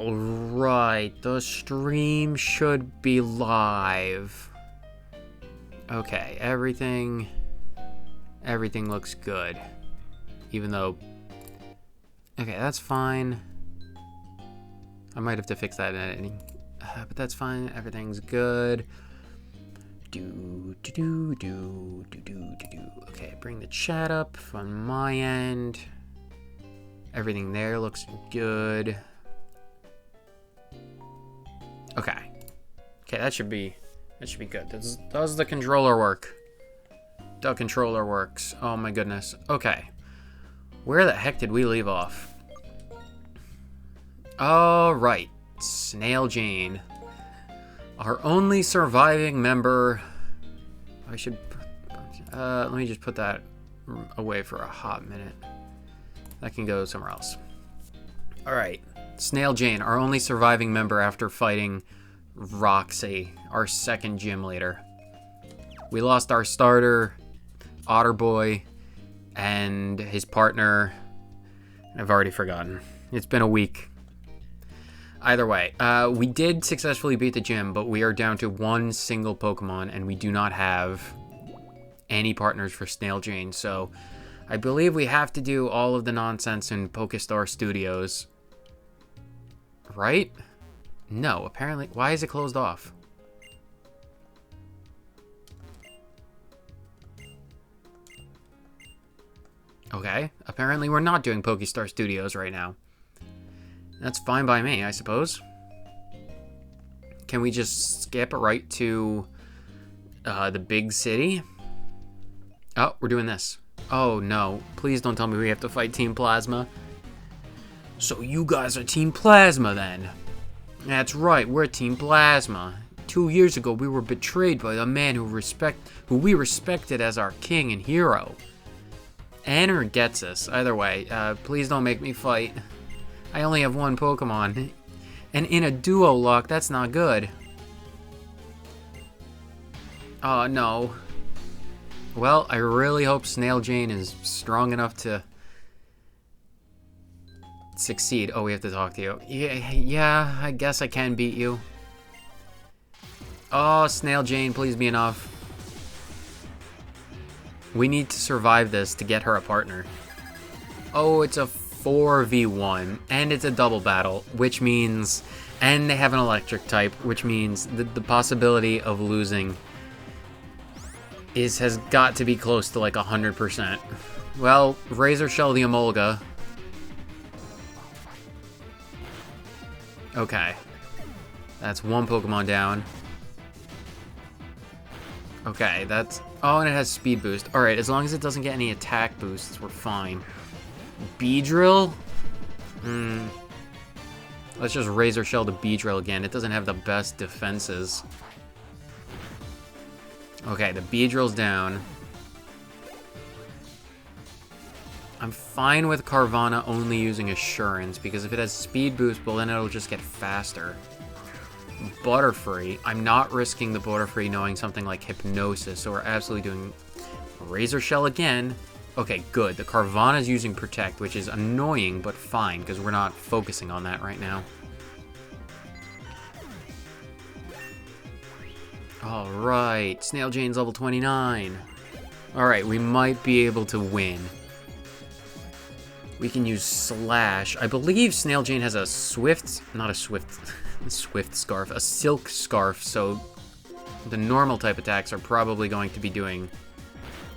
Alright, the stream should be live. Okay, everything looks good. Even though... Okay, that's fine. I might have to fix that in editing. But that's fine, everything's good. Okay, bring the chat up on my end. Everything there looks good. Okay, that should be good. Does the controller work? The controller works. Oh my goodness. Okay, where the heck did we leave off? All right, Snail Jane, our only surviving member. I should. Let me just put that away for a hot minute. That can go somewhere else. All right. Snail Jane, our only surviving member after fighting Roxy, our second gym leader. We lost our starter, Otterboy, and his partner. I've already forgotten. It's been a week. Either way, we did successfully beat the gym, but we are down to one single Pokemon, and we do not have any partners for Snail Jane. So I believe we have to do all of the nonsense in Pokestar Studios. Right? No, apparently. Why is it closed off? Okay, apparently we're not doing Pokestar Studios right now. That's fine by me, I suppose. Can we just skip right to the big city? Oh, we're doing this. Oh no, please don't tell me we have to fight Team Plasma. So you guys are Team Plasma then? That's right, we're Team Plasma. 2 years ago, we were betrayed by the man who we respected as our king and hero. Anner gets us. Either way, please don't make me fight. I only have one Pokemon. And in a DuoLocke, that's not good. Oh, no. Well, I really hope Snail Jane is strong enough to succeed. Oh, we have to talk to you. Yeah, I guess I can beat you. Oh, Snail Jane, please be enough. We need to survive this to get her a partner. Oh, it's a 4v1, and it's a double battle, which means... And they have an electric type, which means the possibility of losing has got to be close to like 100%. Well, Razor Shell the Emolga. Okay. That's one Pokemon down. Okay, that's... Oh, and it has speed boost. Alright, as long as it doesn't get any attack boosts, we're fine. Beedrill? Let's just Razor Shell the Beedrill again. It doesn't have the best defenses. Okay, the Beedrill's down. I'm fine with Carvana only using Assurance, because if it has speed boost, well then it'll just get faster. Butterfree, I'm not risking the Butterfree knowing something like Hypnosis, so we're absolutely doing Razor Shell again. Okay, good. The Carvana's using Protect, which is annoying, but fine, because we're not focusing on that right now. Alright, Snail Jane's level 29. Alright, we might be able to win. We can use Slash. I believe Snail Jane has a Swift Scarf, a Silk Scarf, so the normal type attacks are probably going to be doing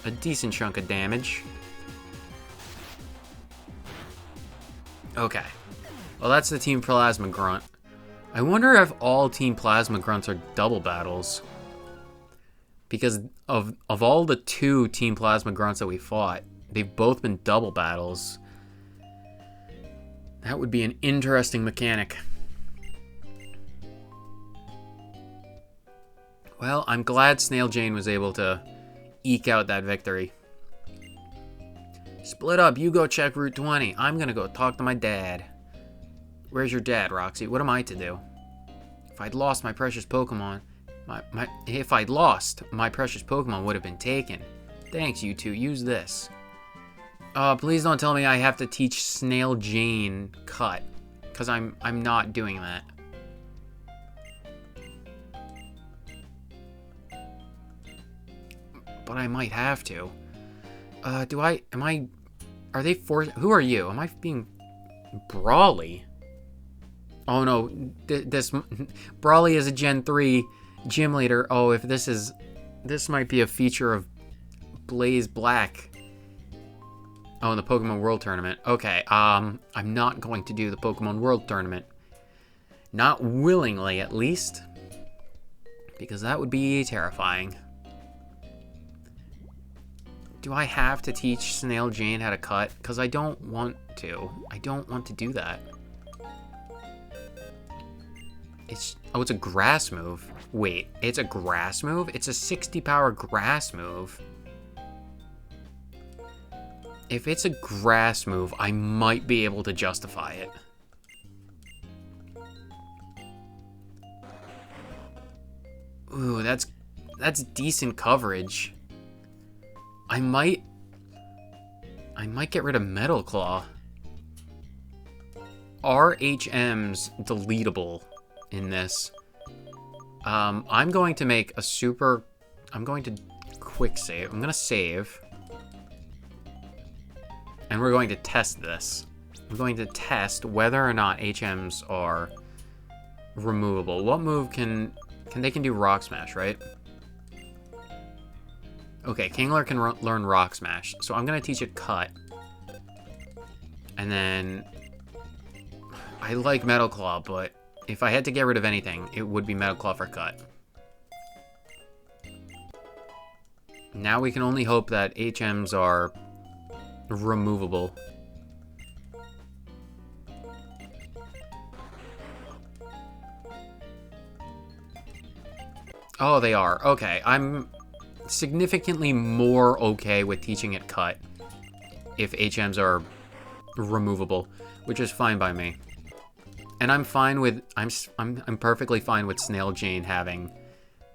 a decent chunk of damage. Okay. Well, that's the Team Plasma Grunt. I wonder if all Team Plasma Grunts are double battles. Because of all the 2 Team Plasma Grunts that we fought, they've both been double battles. That would be an interesting mechanic. Well, I'm glad Snail Jane was able to eke out that victory. Split up, you go check Route 20. I'm gonna go talk to my dad. Where's your dad, Roxy? What am I to do? If I'd lost my precious Pokemon, my precious Pokemon would have been taken. Thanks, you two. Use this. Please don't tell me I have to teach Snail Jane Cut. Because I'm not doing that. But I might have to. Are they forced? Who are you? Am I being Brawly? Oh no, this Brawly is a Gen 3 gym leader. Oh, if this might be a feature of Blaze Black. Oh, in the Pokemon World Tournament. Okay, I'm not going to do the Pokemon World Tournament. Not willingly, at least. Because that would be terrifying. Do I have to teach Snail Jane how to cut? Because I don't want to. I don't want to do that. It's a grass move. Wait, it's a grass move? It's a 60 power grass move. If it's a grass move, I might be able to justify it. Ooh, that's decent coverage. I might get rid of Metal Claw. Are HMs deletable in this? I'm going to make a super... I'm going to quick save. I'm going to save. And we're going to test this. I'm going to test whether or not HMs are removable. What move can they can do Rock Smash, right? Okay, Kingler can learn Rock Smash. So I'm going to teach it Cut. And then... I like Metal Claw, but if I had to get rid of anything, it would be Metal Claw for Cut. Now we can only hope that HMs are removable. Oh, they are. Okay, I'm significantly more okay with teaching it Cut if HMs are removable, which is fine by me. And I'm fine with I'm perfectly fine with Snail Jane having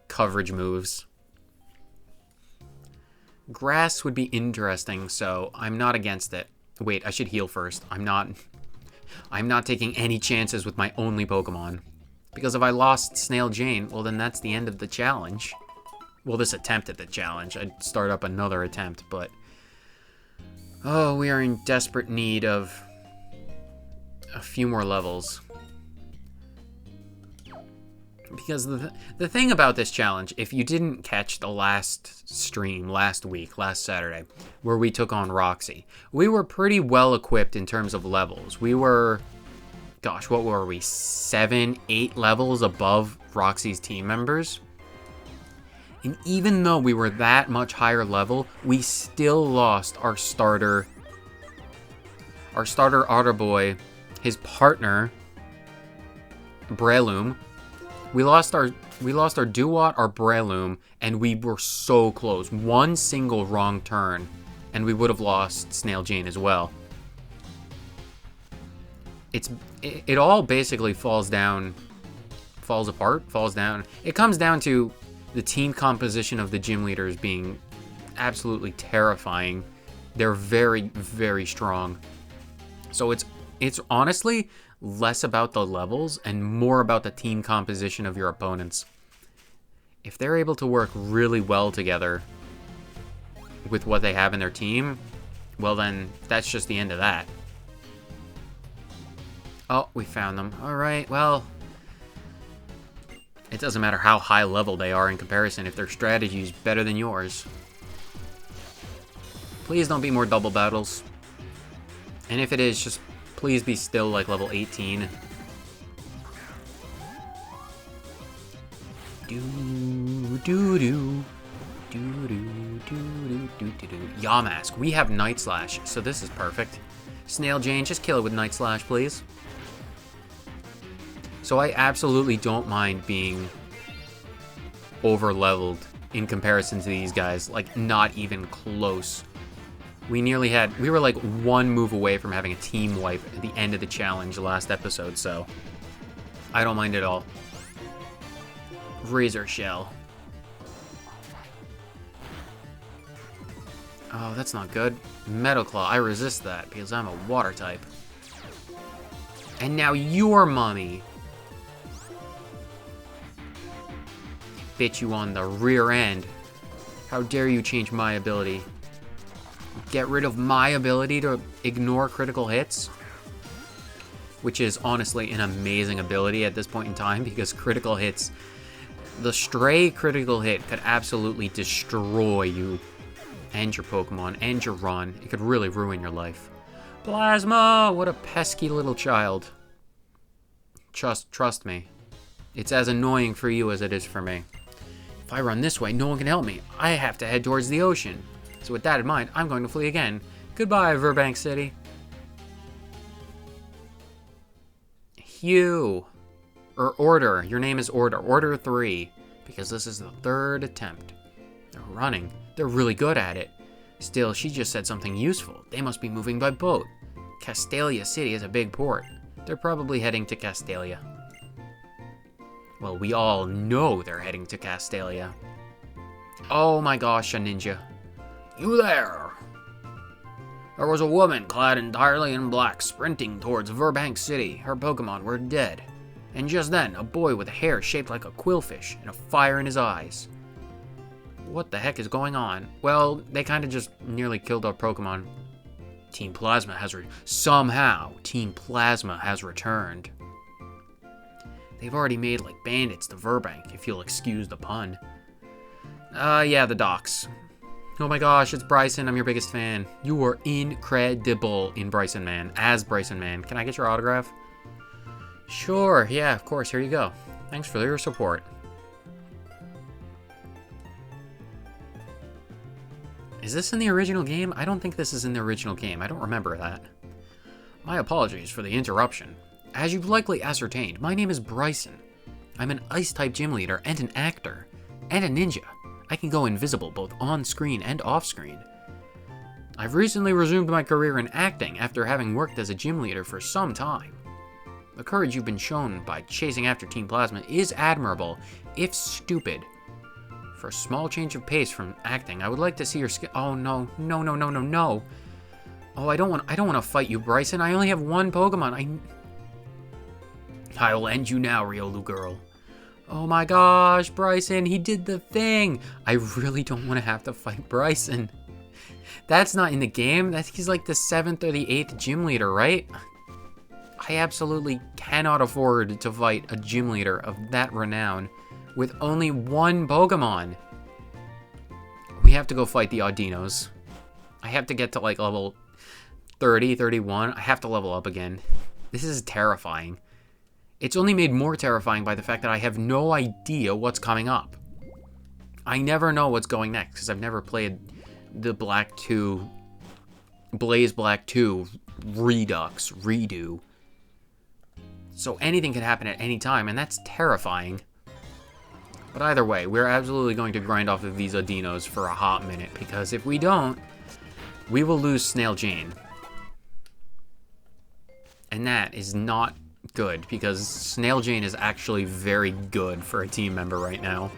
coverage moves. Grass would be interesting, so I'm not against it. Wait, I should heal first. I'm not taking any chances with my only Pokemon. Because if I lost Snail Jane, well then that's the end of the challenge. Well, this attempt at the challenge. I'd start up another attempt, but... Oh, we are in desperate need of a few more levels. Because the thing about this challenge, if you didn't catch the last stream last Saturday, where we took on Roxy, we were pretty well equipped in terms of levels. We were, gosh, what were we, 7, 8 levels above Roxy's team members? And even though we were that much higher level, we still lost our starter Otter Boy, his partner, Breloom. We lost our Duat, our Breloom, and we were so close. One single wrong turn, and we would have lost Snail Jane as well. It all basically falls down. It comes down to the team composition of the gym leaders being absolutely terrifying. They're very, very strong. So it's honestly less about the levels and more about the team composition of your opponents. If they're able to work really well together with what they have in their team, well then, that's just the end of that. Oh, we found them. Alright, well... It doesn't matter how high level they are in comparison if their strategy is better than yours. Please don't be more double battles. And if it is, just please be still like level 18. Yamask. We have Night Slash, so this is perfect. Snail Jane, just kill it with Night Slash, please. So I absolutely don't mind being over-leveled in comparison to these guys. Like, not even close. We were like one move away from having a team wipe at the end of the challenge last episode, so I don't mind at all. Razor Shell. Oh, that's not good. Metal Claw. I resist that because I'm a water type. And now your mommy. Bit you on the rear end. How dare you change my ability? Get rid of my ability to ignore critical hits? Which is honestly an amazing ability at this point in time, because critical hits, the stray critical hit could absolutely destroy you and your Pokemon and your run. It could really ruin your life. Plasma! What a pesky little child. Trust me. It's as annoying for you as it is for me. If I run this way, no one can help me. I have to head towards the ocean. So with that in mind, I'm going to flee again. Goodbye, Verbank City. Hugh. Or Order. Your name is Order. Order 3. Because this is the 3rd attempt. They're running. They're really good at it. Still, she just said something useful. They must be moving by boat. Castalia City is a big port. They're probably heading to Castalia. Well, we all know they're heading to Castalia. Oh my gosh, a ninja. You there! There was a woman clad entirely in black sprinting towards Verbank City. Her Pokemon were dead. And just then, a boy with hair shaped like a quillfish and a fire in his eyes. What the heck is going on? Well, they kind of just nearly killed our Pokemon. Team Plasma has somehow, Team Plasma has returned. They've already made like bandits to Verbank, if you'll excuse the pun. Yeah, the docks. Oh my gosh, it's Bryson. I'm your biggest fan. You are incredible in Bryson Man, as Bryson Man. Can I get your autograph? Sure, yeah, of course. Here you go. Thanks for your support. Is this in the original game? I don't think this is in the original game. I don't remember that. My apologies for the interruption. As you've likely ascertained, my name is Bryson. I'm an Ice-type gym leader and an actor. And a ninja. I can go invisible both on-screen and off-screen. I've recently resumed my career in acting after having worked as a gym leader for some time. The courage you've been shown by chasing after Team Plasma is admirable, if stupid. For a small change of pace from acting, I would like to see your skill. Oh no, no, no, no, no, no. Oh, I don't want to fight you, Bryson. I only have one Pokemon. I will end you now, Riolu girl. Oh my gosh, Bryson, he did the thing. I really don't want to have to fight Bryson. That's not in the game. He's like the 7th or the 8th gym leader, right? I absolutely cannot afford to fight a gym leader of that renown with only one Pokemon. We have to go fight the Audinos. I have to get to like level 30, 31. I have to level up again. This is terrifying. It's only made more terrifying by the fact that I have no idea what's coming up. I never know what's going next because I've never played the Black 2, Blaze Black 2 Redux, Redo. So anything can happen at any time, and that's terrifying. But either way, we're absolutely going to grind off of these Audinos for a hot minute, because if we don't, we will lose Snail Jane. And that is not good, because Snail Jane is actually very good for a team member right now.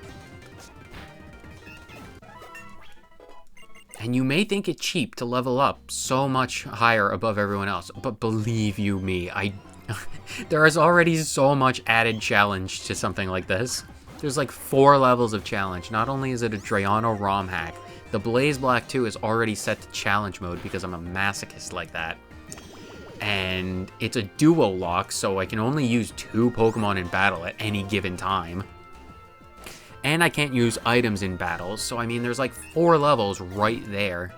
And you may think it cheap to level up so much higher above everyone else, but believe you me, there is already so much added challenge to something like this. There's like 4 levels of challenge. Not only is it a Drayano ROM hack, the Blaze Black 2 is already set to challenge mode because I'm a masochist like that. And it's a DuoLocke, so I can only use 2 Pokemon in battle at any given time. And I can't use items in battles, so I mean there's like 4 levels right there.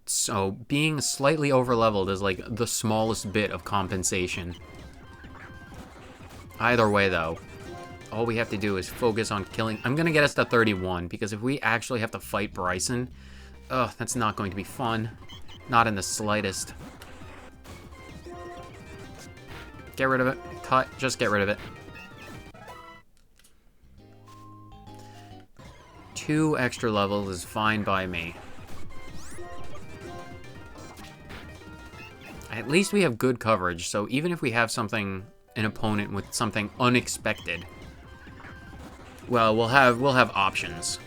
So being slightly overleveled is like the smallest bit of compensation. Either way though, all we have to do is focus on killing. I'm gonna get us to 31 because if we actually have to fight Bryson, that's not going to be fun. Not in the slightest. Get rid of it. Cut. Just get rid of it. 2 extra levels is fine by me. At least we have good coverage, so even if we have an opponent with something unexpected, well, we'll have options.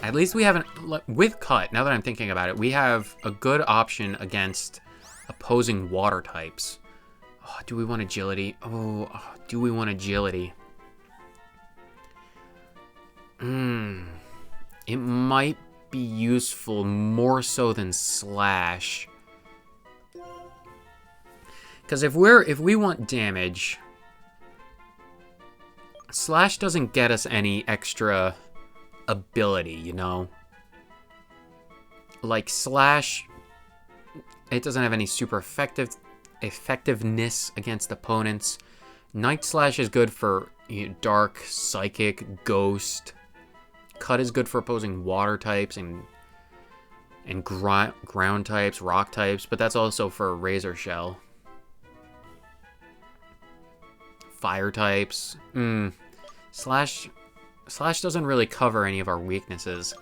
At least we have with Cut, now that I'm thinking about it, we have a good option against opposing water types. Oh, do we want agility? Do we want agility? It might be useful more so than slash. Because if we want damage, slash doesn't get us any extra ability, you know? Like slash, it doesn't have any super effectiveness against opponents. Night slash is good for dark, psychic, ghost. Cut is good for opposing water types and ground types, rock types, but that's also for razor shell. Fire types. Slash doesn't really cover any of our weaknesses.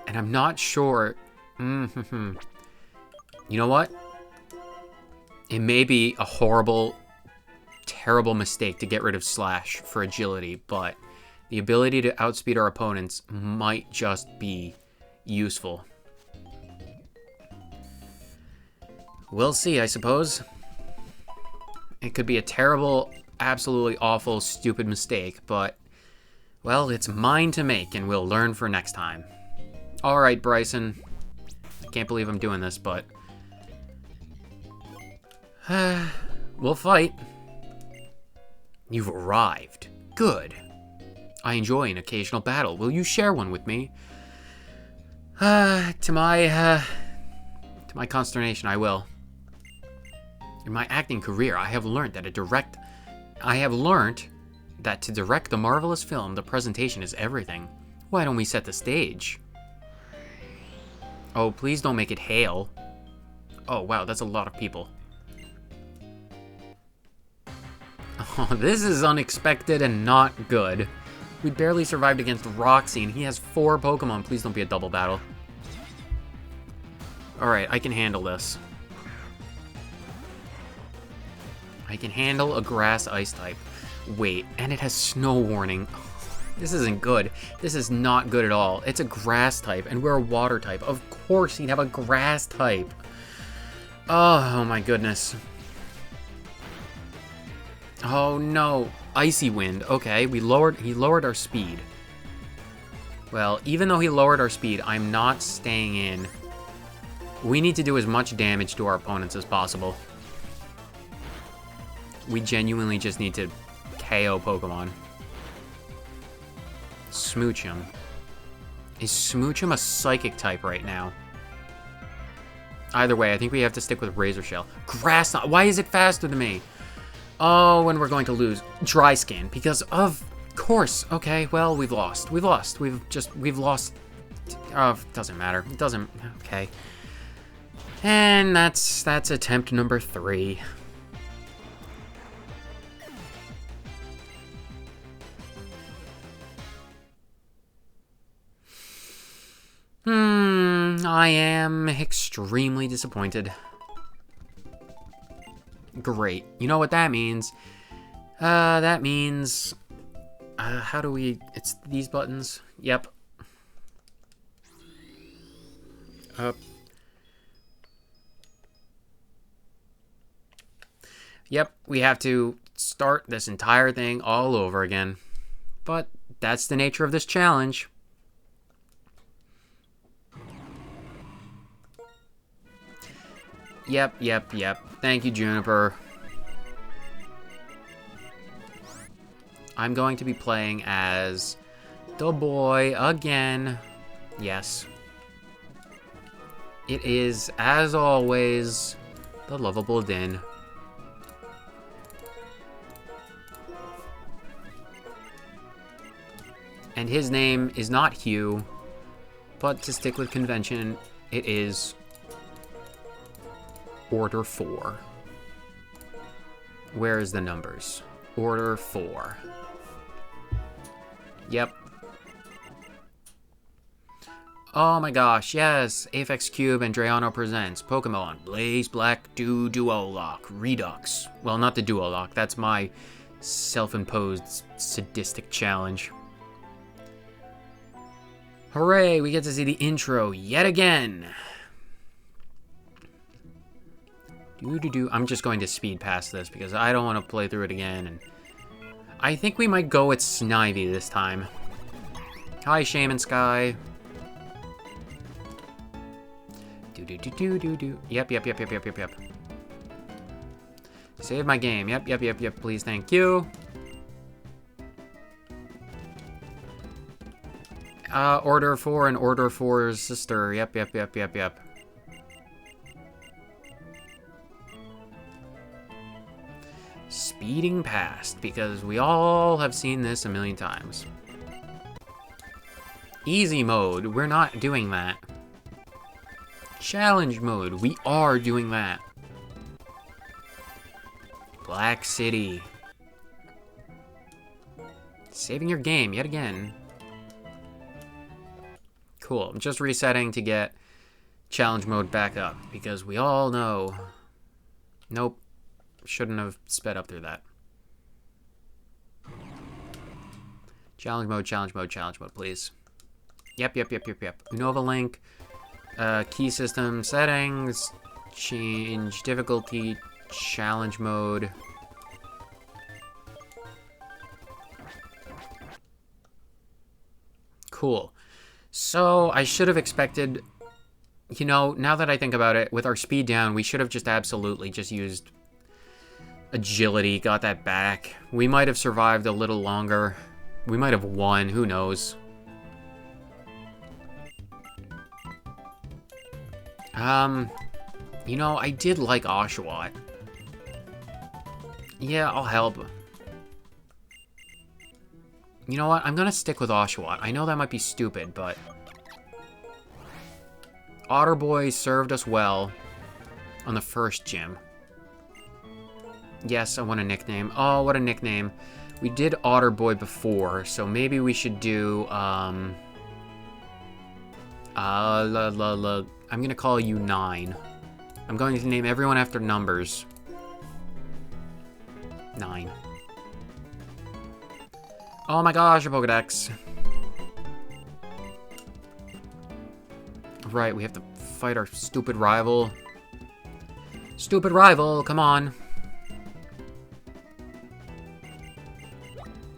And I'm not sure. You know what? It may be a horrible, terrible mistake to get rid of slash for agility, but the ability to outspeed our opponents might just be useful. We'll see, I suppose. It could be a terrible, absolutely awful, stupid mistake, but, well, it's mine to make, and we'll learn for next time. Alright, Bryson. I can't believe I'm doing this, but... we'll fight. You've arrived. Good. I enjoy an occasional battle. Will you share one with me? To my consternation, I will. In my acting career, I have learned that to direct the marvelous film, the presentation is everything. Why don't we set the stage? Oh, please don't make it hail. Oh, wow, that's a lot of people. Oh, this is unexpected and not good. We barely survived against Roxy, and he has 4 Pokemon. Please don't be a double battle. Alright, I can handle this. I can handle a grass ice type. Wait, and it has snow warning. This isn't good. This is not good at all. It's a grass type, and we're a water type. Of course he'd have a grass type. Oh my goodness. Oh no. Icy Wind. Okay, he lowered our speed. Well, even though he lowered our speed, I'm not staying in. We need to do as much damage to our opponents as possible. We genuinely just need to KO Pokemon. Smoochum. Is Smoochum a psychic type right now? Either way, I think we have to stick with Razor Shell. Grass Knot. Why is it faster than me? Oh, and we're going to lose. Dry Skin. Because of course. Okay, well, we've lost. We've lost. We've lost. Oh, it doesn't matter. It doesn't. Okay. And that's attempt number 3. I am extremely disappointed. Great. You know what that means? That means... how do we... It's these buttons? Yep. Yep, we have to start this entire thing all over again. But that's the nature of this challenge. Yep. Thank you, Juniper. I'm going to be playing as the boy again. Yes. It is, as always, the lovable Din. And his name is not Hugh, but to stick with convention, it is Order 4. Where is the numbers? Order 4. Yep. Oh my gosh, yes! Aphex Cube and Drayano presents Pokemon Blaze Black DuoLocke Redux. Well, not the DuoLocke, that's my self-imposed sadistic challenge. Hooray, we get to see the intro yet again! I'm just going to speed past this because I don't want to play through it again. And I think we might go with Snivy this time. Hi, Shaman Sky. Yep. Save my game. Yep. Please, thank you. Order 4 and Order 4's sister. Yep. Speeding past, because we all have seen this a million times. Easy mode, we're not doing that. Challenge mode, we are doing that. Black City. Saving your game yet again. Cool, I'm just resetting to get challenge mode back up, because we all know... Nope, shouldn't have sped up through that. Challenge mode, please. Yep. Unova link. Key system settings. Change difficulty. Challenge mode. Cool. So, I should have expected... You know, now that I think about it, with our speed down, we should have just absolutely just used agility, got that back. We might have survived a little longer. We might have won, who knows. You know, I did like Oshawott. Yeah, I'll help. You know what? I'm gonna stick with Oshawott. I know that might be stupid, but... Otterboy served us well on the first gym. Yes, I want a nickname. Oh, what a nickname. We did Otterboy before, so maybe we should do, I'm gonna call you 9. I'm going to name everyone after numbers. 9. Oh my gosh, a Pokedex. Right, we have to fight our stupid rival. Stupid rival, come on.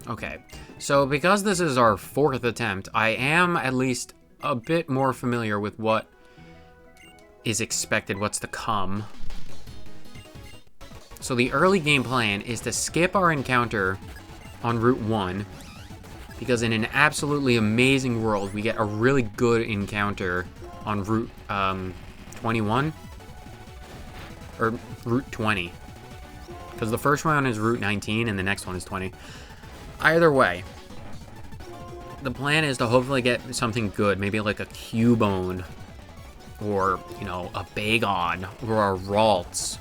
Okay, so because this is our 4th attempt, I am at least a bit more familiar with what is expected, what's to come. So the early game plan is to skip our encounter on Route 1, because in an absolutely amazing world, we get a really good encounter on Route 21, or Route 20, because the first one is Route 19 and the next one is 20. Either way, the plan is to hopefully get something good, maybe like a Cubone, or, you know, a Bagon, or a Ralts.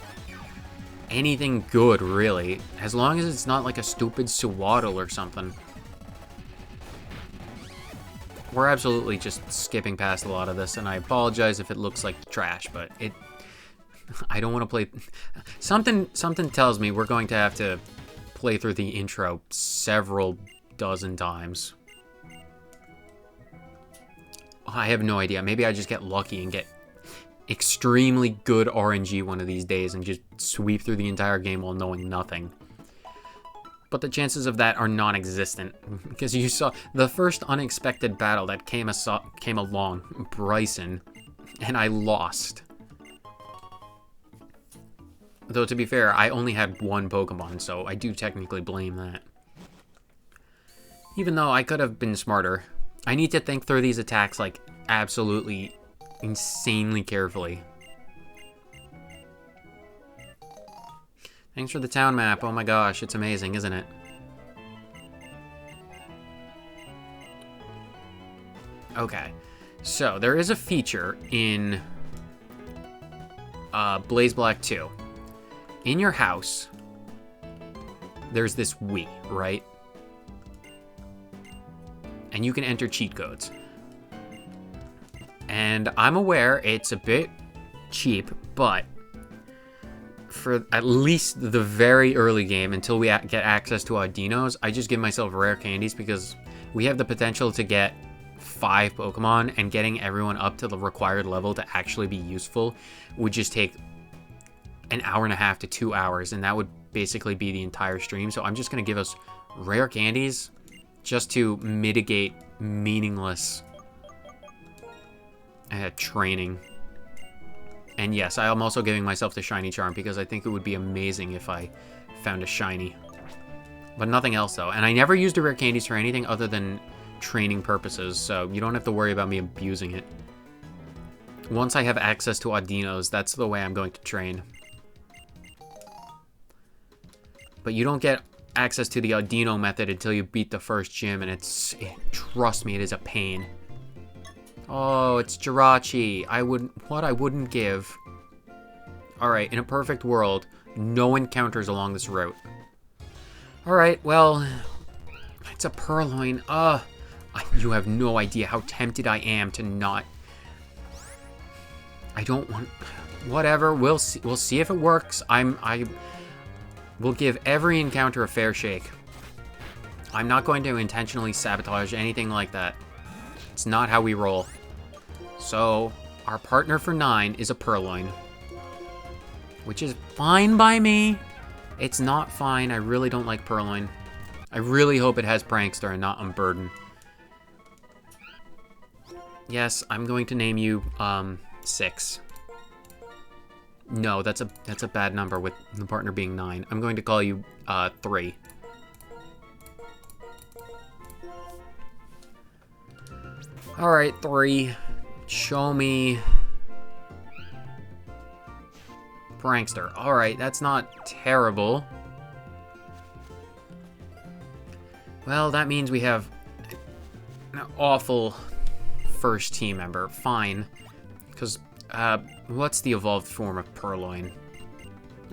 Anything good, really, as long as it's not like a stupid Sewaddle or something. We're absolutely just skipping past a lot of this, and I apologize if it looks like trash, but I don't want to play... Something tells me we're going to have to play through the intro several dozen times. I have no idea. Maybe I just get lucky and get extremely good RNG one of these days and just sweep through the entire game while knowing nothing. But the chances of that are non-existent, because you saw the first unexpected battle that came along, Bryson, and I lost. Though, to be fair, I only had one Pokemon, so I do technically blame that. Even though I could have been smarter. I need to think through these attacks, like, absolutely insanely carefully. Thanks for the town map. Oh my gosh, it's amazing, isn't it? Okay, so there is a feature in Blaze Black 2. In your house, there's this Wii, right? And you can enter cheat codes. And I'm aware it's a bit cheap, but for at least the very early game, until we get access to Audinos, I just give myself rare candies because we have the potential to get 5 Pokemon, and getting everyone up to the required level to actually be useful would just take an hour and a half to 2 hours, and that would basically be the entire stream. So I'm just going to give us rare candies just to mitigate meaningless training. And yes, I am also giving myself the shiny charm because I think it would be amazing if I found a shiny. But nothing else, though. And I never used the rare candies for anything other than training purposes, so you don't have to worry about me abusing it. Once I have access to Audinos, that's the way I'm going to train. But you don't get access to the Audino method until you beat the first gym, and trust me, it is a pain. Oh, it's Jirachi. I wouldn't give. Alright, in a perfect world, no encounters along this route. Alright, well, it's a Purloin. You have no idea how tempted I am to not. I don't want. Whatever, we'll see if it works. I will give every encounter a fair shake. I'm not going to intentionally sabotage anything like that. It's not how we roll. So, our partner for 9 is a Purloin, which is fine by me. It's not fine. I really don't like Purloin. I really hope it has Prankster and not Unburden. Yes, I'm going to name you 6. No, that's a bad number with the partner being 9. I'm going to call you 3. Alright, 3. Show me Prankster. Alright, that's not terrible. Well, that means we have an awful first team member. Fine. Because, what's the evolved form of Purloin?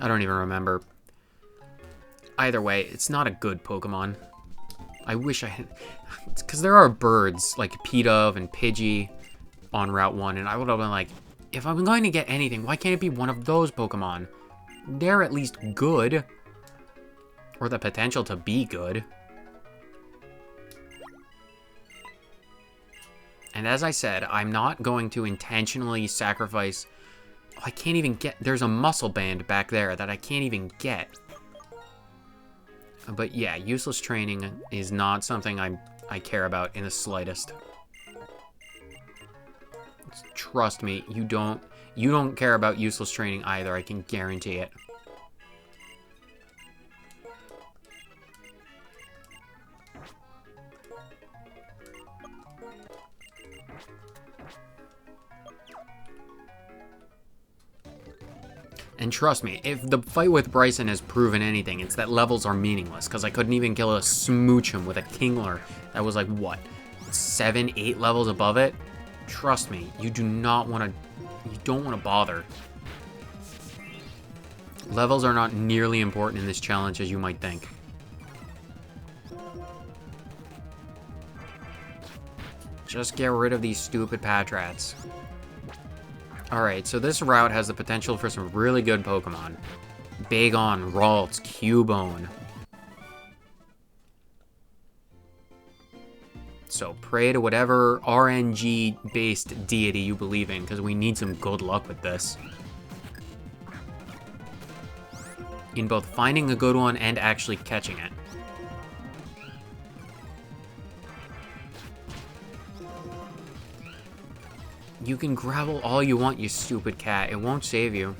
I don't even remember. Either way, it's not a good Pokemon. I wish I had. Because there are birds like Pidove and Pidgey on Route 1, and I would have been like, if I'm going to get anything, why can't it be one of those Pokemon? They're at least good. Or the potential to be good. And as I said, I'm not going to intentionally sacrifice. Oh, I can't even get. There's a muscle band back there that I can't even get. But yeah, useless training is not something I care about in the slightest. Trust me, you don't care about useless training either, I can guarantee it. And trust me, if the fight with Bryson has proven anything, it's that levels are meaningless, because I couldn't even kill a Smoochum with a Kingler that was like, what, 7, 8 levels above it? Trust me, you don't want to bother. Levels are not nearly important in this challenge as you might think. Just get rid of these stupid Patrats. Alright, so this route has the potential for some really good Pokemon. Bagon, Ralts, Cubone. So pray to whatever RNG-based deity you believe in, because we need some good luck with this. In both finding a good one and actually catching it. You can gravel all you want, you stupid cat. It won't save you.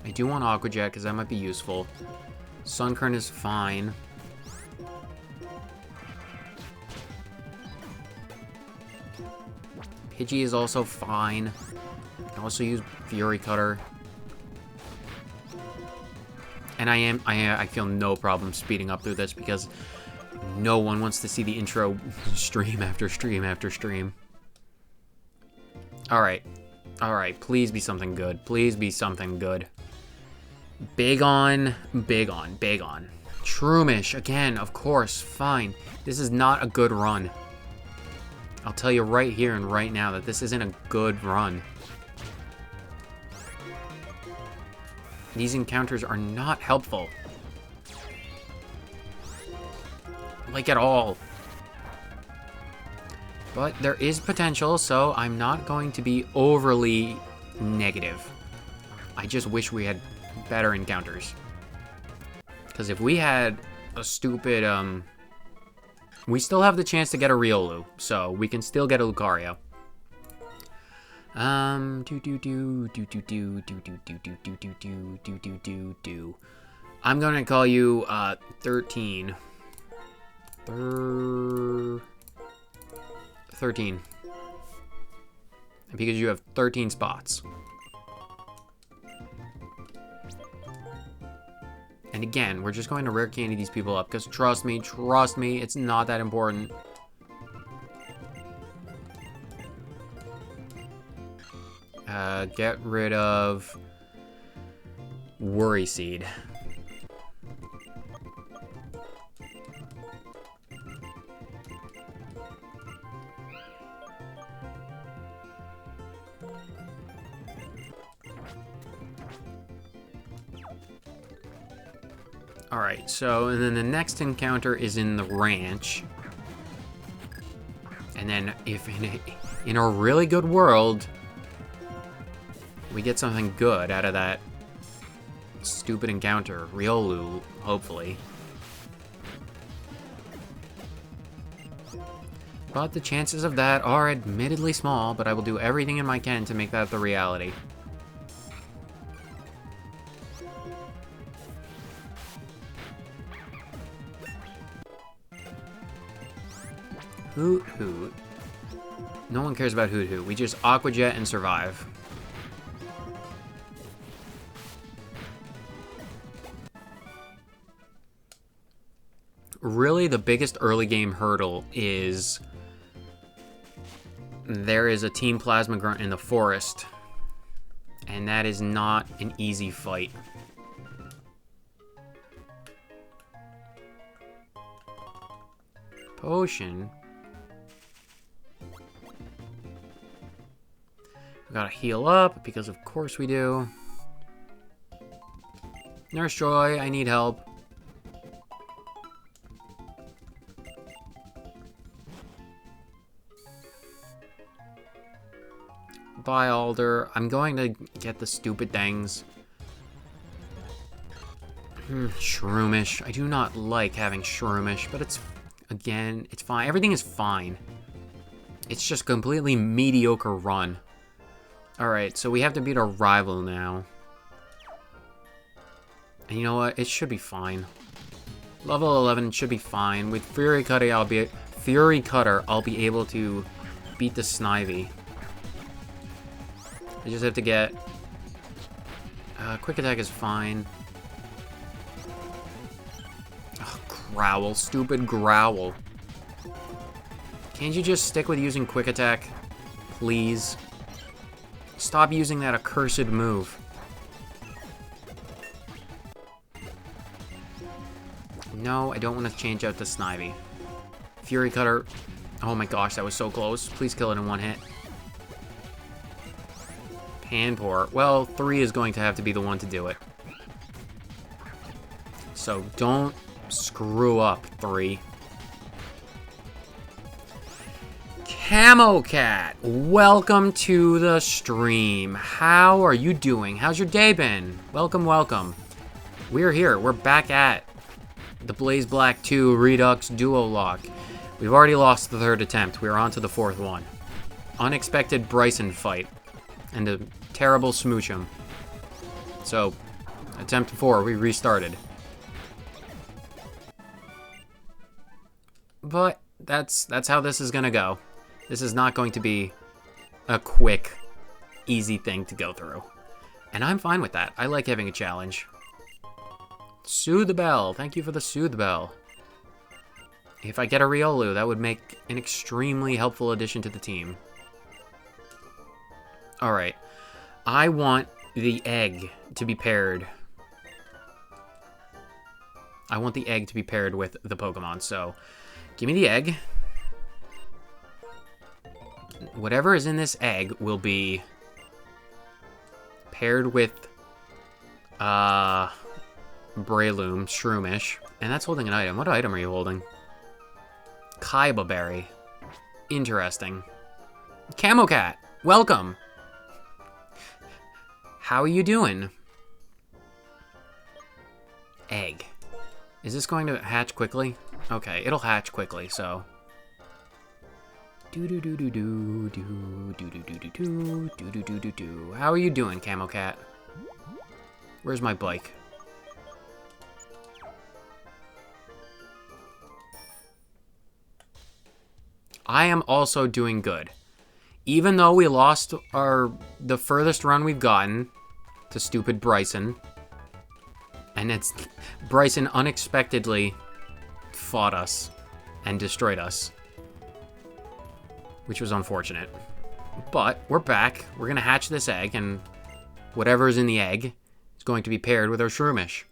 I do want Aqua Jet, because that might be useful. Sunkern is fine. Pidgey is also fine. I can also use Fury Cutter. And I feel no problem speeding up through this because no one wants to see the intro stream after stream after stream. Alright. Alright, please be something good. Please be something good. Bagon. Shroomish, again, of course, fine. This is not a good run. I'll tell you right here and right now that this isn't a good run. These encounters are not helpful. Like at all. But there is potential, so I'm not going to be overly negative. I just wish we had better encounters. Because if we had a stupid, we still have the chance to get a Riolu, so we can still get a Lucario. I'm gonna call you 13. 13. Because you have 13 spots. And again, we're just going to rare candy these people up, because trust me, it's not that important. Get rid of Worry Seed. Alright, so, and then the next encounter is in the ranch. And then, if in a really good world, we get something good out of that stupid encounter. Riolu, hopefully. But the chances of that are admittedly small, but I will do everything in my can to make that the reality. Hoot Hoot. No one cares about Hoot Hoot. We just Aqua Jet and survive. Really, the biggest early game hurdle is there is a Team Plasma Grunt in the forest, and that is not an easy fight. Potion. We gotta heal up, because of course we do. Nurse Joy, I need help. Bye, Alder. I'm going to get the stupid things. Shroomish. I do not like having Shroomish, but it's, again, it's fine. Everything is fine. It's just completely mediocre run. Alright, so we have to beat our rival now. And you know what? It should be fine. Level 11 should be fine. With Fury Cutter, I'll be able to beat the Snivy. I just have to get... Quick Attack is fine. Ugh, Growl. Stupid Growl. Can't you just stick with using Quick Attack? Please. Stop using that accursed move. No, I don't want to change out to Snivy. Fury Cutter. Oh my gosh, that was so close. Please kill it in one hit. Panpour. Well, 3 is going to have to be the one to do it. So don't screw up, 3. Camo Cat, welcome to the stream. How are you doing? How's your day been? Welcome, welcome. We're here. We're back at the Blaze Black 2 Redux DuoLocke. We've already lost the 3rd attempt. We're on to the 4th one. Unexpected Bryson fight. And a terrible Smoochum. So, attempt 4, we restarted. But that's how this is gonna go. This is not going to be a quick, easy thing to go through. And I'm fine with that. I like having a challenge. Soothe the Bell. Thank you for the Soothe Bell. If I get a Riolu, that would make an extremely helpful addition to the team. Alright. I want the egg to be paired. I want the egg to be paired with the Pokemon, so give me the egg. Whatever is in this egg will be paired with Breloom, Shroomish, and that's holding an item. What item are you holding? Kaiba Berry. Interesting. Camo Cat, welcome. How are you doing? Egg. Is this going to hatch quickly? Okay, it'll hatch quickly, so. How are you doing, Camo Cat? Where's my bike? I am also doing good. Even though we lost the furthest run we've gotten to stupid Bryson, and it's Bryson unexpectedly fought us and destroyed us, which was unfortunate. But we're back. We're gonna hatch this egg, and whatever is in the egg is going to be paired with our Shroomish.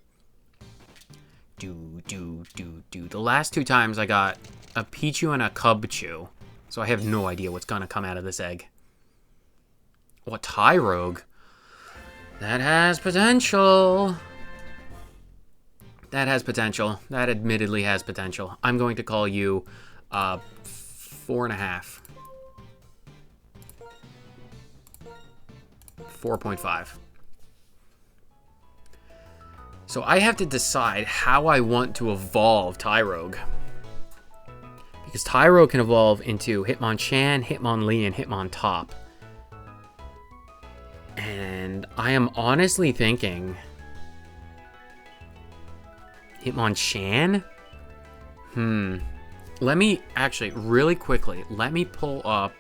The last 2 times I got a Pichu and a Cubchoo, so I have no idea what's gonna come out of this egg. Oh, a Tyrogue. That has potential. That has potential. That admittedly has potential. I'm going to call you 4.5. 4.5. So I have to decide how I want to evolve Tyrogue. Because Tyrogue can evolve into Hitmonchan, Hitmonlee, and Hitmontop. And I am honestly thinking Hitmonchan? Let me, actually, really quickly, let me pull up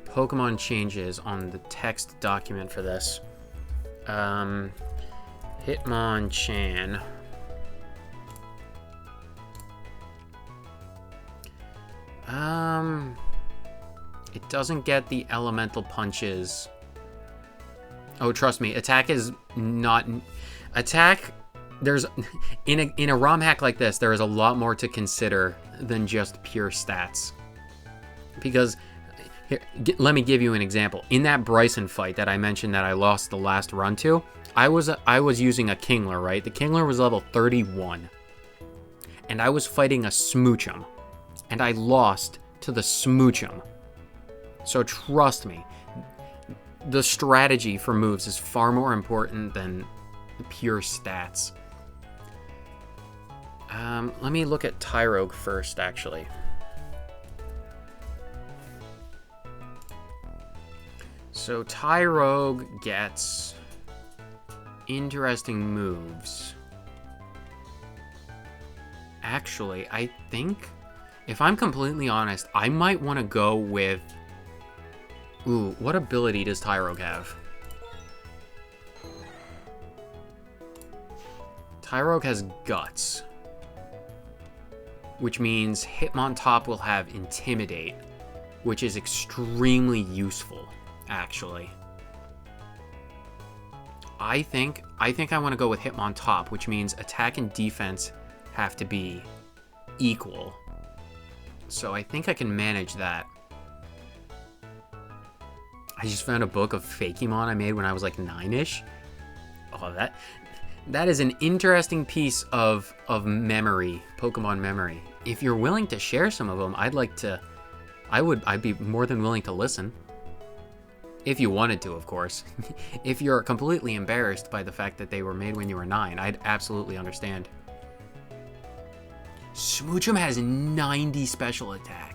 Pokemon changes on the text document for this. Hitmonchan. It doesn't get the elemental punches. Oh, trust me, attack is not... Attack, there's... In a ROM hack like this, there is a lot more to consider than just pure stats. Because, here, let me give you an example. In that Bryson fight that I mentioned that I lost the last run to, I was using a Kingler, right? The Kingler was level 31. And I was fighting a Smoochum. And I lost to the Smoochum. So trust me, the strategy for moves is far more important than pure stats. Let me look at Tyrogue first, actually. So Tyrogue gets interesting moves. Actually, I think, if I'm completely honest, I might want to go with... Ooh, what ability does Tyrogue have? Tyrogue has Guts, which means Hitmontop will have Intimidate, which is extremely useful, actually. I think I want to go with Hitmontop, which means attack and defense have to be equal. So I think I can manage that. I just found a book of Fakemon I made when I was like 9-ish. Oh, that is an interesting piece of memory, Pokemon memory. If you're willing to share some of them, I'd be more than willing to listen. If you wanted to, of course. If you're completely embarrassed by the fact that they were made when you were 9, I'd absolutely understand. Smoochum has 90 special attack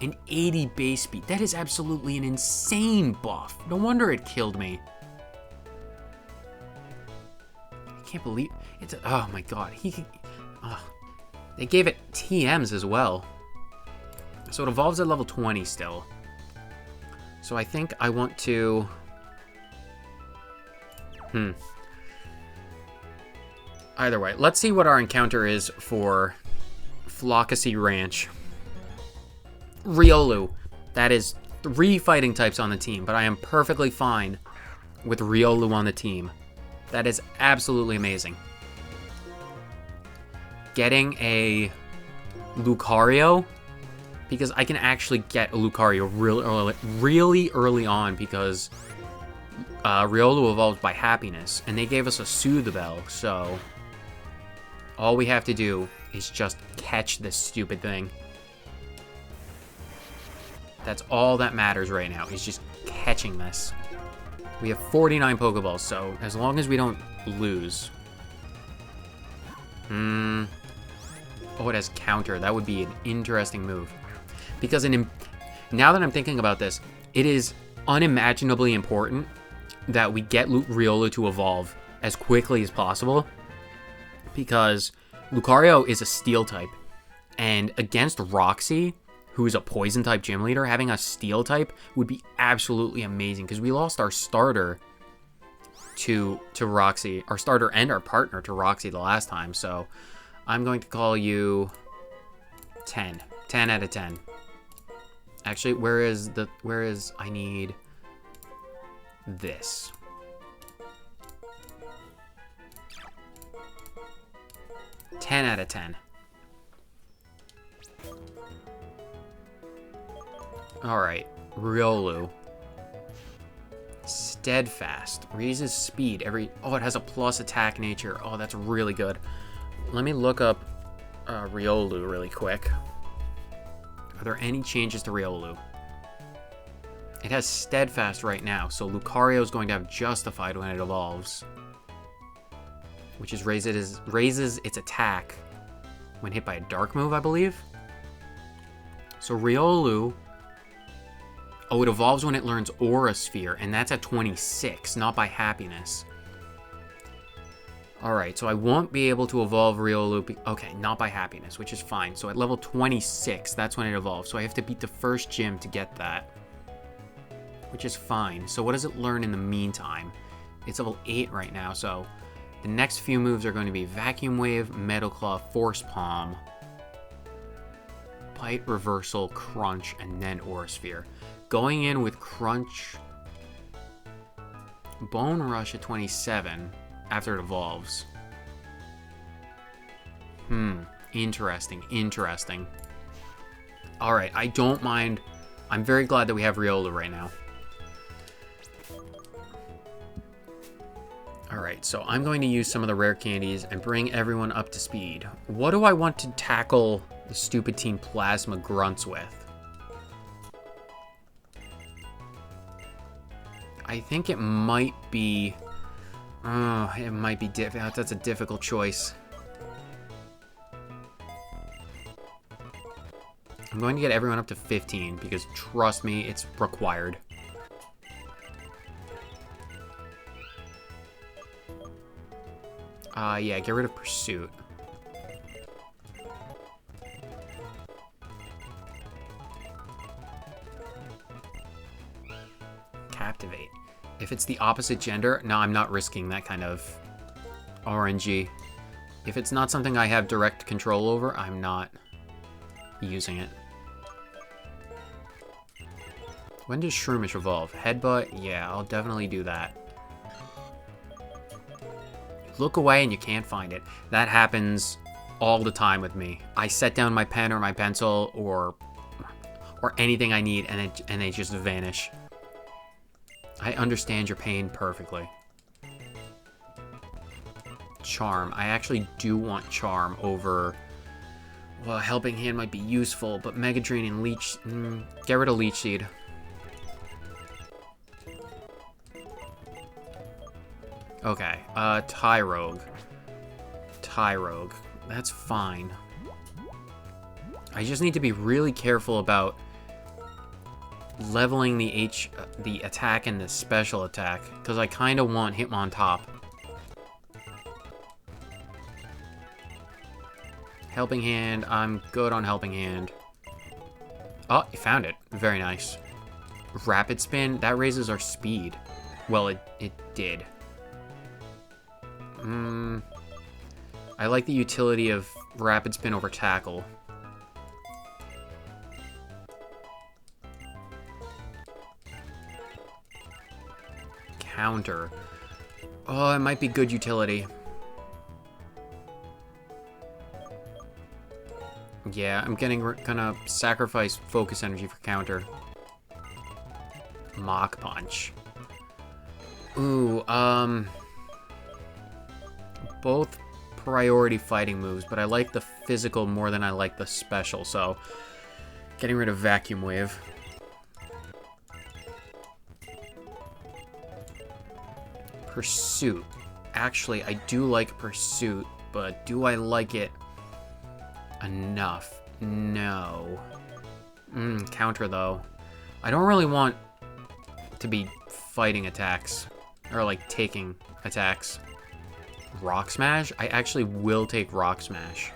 and 80 base speed. That is absolutely an insane buff. No wonder it killed me. I can't believe it's. Oh my god, they gave it TMs as well. So it evolves at level 20 still. So I think I want to. Either way, let's see what our encounter is for Flockacy Ranch. Riolu. That is 3 fighting types on the team, but I am perfectly fine with Riolu on the team. That is absolutely amazing. Getting a Lucario, because I can actually get a Lucario really early on, because Riolu evolved by Happiness, and they gave us a Soothe-Bell, so all we have to do is just catch this stupid thing. That's all that matters right now, is just catching this. We have 49 Pokeballs, so as long as we don't lose. Oh, it has counter. That would be an interesting move. Because now that I'm thinking about this, it is unimaginably important that we get Riolu to evolve as quickly as possible. Because Lucario is a Steel type. And against Roxy, who is a Poison-type gym leader, having a Steel type would be absolutely amazing. Because we lost our starter to Roxy. Our starter and our partner to Roxy the last time. So I'm going to call you 10. 10 out of 10. Actually, where is I need this. Ten out of 10. Alright, Riolu. Steadfast. Raises speed every... Oh, it has a plus attack nature. Oh, that's really good. Let me look up Riolu really quick. Are there any changes to Riolu? It has Steadfast right now, so Lucario is going to have Justified when it evolves. Which is raises its attack when hit by a dark move, I believe. So Riolu... Oh, it evolves when it learns Aura Sphere, and that's at 26, not by happiness. Alright, so I won't be able to evolve Riolu... Okay, not by happiness, which is fine. So at level 26, that's when it evolves. So I have to beat the first gym to get that. Which is fine. So what does it learn in the meantime? It's level 8 right now, so... The next few moves are going to be Vacuum Wave, Metal Claw, Force Palm, Bite, Reversal, Crunch, and then Aura Sphere. Going in with Crunch, Bone Rush at 27 after it evolves. Interesting, interesting. Alright, I don't mind. I'm very glad that we have Riolu right now. Alright, so I'm going to use some of the rare candies and bring everyone up to speed. What do I want to tackle the stupid Team Plasma Grunts with? I think it might be... Oh, it might be difficult. That's a difficult choice. I'm going to get everyone up to 15 because, trust me, it's required. Yeah, get rid of Pursuit. Captivate. If it's the opposite gender, no, I'm not risking that kind of RNG. If it's not something I have direct control over, I'm not using it. When does Shroomish evolve? Headbutt? Yeah, I'll definitely do that. Look away and you can't find it. That happens all the time with me. I set down my pen or my pencil or anything I need and they just vanish. I understand your pain perfectly. Charm. I actually do want Charm over... Well, Helping Hand might be useful, but Mega Drain and Leech... get rid of Leech Seed. Okay, Tyrogue. Tyrogue. That's fine. I just need to be really careful about leveling the attack and the special attack, because I kind of want Hitmontop. Helping Hand, I'm good on Helping Hand. Oh, you found it. Very nice. Rapid Spin, that raises our speed. Well, it did. I like the utility of Rapid Spin over Tackle. Counter. Oh, it might be good utility. Yeah, I'm gonna sacrifice Focus Energy for counter. Mach Punch. Ooh, both priority fighting moves, but I like the physical more than I like the special, so getting rid of Vacuum Wave. Pursuit. Actually, I do like Pursuit, but do I like it enough? No. Counter, though. I don't really want to be fighting attacks, or like taking attacks. Rock Smash? I actually will take Rock Smash.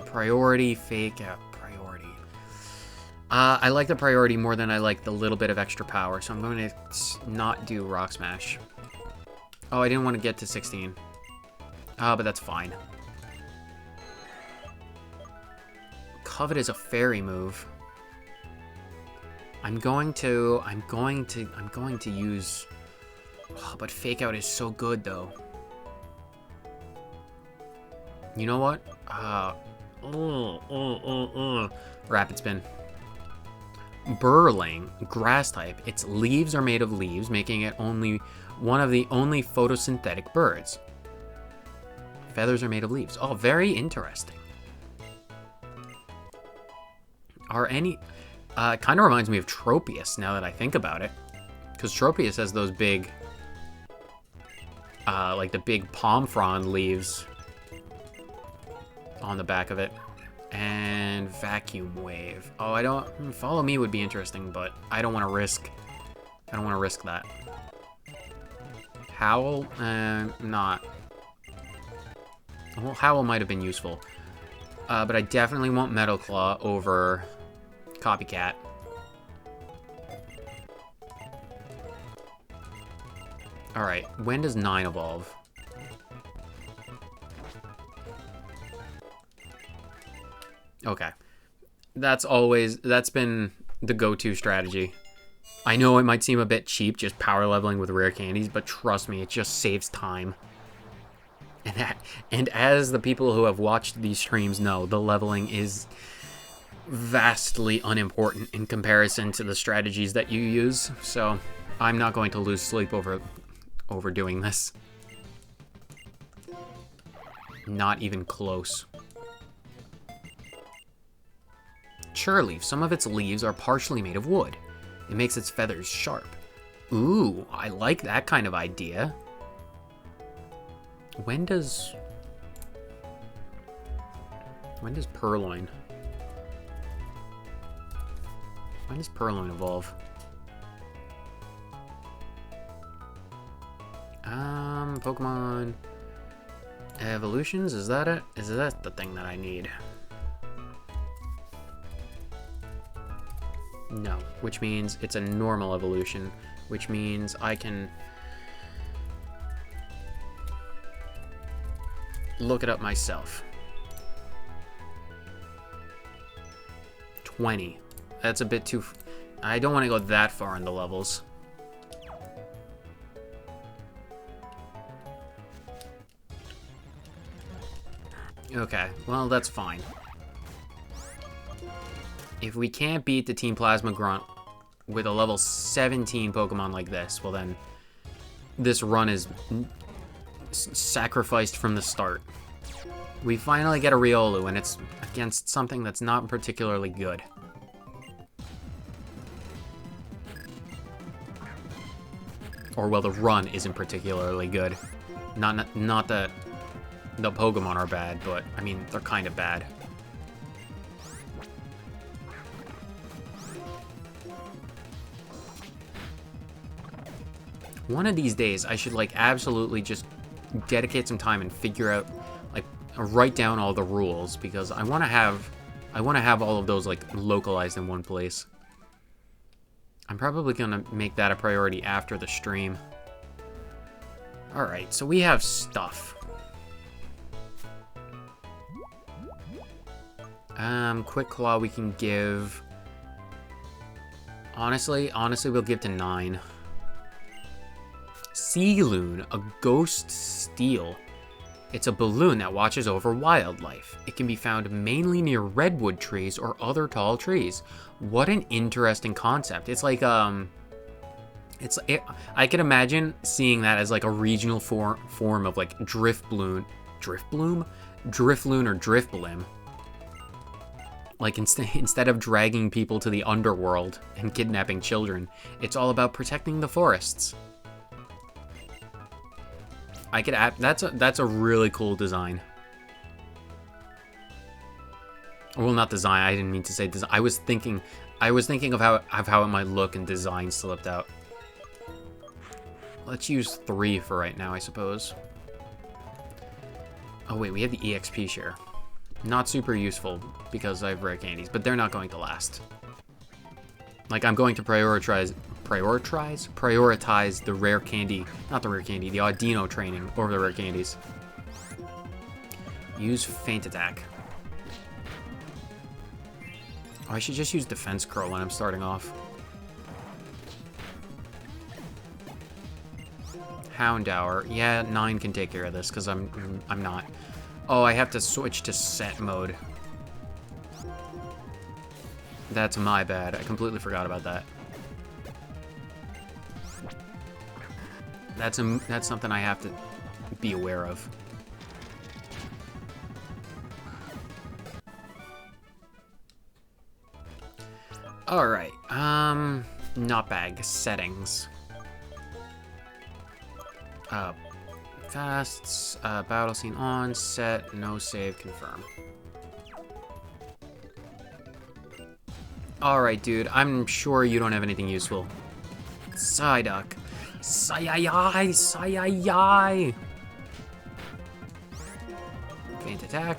Priority, fake out, priority. I like the priority more than I like the little bit of extra power, so I'm going to not do Rock Smash. Oh, I didn't want to get to 16. But that's fine. Covet is a fairy move. I'm going to use... Oh, but Fake Out is so good, though. You know what? Rapid Spin. Burling, grass type. Its leaves are made of leaves, making it one of the only photosynthetic birds. Feathers are made of leaves. Oh, very interesting. Are any... kind of reminds me of Tropius, now that I think about it. Because Tropius has those big... like the big palm frond leaves on the back of it. And Vacuum Wave. Oh, I don't... Follow Me would be interesting, but I don't want to risk... I don't want to risk that. Howl? Not... Well, Howl might have been useful. But I definitely want Metal Claw over Copycat. Alright, when does 9 evolve? Okay. That's been the go-to strategy. I know it might seem a bit cheap, just power leveling with rare candies, but trust me, it just saves time. And as the people who have watched these streams know, the leveling is vastly unimportant in comparison to the strategies that you use, so I'm not going to lose sleep over doing this. Not even close. Churleaf. Some of its leaves are partially made of wood. It makes its feathers sharp. Ooh, I like that kind of idea. When does Purloin? When does Purloin evolve? Pokemon Evolutions? Is that it? Is that the thing that I need? No, which means it's a normal evolution, which means I can look it up myself. 20. That's a bit too... I don't want to go that far in the levels. Okay, well, that's fine. If we can't beat the Team Plasma Grunt with a level 17 Pokemon like this, well then, this run is sacrificed from the start. We finally get a Riolu, and it's against something that's not particularly good. Or, well, the run isn't particularly good. Not that the Pokemon are bad, but, I mean, they're kind of bad. One of these days, I should, like, absolutely just dedicate some time and figure out, like, write down all the rules, because I want to have all of those, like, localized in one place. I'm probably gonna make that a priority after the stream. Alright, so we have stuff. Quick Claw we can give... Honestly, we'll give to 9. Sealoon, a ghost steel. It's a balloon that watches over wildlife. It can be found mainly near redwood trees or other tall trees. What an interesting concept. It's like, I can imagine seeing that as like a regional form of like Drifloon or Drifblim. Like, instead of dragging people to the underworld and kidnapping children, it's all about protecting the forests. I could add, that's a really cool design. Well, not design. I didn't mean to say design. I was thinking of how it might look, and design slipped out. Let's use 3 for right now, I suppose. Oh wait, we have the EXP share. Not super useful because I have rare candies, but they're not going to last. Like, I'm going to prioritize the rare candy, not the rare candy, the Audino training over the rare candies. Use Feint Attack. Oh, I should just use Defense Curl when I'm starting off. Houndour. Yeah, 9 can take care of this because I'm not. Oh, I have to switch to set mode. That's my bad. I completely forgot about that. That's something I have to be aware of. All right. Not bag settings. Fasts, battle scene on, set, no save, confirm. Alright, dude, I'm sure you don't have anything useful. Psyduck. Sayayai, sayayai. Feint Attack.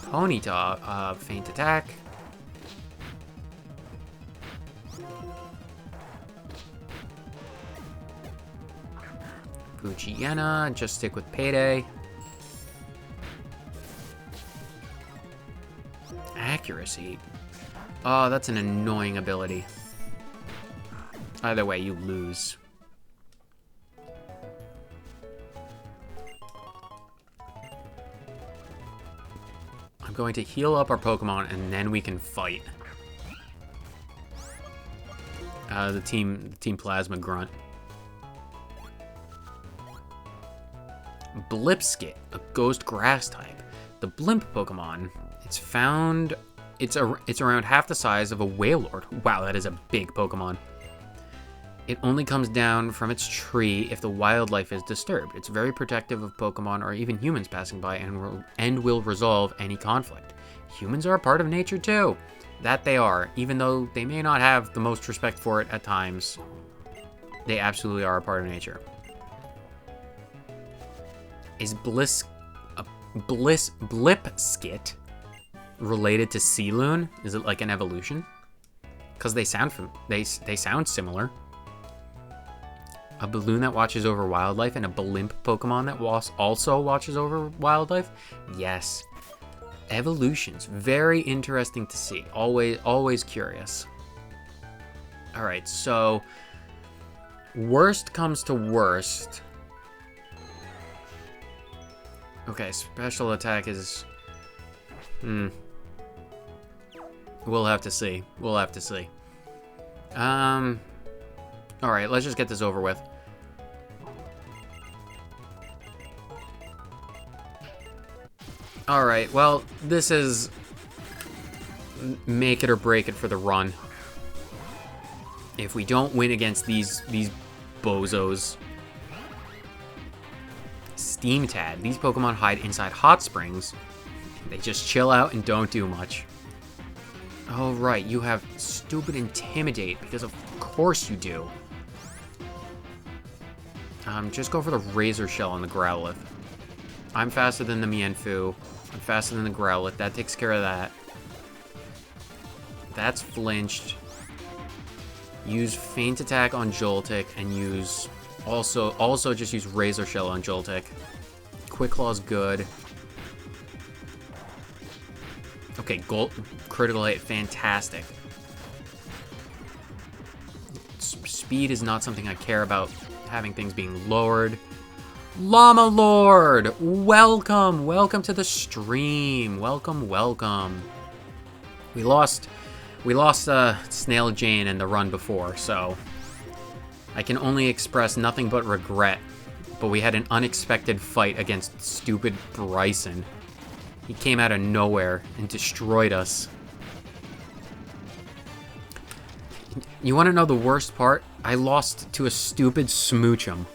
Ponyta, Feint Attack. Fujiana, just stick with Payday. Accuracy. Oh, that's an annoying ability. Either way, you lose. I'm going to heal up our Pokemon and then we can fight. The Team Plasma Grunt. Blipskit, a ghost grass type. The blimp Pokemon. It's around half the size of a Wailord. Wow, that is a big Pokemon. It only comes down from its tree if the wildlife is disturbed. It's very protective of Pokemon or even humans passing by and will resolve any conflict. Humans are a part of nature too. That they are. Even though they may not have the most respect for it at times, they absolutely are a part of nature. Is Blipskit related to Sealoon? Is it like an evolution? Because they sound similar. A balloon that watches over wildlife and a blimp Pokemon that also watches over wildlife? Yes. Evolutions. Very interesting to see. Always curious. Alright, so worst comes to worst. Okay, special attack is... We'll have to see. We'll have to see. Alright, let's just get this over with. Alright, well, this is make it or break it for the run. If we don't win against these bozos. Steamtad. These Pokemon hide inside hot springs. They just chill out and don't do much. Oh, right, you have stupid Intimidate, because of course you do. Just go for the Razor Shell on the Growlithe. I'm faster than the Mienfoo. I'm faster than the Growlithe. That takes care of that. That's flinched. Use Feint Attack on Joltik and use... Also just use Razor Shell on Joltik. Quick Claw's good. Okay, critical hit, fantastic. Speed is not something I care about, having things being lowered. Llama Lord! Welcome! Welcome to the stream. Welcome, welcome. We lost Snail Jane in the run before, so I can only express nothing but regret. But we had an unexpected fight against stupid Bryson. He came out of nowhere and destroyed us. You want to know the worst part? I lost to a stupid Smoochum.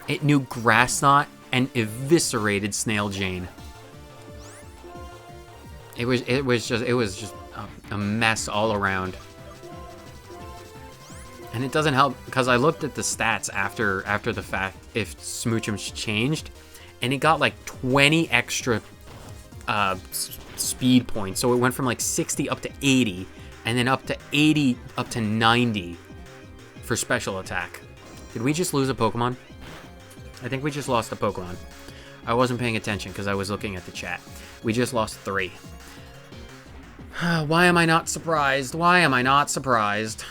It knew Grass Knot and eviscerated Snail Jane. It was just a mess all around. And it doesn't help because I looked at the stats after the fact if Smoochum's changed, and it got like 20 extra speed points. So it went from like 60 up to 80, and then up to 80 up to 90 for special attack. Did we just lose a Pokemon? I think we just lost a Pokemon. I wasn't paying attention because I was looking at the chat. We just lost 3. Why am I not surprised? Why am I not surprised?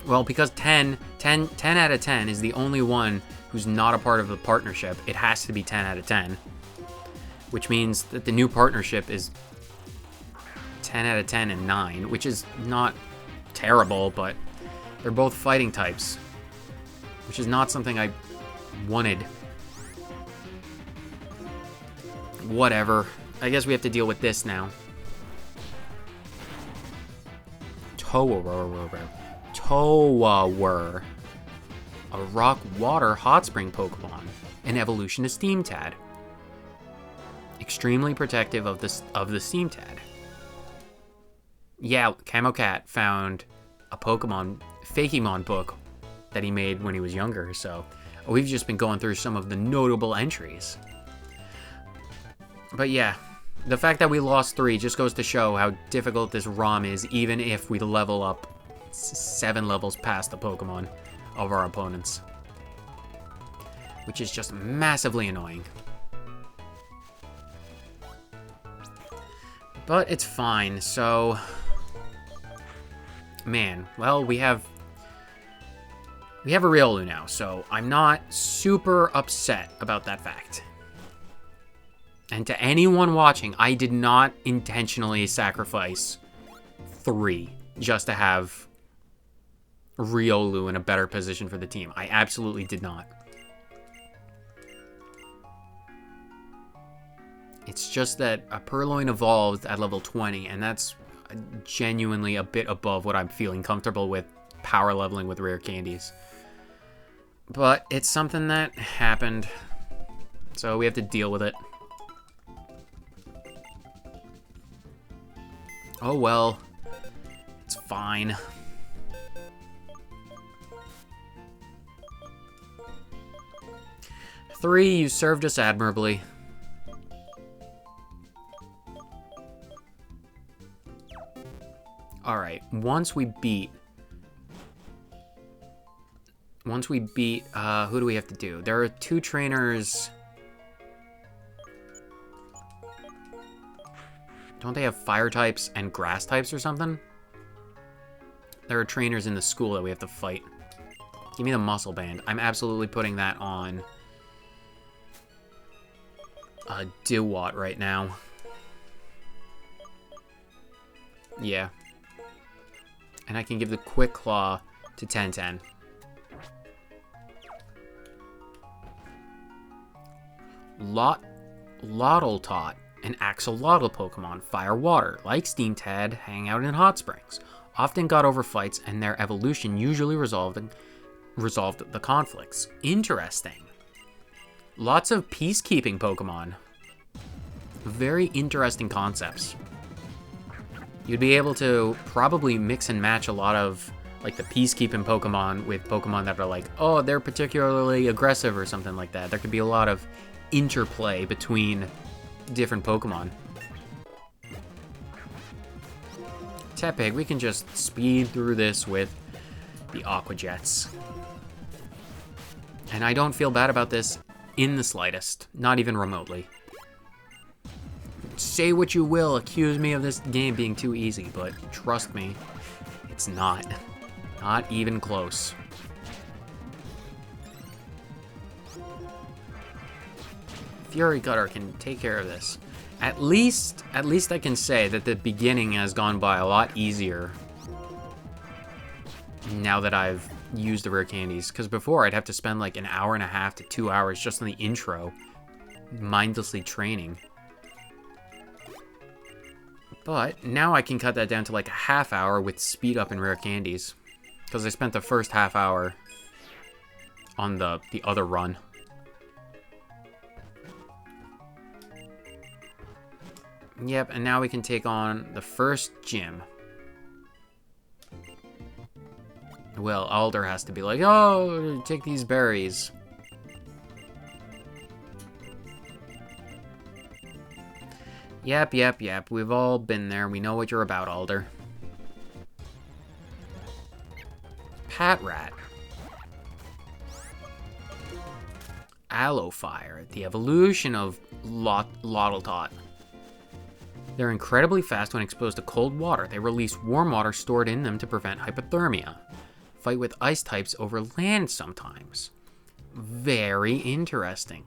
Well, because 10 out of 10 is the only one who's not a part of the partnership. It has to be 10 out of 10. Which means that the new partnership is 10 out of 10 and 9, which is not terrible, but they're both fighting types, which is not something I wanted. Whatever. I guess we have to deal with this now. Tower. A rock water hot spring Pokemon. An evolution of Steamtad. Extremely protective of the Steamtad. Yeah, Camo Cat found a Pokemon Fakemon book that he made when he was younger, so we've just been going through some of the notable entries. But yeah, the fact that we lost 3 just goes to show how difficult this ROM is, even if we level up 7 levels past the Pokemon of our opponents. Which is just massively annoying. But it's fine, so... Man, well, we have a Riolu now, so I'm not super upset about that fact. And to anyone watching, I did not intentionally sacrifice 3 just to have Riolu in a better position for the team. I absolutely did not. It's just that a Purloin evolved at level 20, and that's genuinely a bit above what I'm feeling comfortable with power leveling with rare candies. But it's something that happened, so we have to deal with it. Oh well, it's fine. Three, you served us admirably. Alright, once we beat, who do we have to do? There are 2 trainers. Don't they have fire types and grass types or something? There are trainers in the school that we have to fight. Give me the muscle band. I'm absolutely putting that on DuoLocke right now. Yeah. And I can give the Quick Claw to 1010. Lottletot, an axolotl Pokemon, fire water, like Steamtad, hang out in hot springs. Often got over fights, and their evolution usually resolved the conflicts. Interesting. Lots of peacekeeping Pokemon. Very interesting concepts. You'd be able to probably mix and match a lot of like the peacekeeping Pokemon with Pokemon that are like, oh, they're particularly aggressive or something like that. There could be a lot of interplay between different Pokemon. Tepig, we can just speed through this with the Aqua Jets. And I don't feel bad about this in the slightest, not even remotely. Say what you will, accuse me of this game being too easy, but trust me, it's not. Not even close. Fury Cutter can take care of this. At least I can say that the beginning has gone by a lot easier now that I've used the rare candies, because before I'd have to spend like an hour and a half to 2 hours just on the intro mindlessly training. But now I can cut that down to like a half hour with speed up and rare candies. Because I spent the first half hour on the other run. Yep, and now we can take on the first gym. Well, Alder has to be like, oh, take these berries. Yep. We've all been there. We know what you're about, Alder. Pat Rat. Aloe Fire, the evolution of Lottletot. They're incredibly fast when exposed to cold water. They release warm water stored in them to prevent hypothermia. Fight with ice types over land sometimes. Very interesting.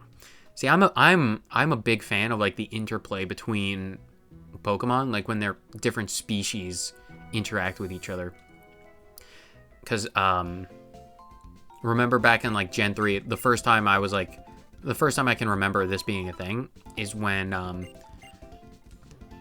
See, I'm a big fan of like the interplay between Pokemon, like when their different species interact with each other. Because remember back in like Gen 3, the first time I can remember this being a thing is when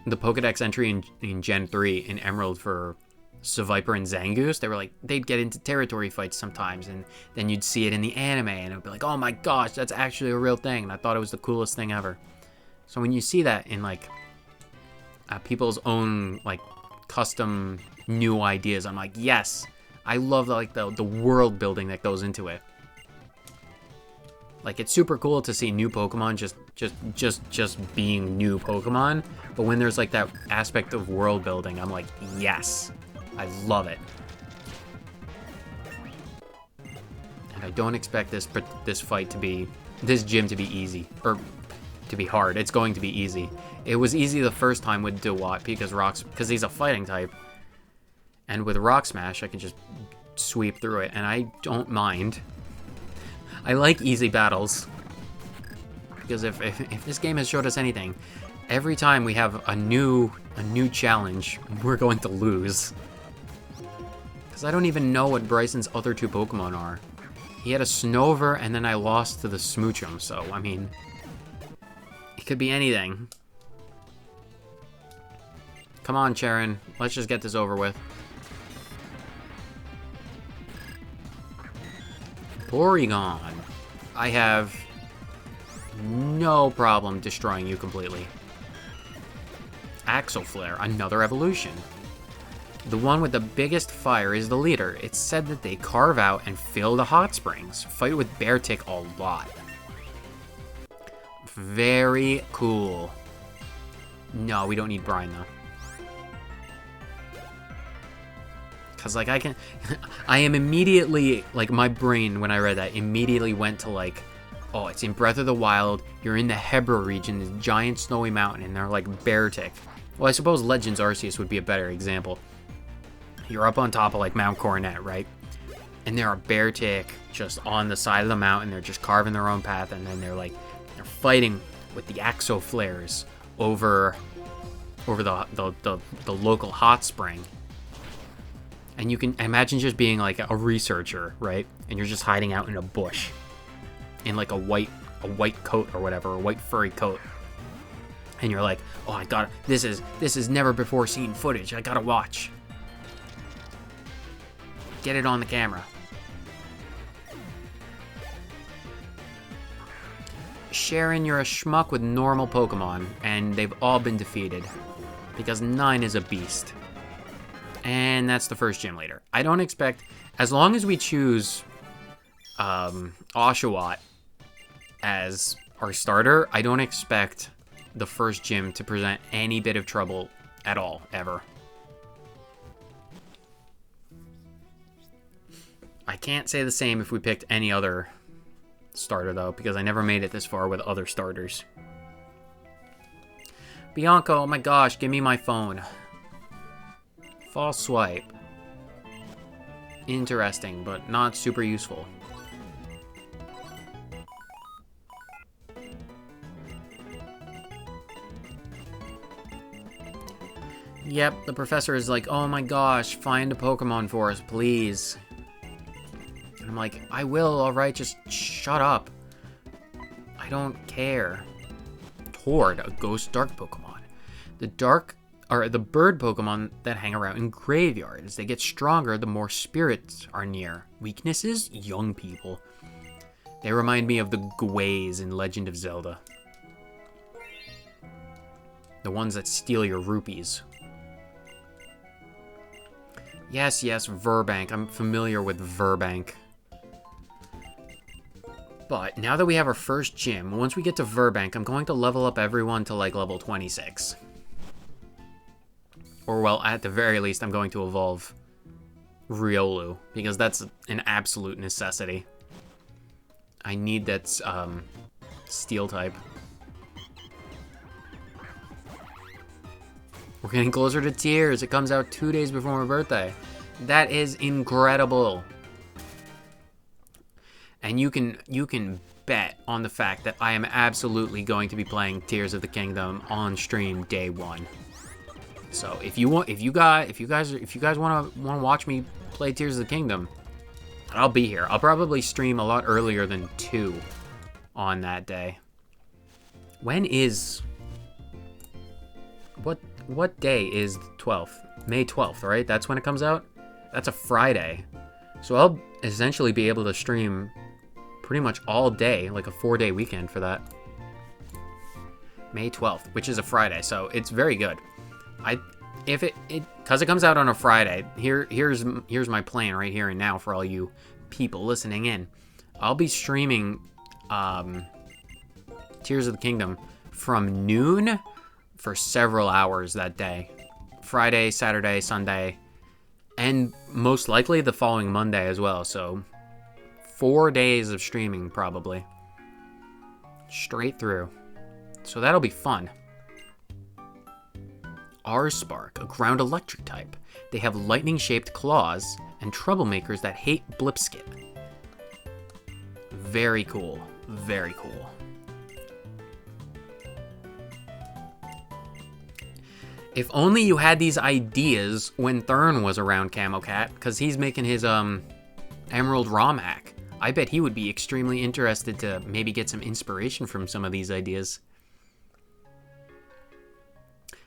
the Pokedex entry in Gen 3 in Emerald for Seviper and Zangoose, they'd get into territory fights sometimes, and then you'd see it in the anime, and it would be like, oh my gosh, that's actually a real thing, and I thought it was the coolest thing ever. So when you see that in like people's own like custom new ideas, I'm like, yes, I love like the world building that goes into it. Like, it's super cool to see new Pokemon just being new Pokemon, but when there's like that aspect of world building, I'm like, yes, I love it. And I don't expect this gym to be easy, or to be hard. It's going to be easy. It was easy the first time with DuoLocke because he's a fighting type, and with Rock Smash I can just sweep through it, and I don't mind. I like easy battles, because if this game has showed us anything, every time we have a new challenge, we're going to lose. Because I don't even know what Bryson's other two Pokemon are. He had a Snover, and then I lost to the Smoochum, so, I mean, it could be anything. Come on, Charon, let's just get this over with. Porygon. I have no problem destroying you completely. Axel Flare, another evolution. The one with the biggest fire is the leader. It's said that they carve out and fill the hot springs. Fight with Beartic a lot. Very cool. No, we don't need Brine though. Because, like, I am immediately, like, my brain, when I read that, immediately went to, like, oh, it's in Breath of the Wild, you're in the Hebra region, this giant snowy mountain, and they're, like, Beartic. Well, I suppose Legends Arceus would be a better example. You're up on top of, like, Mount Coronet, right? And there are Beartic just on the side of the mountain, they're just carving their own path, and then they're fighting with the Axo Flares over the local hot spring. And you can imagine just being like a researcher, right? And you're just hiding out in a bush in like a white coat or whatever, a white furry coat. And you're like, oh, I got this is never before seen footage. I gotta watch. Get it on the camera. Sharon, you're a schmuck with normal Pokemon, and they've all been defeated because 9 is a beast. And that's the first gym leader. I don't expect, as long as we choose Oshawott as our starter, I don't expect the first gym to present any bit of trouble at all, ever. I can't say the same if we picked any other starter, though, because I never made it this far with other starters. Bianca, oh my gosh, give me my phone. False swipe. Interesting, but not super useful. Yep, the professor is like, oh my gosh, find a Pokemon for us, please. And I'm like, I will, alright, just shut up. I don't care. Horde, a ghost dark Pokemon. The bird Pokemon that hang around in graveyards. They get stronger the more spirits are near. Weaknesses? Young people. They remind me of the Gways in Legend of Zelda. The ones that steal your rupees. Yes, Verbank. I'm familiar with Verbank. But now that we have our first gym, once we get to Verbank, I'm going to level up everyone to like level 26. Or well, at the very least, I'm going to evolve Riolu, because that's an absolute necessity. I need that steel type. We're getting closer to Tears. It comes out 2 days before my birthday. That is incredible. And you can bet on the fact that I am absolutely going to be playing Tears of the Kingdom on stream day one. So if you guys want to watch me play Tears of the Kingdom, I'll be here. I'll probably stream a lot earlier than 2 on that day. When is what day is the 12th? May 12th, right? That's when it comes out? That's a Friday. So I'll essentially be able to stream pretty much all day, like a 4-day weekend for that. May 12th, which is a Friday, so it's very good. Because it comes out on a Friday, here's my plan right here and now for all you people listening in. I'll be streaming Tears of the Kingdom from noon for several hours that day. Friday, Saturday, Sunday, and most likely the following Monday as well. So 4 days of streaming probably. Straight through. So that'll be fun. R-Spark, a ground electric type. They have lightning-shaped claws and troublemakers that hate Blipskit. Very cool. Very cool. If only you had these ideas when Thurn was around, Camocat, because he's making his Emerald ROM hack. I bet he would be extremely interested to maybe get some inspiration from some of these ideas.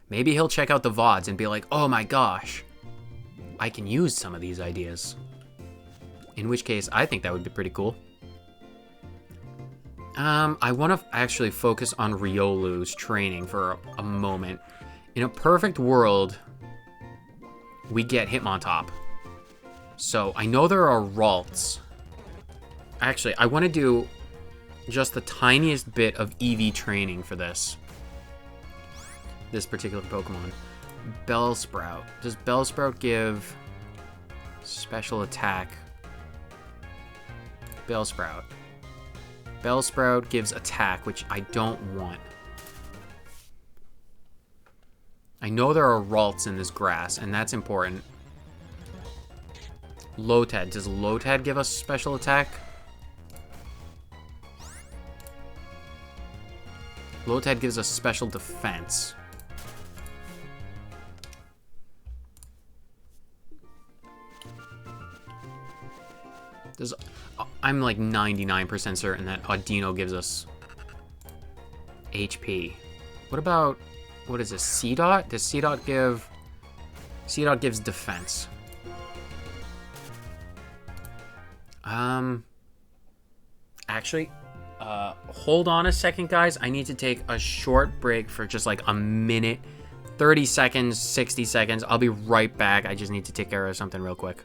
Maybe he'll check out the VODs and be like, oh my gosh, I can use some of these ideas. In which case, I think that would be pretty cool. I want to actually focus on Riolu's training for a moment. In a perfect world, we get Hitmontop. So I know there are Ralts. Actually, I want to do just the tiniest bit of EV training for this particular Pokemon. Bellsprout. Does Bellsprout give special attack? Bellsprout. Bellsprout gives attack, which I don't want. I know there are Ralts in this grass, and that's important. Lotad. Does Lotad give us special attack? Lotad gives us special defense. I'm like 99% certain that Audino gives us HP. What about, what is this, C-Dot? Does C-Dot give... C-Dot gives defense. Actually, hold on a second, guys. I need to take a short break for just like a minute, 30 seconds, 60 seconds. I'll be right back. I just need to take care of something real quick.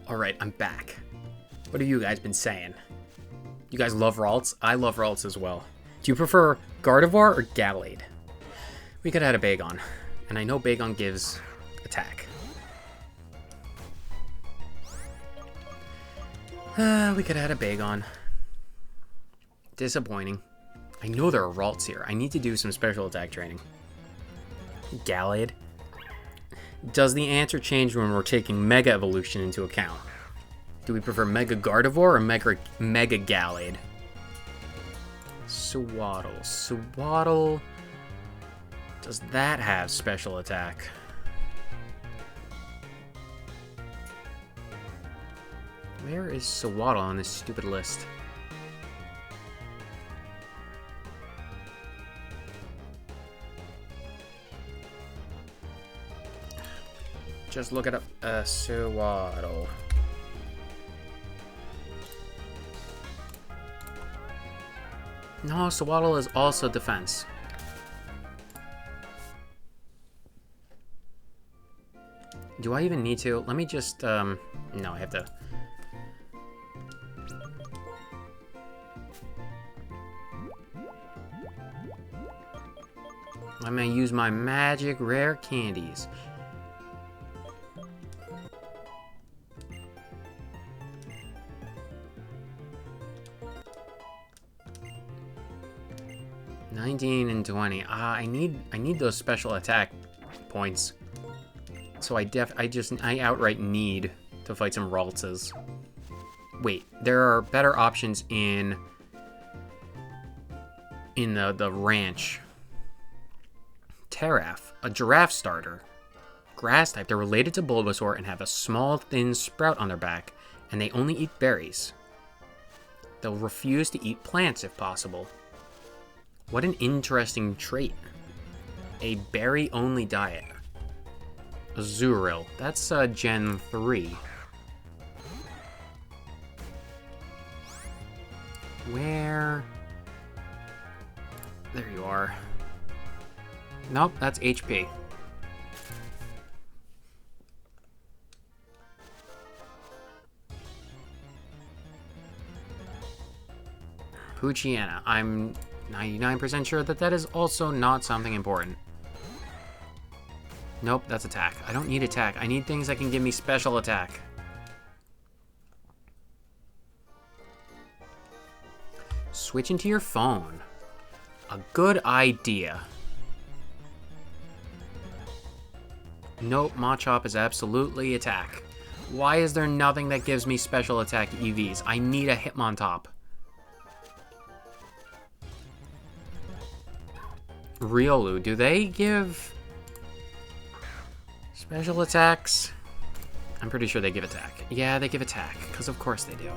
Alright, I'm back. What have you guys been saying? You guys love Ralts? I love Ralts as well. Do you prefer Gardevoir or Gallade? We could have had a Bagon. And I know Bagon gives attack. We could have had a Bagon. Disappointing. I know there are Ralts here. I need to do some special attack training. Gallade. Does the answer change when we're taking Mega Evolution into account? Do we prefer Mega Gardevoir or Mega Gallade? Swaddle. Swaddle. Does that have special attack? Where is Swaddle on this stupid list? Just look it up. Swaddle. No, Swaddle is also defense. Do I even need to? Let me just, no, I have to. I'm gonna use my magic rare candies. $19 and $20. I need those special attack points. So I outright need to fight some Raltses. Wait, there are better options in the ranch. Teraf, a giraffe starter. Grass type. They're related to Bulbasaur and have a small, thin sprout on their back, and they only eat berries. They'll refuse to eat plants if possible. What an interesting trait. A berry-only diet. Azurill. That's Gen 3. Where? There you are. Nope, that's HP. Poochyena. I'm 99% sure that is also not something important. Nope, that's attack. I don't need attack. I need things that can give me special attack. Switch into your phone. A good idea. Nope, Machop is absolutely attack. Why is there nothing that gives me special attack EVs? I need a Hitmontop. Riolu, do they give special attacks? I'm pretty sure they give attack. Yeah, they give attack, because of course they do.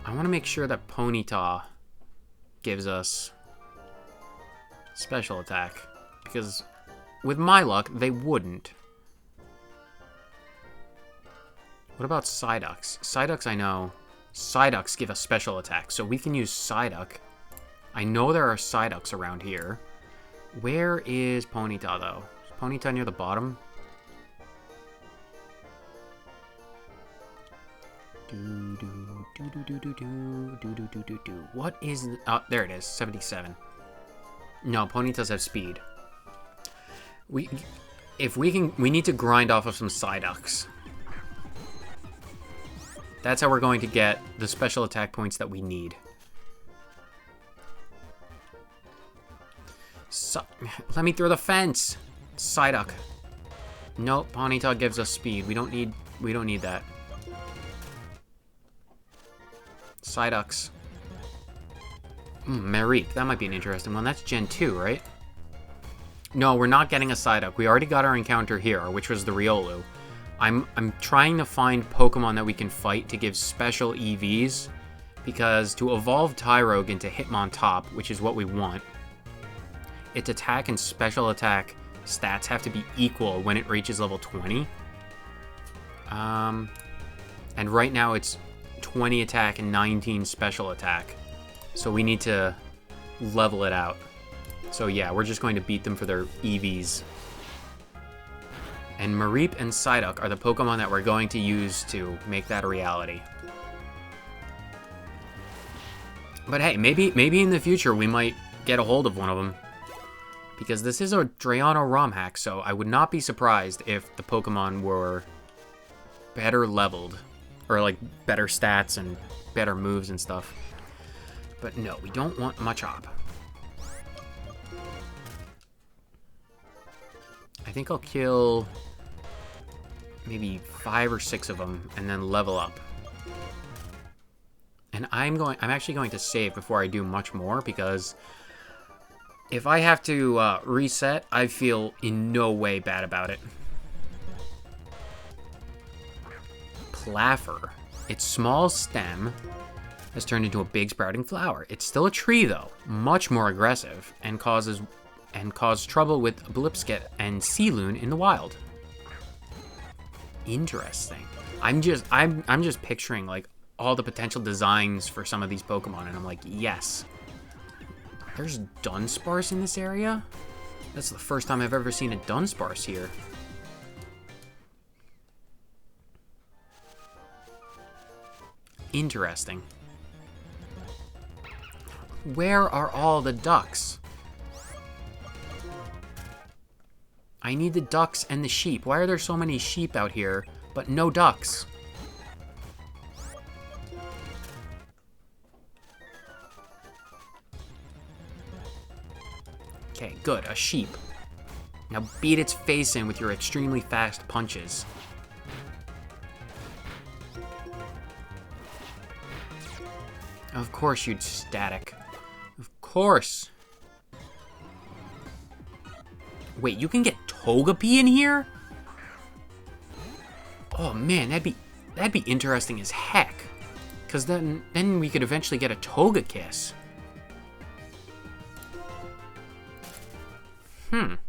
I want to make sure that Ponyta gives us special attack, because with my luck, they wouldn't. What about Psyducks? Psyducks, I know. Psyducks give us special attack, so we can use Psyduck. I know there are Psyducks around here. Where is Ponyta, though? Is Ponyta near the bottom? What is... Oh, there it is. 77. No, Ponytas have speed. We need to grind off of some Psyducks. That's how we're going to get the special attack points that we need. Let me through the fence. Psyduck. Nope, Ponyta gives us speed. We don't need that. Psyducks. Mareep. That might be an interesting one. That's Gen 2, right? No, we're not getting a Psyduck. We already got our encounter here, which was the Riolu. I'm trying to find Pokemon that we can fight to give special EVs, because to evolve Tyrogue into Hitmontop, which is what we want, its attack and special attack stats have to be equal when it reaches level 20. And right now it's 20 attack and 19 special attack. So we need to level it out. So yeah, we're just going to beat them for their EVs. And Mareep and Psyduck are the Pokemon that we're going to use to make that a reality. But hey, maybe in the future we might get a hold of one of them. Because this is a Drayano ROM hack, so I would not be surprised if the Pokemon were better leveled. Or like better stats and better moves and stuff. But no, we don't want Machop. I think I'll kill maybe 5 or 6 of them and then level up. And I'm actually going to save before I do much more, because if I have to reset, I feel in no way bad about it. Plaffer. Its small stem has turned into a big sprouting flower. It's still a tree though, much more aggressive, and caused trouble with Blipsket and Sealoon in the wild. Interesting. I'm just picturing like all the potential designs for some of these Pokemon, and I'm like, yes. There's Dunsparce in this area? That's the first time I've ever seen a Dunsparce here. Interesting. Where are all the ducks? I need the ducks and the sheep. Why are there so many sheep out here, but no ducks? Okay, good. A sheep. Now beat its face in with your extremely fast punches. Of course you'd static. Of course. Wait, you can get Togepi in here? Oh man, that'd be interesting as heck. Cause then we could eventually get a Togekiss. I'm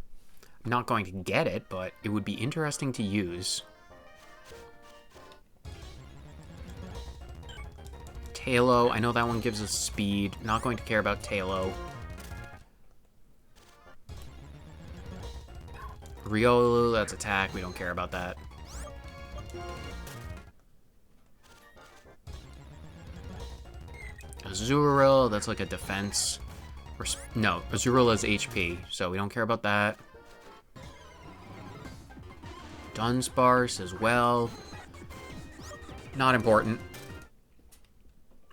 not going to get it, but it would be interesting to use. Tailo, I know that one gives us speed. Not going to care about Tailo. Riolu, that's attack. We don't care about that. Azurill, that's like a defense. No, Azurill is HP, so we don't care about that. Dunsparce as well. Not important.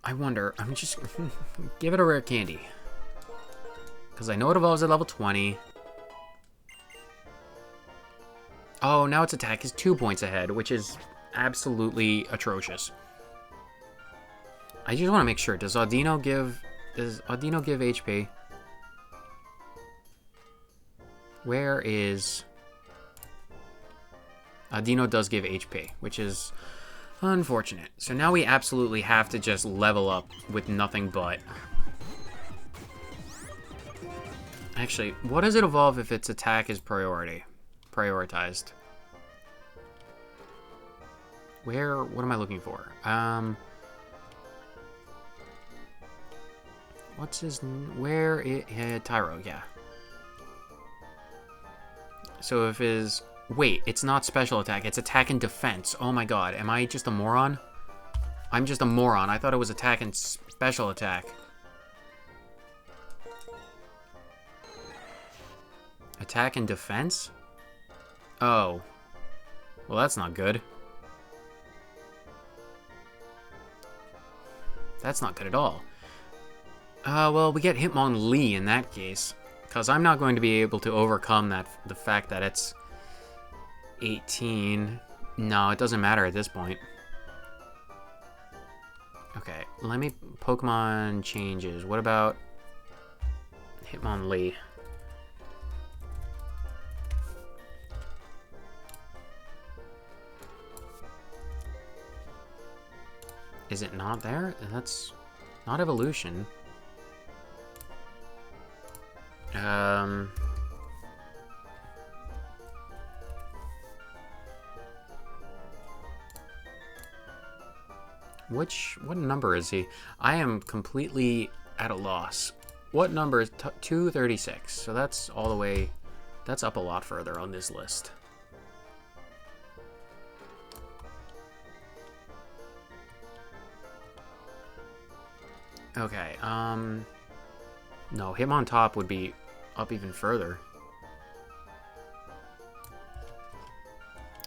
I wonder, I'm just... give it a rare candy. Because I know it evolves at level 20. Oh, now its attack is 2 points ahead, which is absolutely atrocious. I just want to make sure, does Audino give HP? Where is... Audino does give HP, which is unfortunate. So now we absolutely have to just level up with nothing but... Actually, what does it evolve if its attack is prioritized? Where... what am I looking for? What's his... where it... Tyro, yeah. So if his... wait, it's not special attack, it's attack and defense. Oh my god, am I just a moron? I'm just a moron. I thought it was attack and special attack. Attack and defense? Oh. Well, that's not good. That's not good at all. Well, we get Hitmonlee in that case. Because I'm not going to be able to overcome the fact that it's 18. No, it doesn't matter at this point. Okay, let me... Pokemon changes. What about Hitmonlee? Is it not there? That's not evolution. What number is he? I am completely at a loss. What number is 236? So that's all the way, that's up a lot further on this list. Okay, no, him on top would be up even further.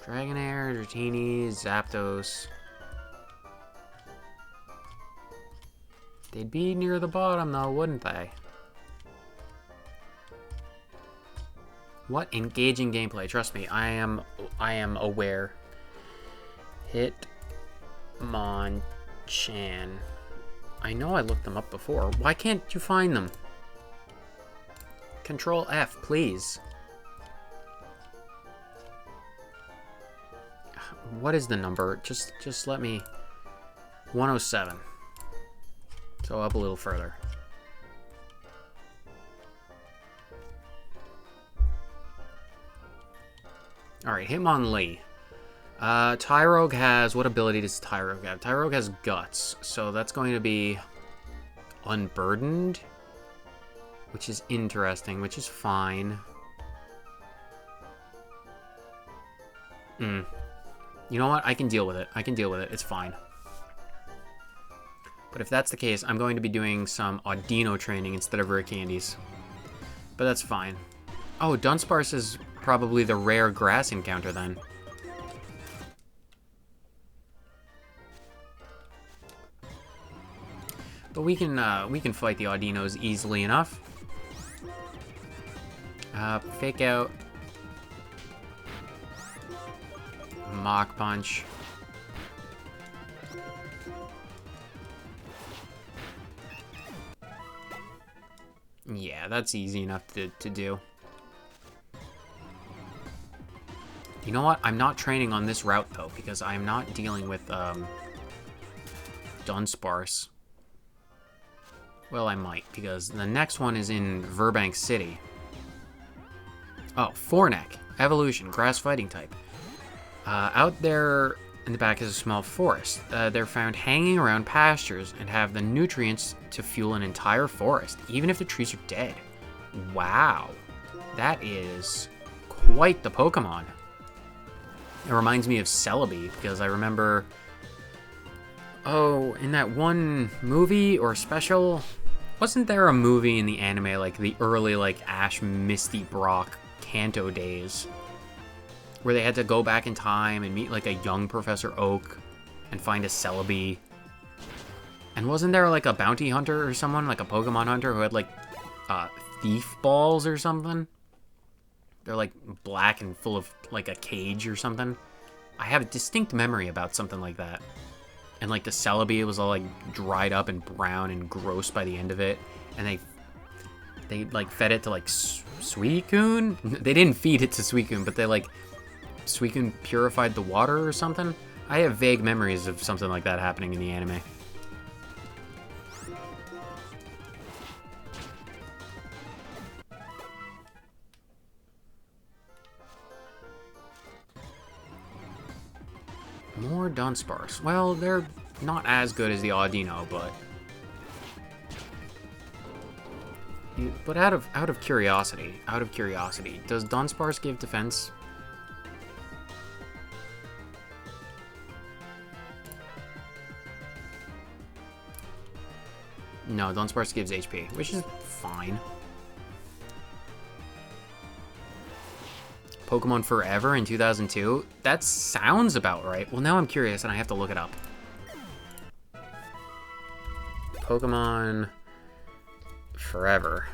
Dragonair, Dratini, Zapdos. They'd be near the bottom though, wouldn't they? What engaging gameplay. Trust me, I am aware. Hitmonchan. I know I looked them up before. Why can't you find them? Control F, please. What is the number? Just let me... 107. So up a little further. Alright, Hitmonlee. Tyrogue has... What ability does Tyrogue have? Tyrogue has Guts, so that's going to be Unburdened, which is interesting, which is fine. You know what? I can deal with it. I can deal with it. It's fine. But if that's the case, I'm going to be doing some Audino training instead of rare candies. But that's fine. Oh, Dunsparce is probably the rare grass encounter then. But we can fight the Audinos easily enough. Fake out. Mach Punch. Yeah, that's easy enough to do. You know what? I'm not training on this route, though, because I'm not dealing with, Dunsparce. Well, I might, because the next one is in Verbank City. Oh, Forneck. Evolution. Grass fighting type. Out there in the back is a small forest. They're found hanging around pastures and have the nutrients to fuel an entire forest, even if the trees are dead. Wow. That is quite the Pokemon. It reminds me of Celebi, because I remember... Oh, in that one movie or special... Wasn't there a movie in the anime, like the early, like, Ash, Misty, Brock, Kanto days, where they had to go back in time and meet, like, a young Professor Oak and find a Celebi? And wasn't there, like, a bounty hunter or someone, like a Pokemon hunter who had, like, thief balls or something? They're, like, black and full of, like, a cage or something. I have a distinct memory about something like that. And, like, the Celebi was all, like, dried up and brown and gross by the end of it. And they like, fed it to, like, Suicune? They didn't feed it to Suicune, but they, like, Suicune purified the water or something? I have vague memories of something like that happening in the anime. More Dunsparce. Well, they're not as good as the Audino, but... But out of curiosity, does Dunsparce give defense? No, Dunsparce gives HP, which is fine. Pokemon Forever in 2002? That sounds about right. Well, now I'm curious and I have to look it up. Pokemon Forever.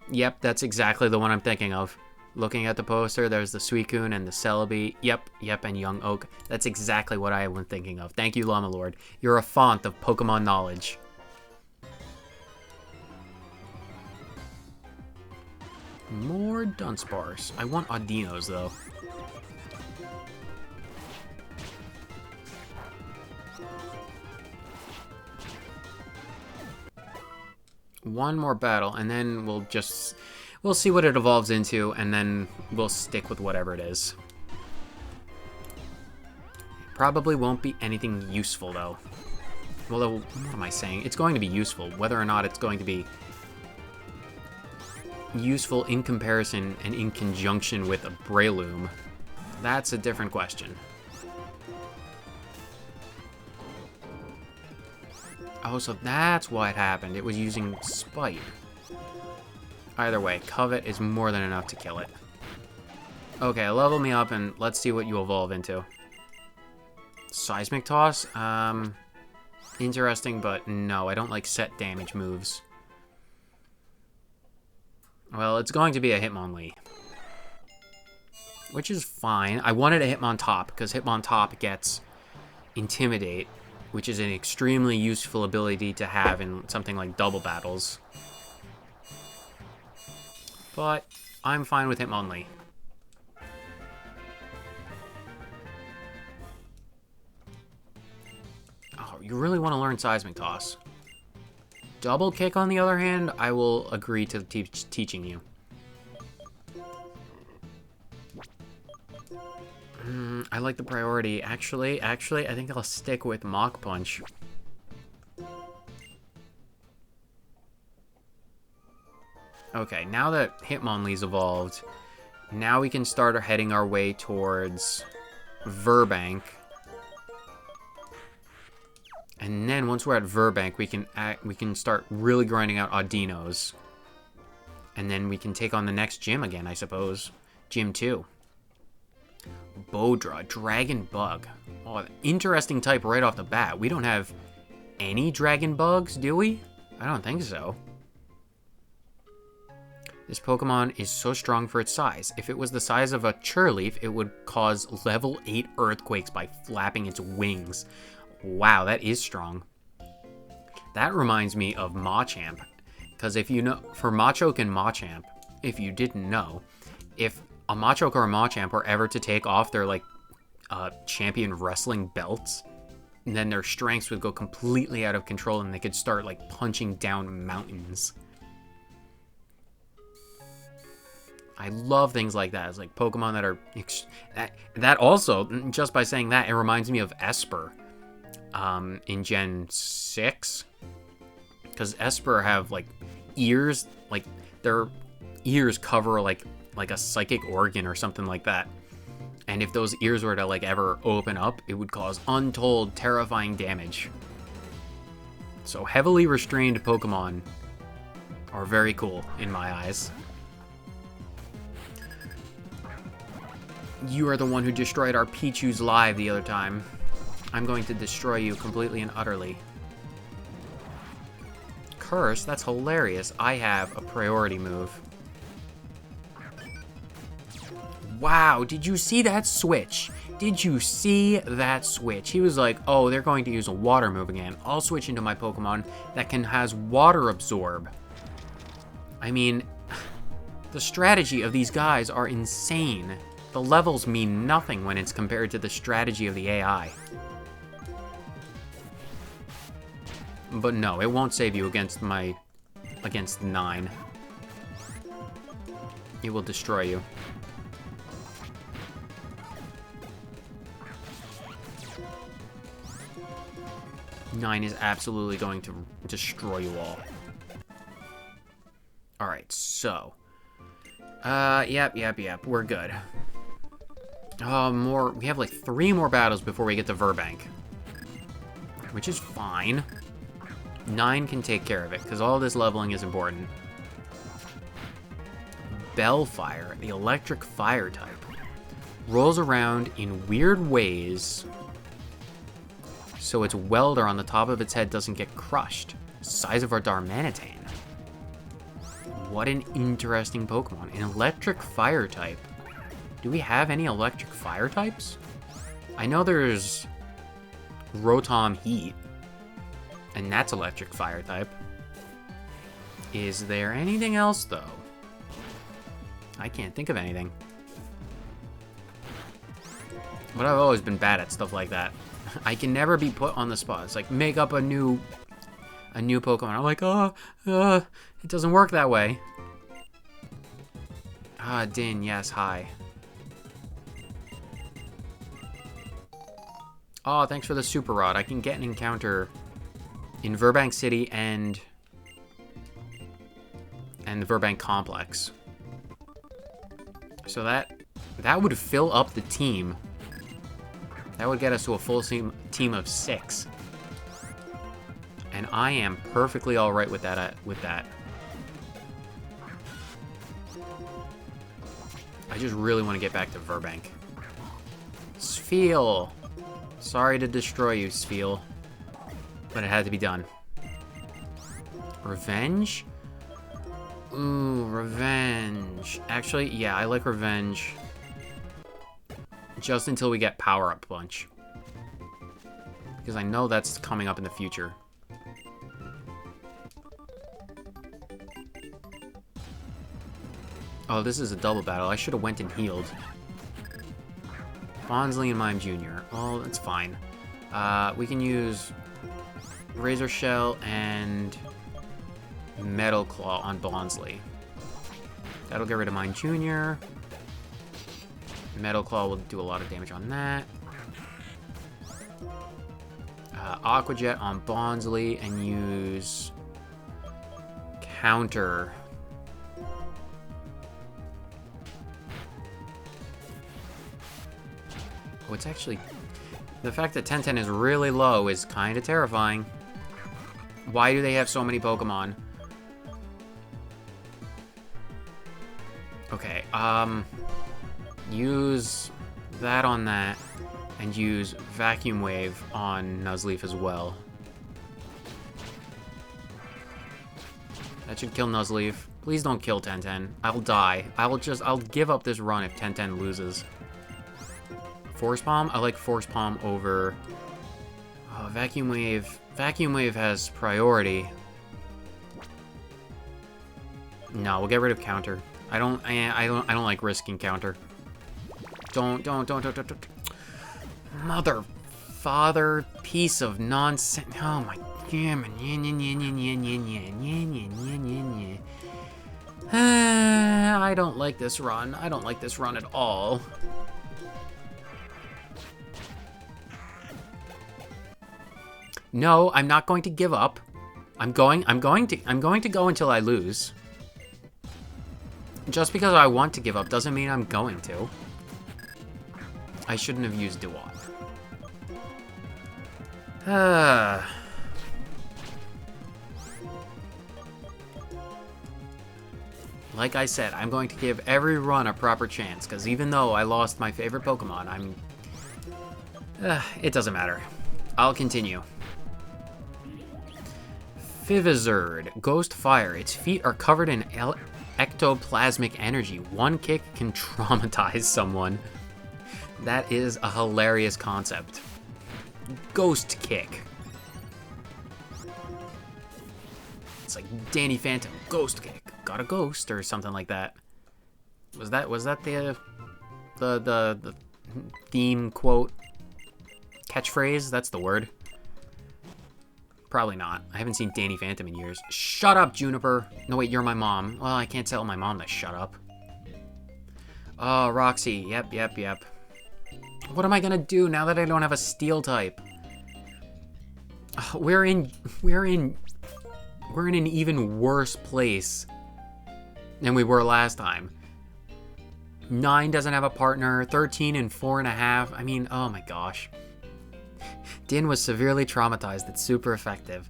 Yep, that's exactly the one I'm thinking of. Looking at the poster, there's the Suicune and the Celebi. Yep, and Young Oak. That's exactly what I was thinking of. Thank you, Llama Lord. You're a font of Pokemon knowledge. More Dunsparce. I want Audinos, though. One more battle, and then we'll see what it evolves into, and then we'll stick with whatever it is. Probably won't be anything useful, though. Well, what am I saying? It's going to be useful. Whether or not it's going to be useful in comparison and in conjunction with a Breloom, that's a different question. Oh, so that's why it happened. It was using Spite. Either way, Covet is more than enough to kill it. Okay, level me up and let's see what you evolve into. Seismic Toss? Interesting, but no, I don't like set damage moves. Well, it's going to be a Hitmonlee. Which is fine. I wanted a Hitmontop, because Hitmontop gets Intimidate, which is an extremely useful ability to have in something like double battles. But I'm fine with Hitmonlee. Oh, you really want to learn Seismic Toss. Double Kick, on the other hand, I will agree to teaching you. I like the priority. Actually, I think I'll stick with Mach Punch. Okay, now that Hitmonlee's evolved, now we can start heading our way towards Verbank. And then once we're at Verbank, we can start really grinding out Audinos. And then we can take on the next gym again, I suppose. Gym 2. Bodra, Dragon Bug. Oh, interesting type right off the bat. We don't have any Dragon Bugs, do we? I don't think so. This Pokemon is so strong for its size. If it was the size of a Churleaf, it would cause level 8 earthquakes by flapping its wings. Wow, that is strong. That reminds me of Machamp. Because if you know, for Machoke and Machamp, if you didn't know, if a Machoke or a Machamp were ever to take off their, like, champion wrestling belts, and then their strengths would go completely out of control and they could start, like, punching down mountains. I love things like that. It's like Pokemon that are... That also, just by saying that, it reminds me of Esper in Gen 6. Because Esper have, like, ears, like, their ears cover, like a psychic organ or something like that. And if those ears were to, like, ever open up, it would cause untold, terrifying damage. So heavily restrained Pokemon are very cool in my eyes. You are the one who destroyed our Pichu's live the other time. I'm going to destroy you completely and utterly. Curse? That's hilarious. I have a priority move. Wow, did you see that switch? Did you see that switch? He was like, oh, they're going to use a water move again. I'll switch into my Pokemon that has water absorb. I mean, the strategy of these guys are insane. The levels mean nothing when it's compared to the strategy of the AI. But no, it won't save you against 9. It will destroy you. Nine is absolutely going to destroy you all. Alright, so. Yep. We're good. We have like 3 more battles before we get to Verbank. Which is fine. 9 can take care of it, because all this leveling is important. Bellfire, the electric fire type, rolls around in weird ways so its welder on the top of its head doesn't get crushed. Size of our Darmanitan. What an interesting Pokemon. An electric fire type. Do we have any electric fire types? I know there's Rotom Heat, and that's electric fire type. Is there anything else, though? I can't think of anything. But I've always been bad at stuff like that. I can never be put on the spot. It's like, make up a new Pokemon. I'm like, it doesn't work that way. Din, yes, hi. Oh, thanks for the Super Rod. I can get an encounter in Verbank City and the Verbank Complex. So that would fill up the team. That would get us to a full team of 6. And I am perfectly alright with that, I just really want to get back to Verbank. Sfeel! Sorry to destroy you, Sfeel. But it had to be done. Revenge? Ooh, revenge. Actually, yeah, I like revenge. Just until we get power-up bunch. Because I know that's coming up in the future. Oh, this is a double battle. I should have went and healed. Bonsly and Mime Jr. Oh, that's fine. We can use Razor Shell and Metal Claw on Bonsly. That'll get rid of Mime Jr. Metal Claw will do a lot of damage on that. Aqua Jet on Bonsly and use Counter. Oh, it's actually... The fact that 1010 is really low is kind of terrifying. Why do they have so many Pokemon? Okay, use that on that, and use Vacuum Wave on Nuzleaf as well. That should kill Nuzleaf. Please don't kill 1010. I'll die. I'll give up this run if 1010 loses. Force Palm? I like Force Palm over Vacuum Wave. Vacuum Wave has priority. No, we'll get rid of Counter. I don't like risking Counter. Don't. Mother, father, piece of nonsense. Oh my god. I don't like this run. I don't like this run at all. No, I'm not going to give up. I'm going to go until I lose. Just because I want to give up doesn't mean I'm going to. I shouldn't have used DuoLocke. Like I said, I'm going to give every run a proper chance, because even though I lost my favorite Pokemon, it doesn't matter. I'll continue. Vivizard, Ghost Fire. Its feet are covered in ectoplasmic energy. One kick can traumatize someone. That is a hilarious concept. Ghost Kick. It's like Danny Phantom, Ghost Kick. Got a ghost or something like that. Was that the theme quote? Catchphrase? That's the word. Probably not. I haven't seen Danny Phantom in years. Shut up, Juniper. No, wait, you're my mom. Well, I can't tell my mom to shut up. Oh, Roxy. Yep. What am I gonna do now that I don't have a steel type? We're in an even worse place than we were last time. 9 doesn't have a partner. 13 and 4.5. I mean, oh my gosh. Din was severely traumatized. It's super effective.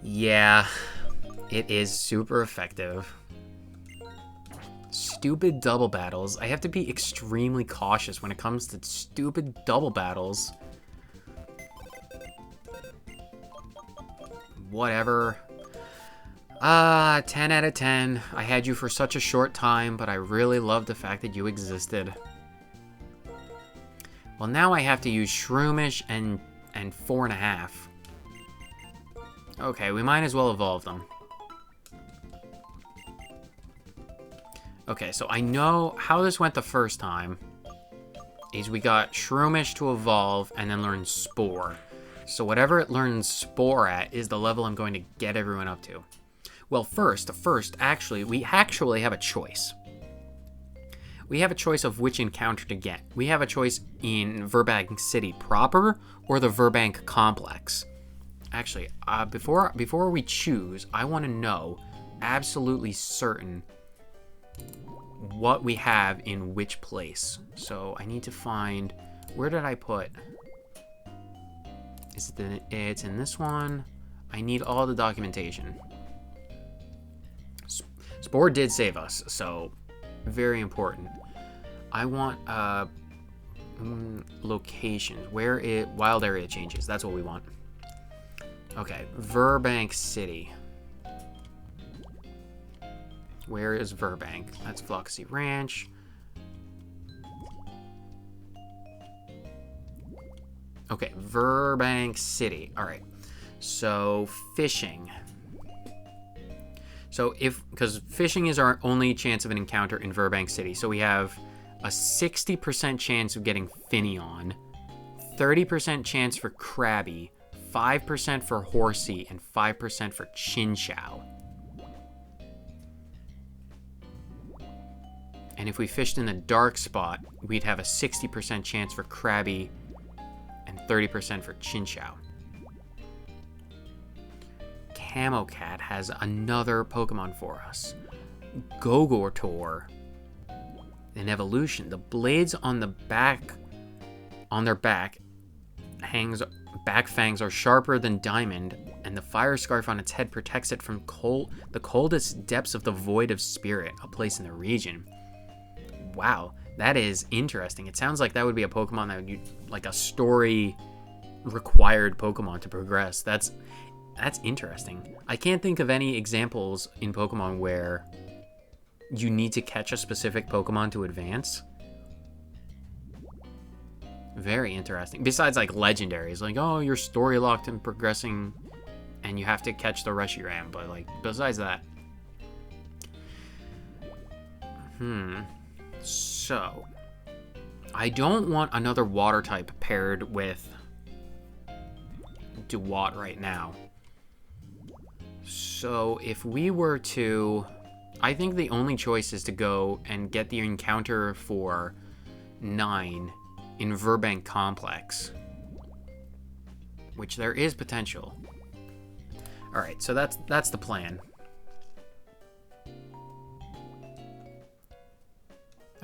Yeah, it is super effective. Stupid double battles. I have to be extremely cautious when it comes to stupid double battles. Whatever. 10 out of 10. I had you for such a short time, but I really love the fact that you existed. Well, now I have to use Shroomish and 4.5. Okay, we might as well evolve them. Okay, so I know how this went the first time. Is we got Shroomish to evolve and then learn Spore. So whatever it learns Spore at is the level I'm going to get everyone up to. Well, first, actually, we actually have a choice. We have a choice of which encounter to get. We have a choice in Verbank City proper or the Verbank Complex. Actually, before we choose, I want to know absolutely certain what we have in which place. So I need to find, where did I put? It's in this one. I need all the documentation. Spore did save us, so very important. I want locations. Where it wild area changes. That's what we want. Okay, Verbank City. Where is Verbank? That's Floxy Ranch. Okay, Verbank City. All right. So fishing. So because fishing is our only chance of an encounter in Verbank City. So we have a 60% chance of getting Finneon, 30% chance for Krabby, 5% for Horsey, and 5% for Chinchou. And if we fished in the dark spot, we'd have a 60% chance for Krabby and 30% for Chinchou. Camocat has another Pokemon for us. Gogortor. An evolution. The blades on the back, on their back fangs are sharper than diamond, and the fire scarf on its head protects it from the coldest depths of the Void of Spirit, a place in the region. Wow, that is interesting. It sounds like that would be a Pokemon that would be like a story required Pokemon to progress. That's interesting. I can't think of any examples in Pokemon where you need to catch a specific Pokemon to advance. Very interesting. Besides like legendaries, like, oh, you're story locked and progressing and you have to catch the Reshiram, but like besides that. So I don't want another water type paired with DuoLocke right now. So if we were to, I think the only choice is to go and get the encounter for 9 in Verbank Complex, which there is potential. All right, so that's the plan.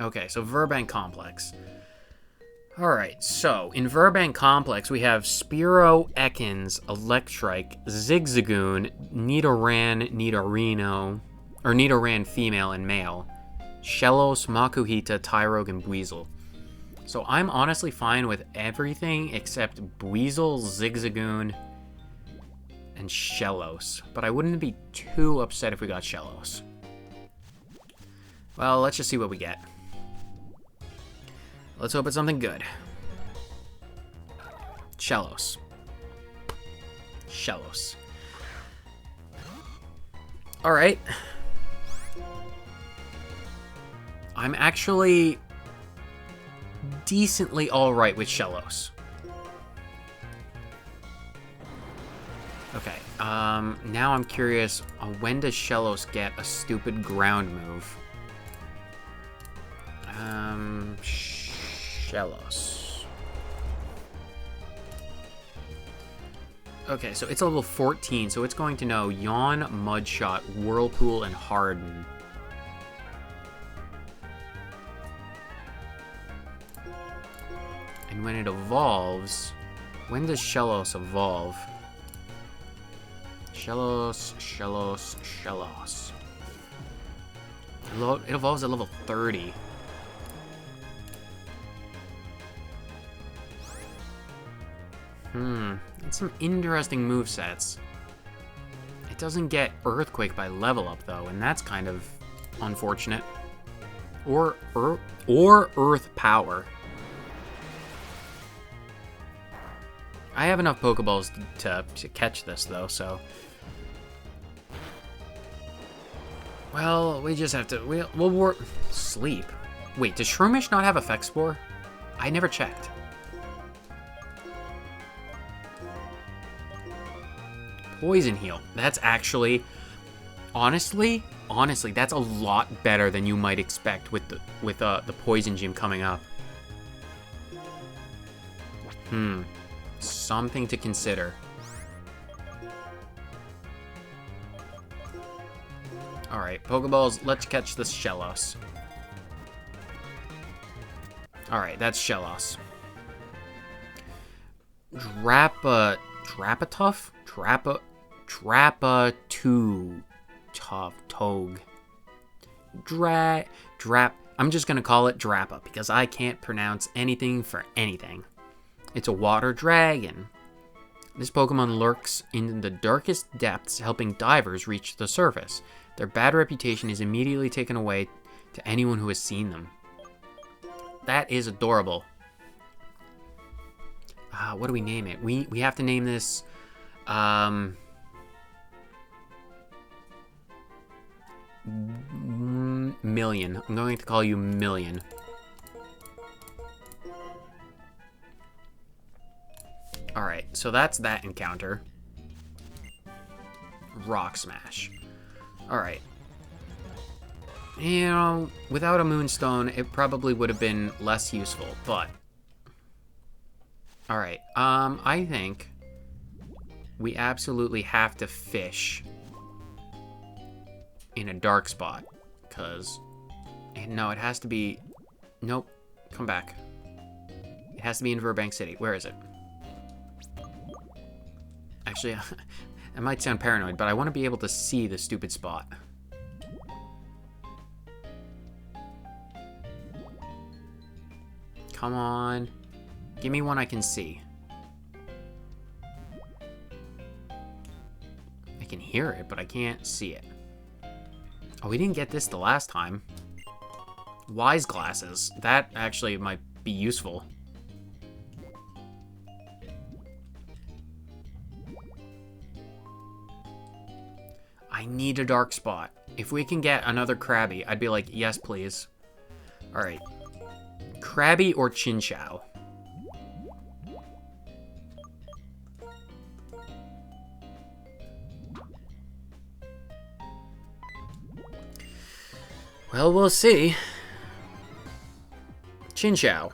Okay, so Verbank Complex. All right, so in Verbank Complex, we have Spearow, Ekans, Electrike, Zigzagoon, Nidoran, Nidoran female and male, Shellos, Makuhita, Tyrogue, and Buizel. So I'm honestly fine with everything except Buizel, Zigzagoon, and Shellos. But I wouldn't be too upset if we got Shellos. Well, let's just see what we get. Let's hope it's something good. Shellos. Alright. I'm actually decently alright with Shellos. Okay, now I'm curious, when does Shellos get a stupid ground move? Shellos. Okay, so it's level 14, so it's going to know Yawn, Mudshot, Whirlpool, and Harden. And when it evolves, when does Shellos evolve? Shellos. It evolves at level 30. It's some interesting movesets. It doesn't get Earthquake by level up though, and that's kind of unfortunate. Or Earth Power. I have enough Pokeballs to catch this though, so. Well, we just have to. We'll work. Sleep. Wait, does Shroomish not have Effect Spore? I never checked. Poison Heal. That's actually, honestly, that's a lot better than you might expect with the Poison Gym coming up. Something to consider. All right, Pokeballs. Let's catch this Shellos. All right, that's Shellos. Drapatuff? Drapa-2 Togue. I'm just gonna call it Drappa because I can't pronounce anything for anything. It's a water dragon. This Pokemon lurks in the darkest depths, helping divers reach the surface. Their bad reputation is immediately taken away to anyone who has seen them. That is adorable. What do we name it? We have to name this Million. I'm going to call you Million. Alright, so that's that encounter. Rock Smash. Alright. You know, without a Moonstone, it probably would have been less useful, but... Alright, I think we absolutely have to fish in a dark spot, because... No, it has to be... Nope, come back. It has to be in Burbank City. Where is it? Actually, I might sound paranoid, but I want to be able to see the stupid spot. Come on. Give me one I can see. I can hear it, but I can't see it. Oh, we didn't get this the last time. Wise glasses. That actually might be useful. I need a dark spot. If we can get another Krabby, I'd be like, yes, please. Alright. Krabby or Chinchou? Well, we'll see. Chinchou.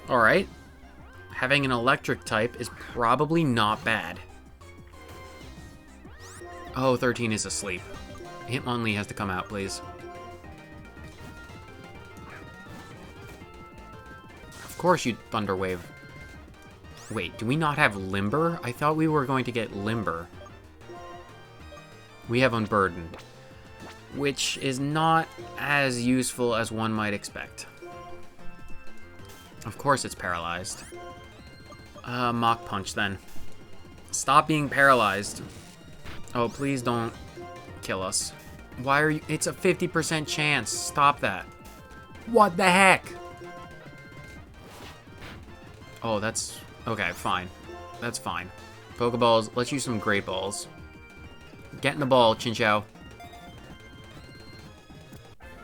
Alright. Having an electric type is probably not bad. Oh, 13 is asleep. Hitmonlee has to come out, please. Of course you Thunder Wave. Wait, do we not have Limber? I thought we were going to get Limber. We have Unburdened, which is not as useful as one might expect. Of course it's paralyzed. Mach Punch then. Stop being paralyzed. Oh, please don't kill us. Why are you... It's a 50% chance. Stop that. What the heck? Oh, that's... Okay, fine. That's fine. Pokeballs. Let's use some Great Balls. Get in the ball, Chinchou.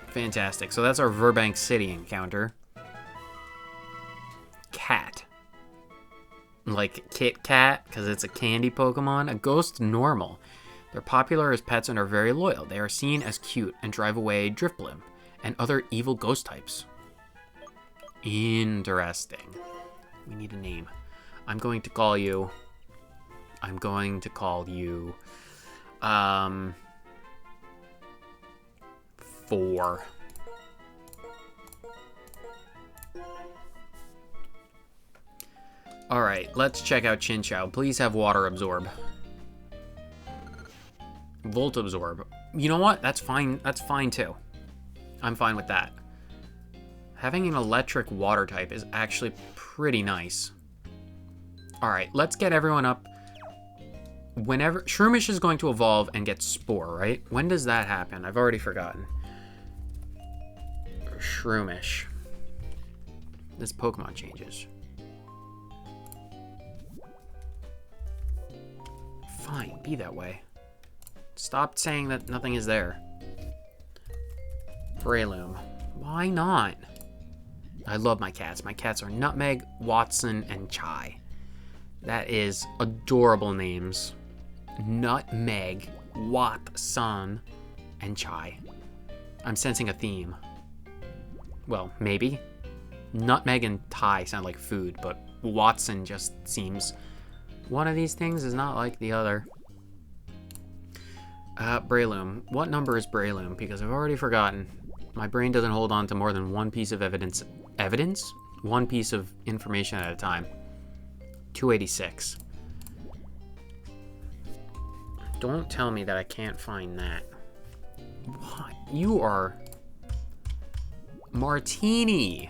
Fantastic. So that's our Burbank City encounter. Cat. Like Kit Kat, because it's a candy Pokemon. A Ghost normal. They're popular as pets and are very loyal. They are seen as cute and drive away Drifblim and other evil ghost types. Interesting. We need a name. I'm going to call you... 4. Alright, let's check out Chinchou. Please have Water Absorb. Volt Absorb. You know what? That's fine. That's fine too. I'm fine with that. Having an electric water type is actually pretty nice. Alright, let's get everyone up. Whenever... Shroomish is going to evolve and get Spore, right? When does that happen? I've already forgotten. Shroomish. This Pokemon changes. Fine, be that way. Stop saying that nothing is there. Breloom. Why not? I love my cats. My cats are Nutmeg, Watson, and Chai. That is adorable names. Nutmeg, Watson, and Chai. I'm sensing a theme. Well, maybe. Nutmeg and Thai sound like food, but Watson just seems... One of these things is not like the other. Breloom. What number is Breloom? Because I've already forgotten. My brain doesn't hold on to more than one piece of evidence. Evidence? One piece of information at a time. 286. Don't tell me that I can't find that. What? You are... Martini!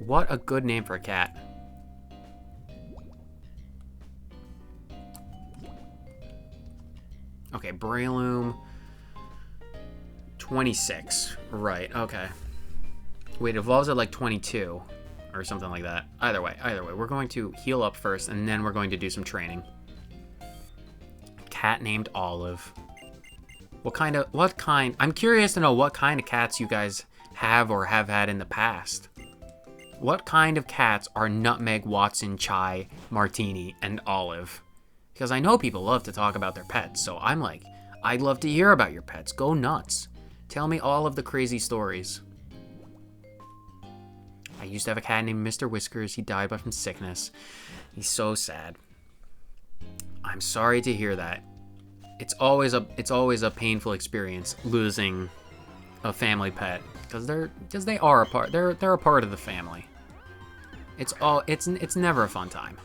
What a good name for a cat. Okay, Breloom. 26. Right, okay. Wait, it evolves at like 22. Or something like that. Either way. We're going to heal up first, and then we're going to do some training. Cat named Olive. I'm curious to know what kind of cats you guys have or have had in the past. What kind of cats are Nutmeg, Watson, Chai, Martini, and Olive? Because I know people love to talk about their pets, so I'm like, I'd love to hear about your pets. Go nuts. Tell me all of the crazy stories. I used to have a cat named Mr. Whiskers. He died from sickness. He's so sad. I'm sorry to hear that. It's always a painful experience losing a family pet because they are a part. They're a part of the family. It's never a fun time.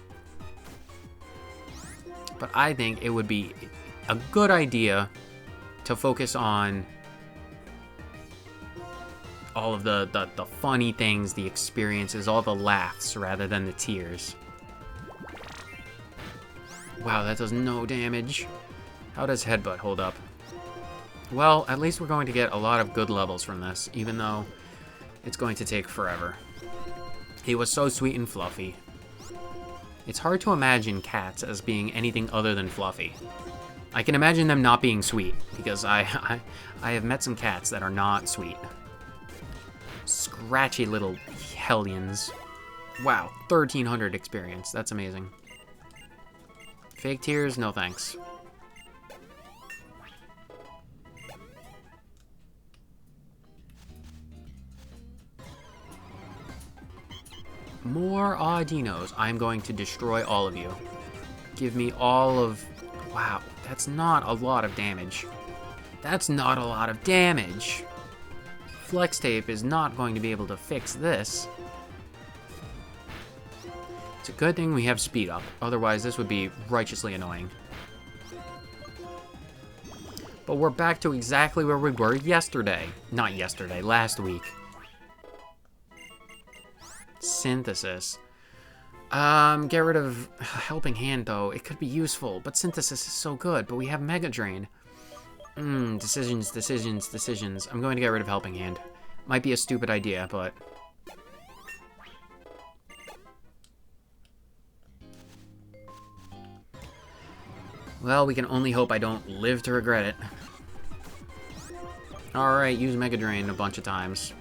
But I think it would be a good idea to focus on all of the funny things, the experiences, all the laughs rather than the tears. Wow, that does no damage. How does Headbutt hold up? Well, at least we're going to get a lot of good levels from this, even though it's going to take forever. He was so sweet and fluffy. It's hard to imagine cats as being anything other than fluffy. I can imagine them not being sweet, because I have met some cats that are not sweet. Scratchy little hellions. Wow, 1300 experience. That's amazing. Fake tears? No thanks. More Audinos. I'm going to destroy all of you. Give me all of... Wow, that's not a lot of damage. That's not a lot of damage. Flex tape is not going to be able to fix this. It's a good thing we have speed up. Otherwise, this would be righteously annoying. But we're back to exactly where we were yesterday. Not yesterday, last week. Synthesis. Get rid of Helping Hand, though. It could be useful, but Synthesis is so good. But we have Mega Drain. Decisions. I'm going to get rid of Helping Hand. Might be a stupid idea, but... Well, we can only hope I don't live to regret it. Alright, use Mega Drain a bunch of times.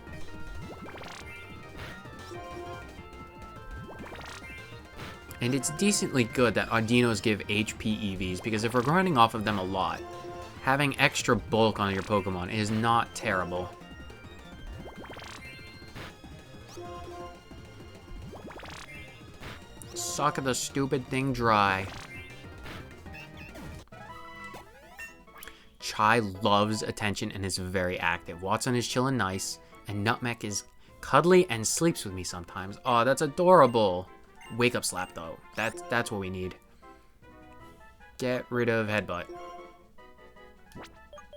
And it's decently good that Audinos give HP EVs, because if we're grinding off of them a lot, having extra bulk on your Pokemon is not terrible. Suck the stupid thing dry. Chai loves attention and is very active. Watson is chilling nice, and Nutmeg is cuddly and sleeps with me sometimes. Oh, that's adorable. Wake up slap, though. That's what we need. Get rid of Headbutt.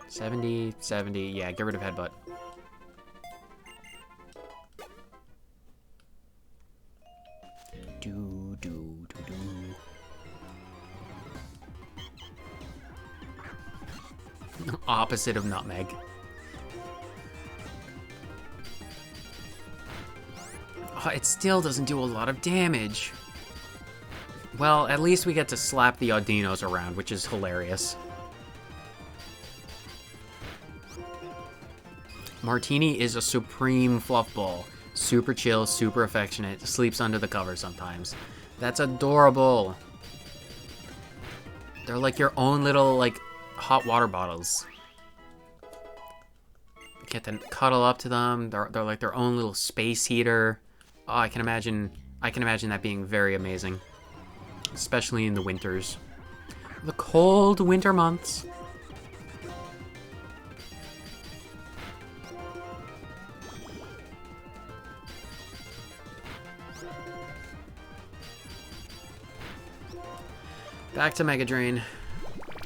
70, yeah, get rid of Headbutt. Do. Opposite of Nutmeg. Oh, it still doesn't do a lot of damage. Well, at least we get to slap the Audinos around, which is hilarious. Martini is a supreme fluff ball. Super chill, super affectionate, sleeps under the cover sometimes. That's adorable. They're like your own little, like, hot water bottles. You get to cuddle up to them. They're like their own little space heater. Oh, I can imagine that being very amazing. Especially in the winters. The cold winter months. Back to Mega Drain.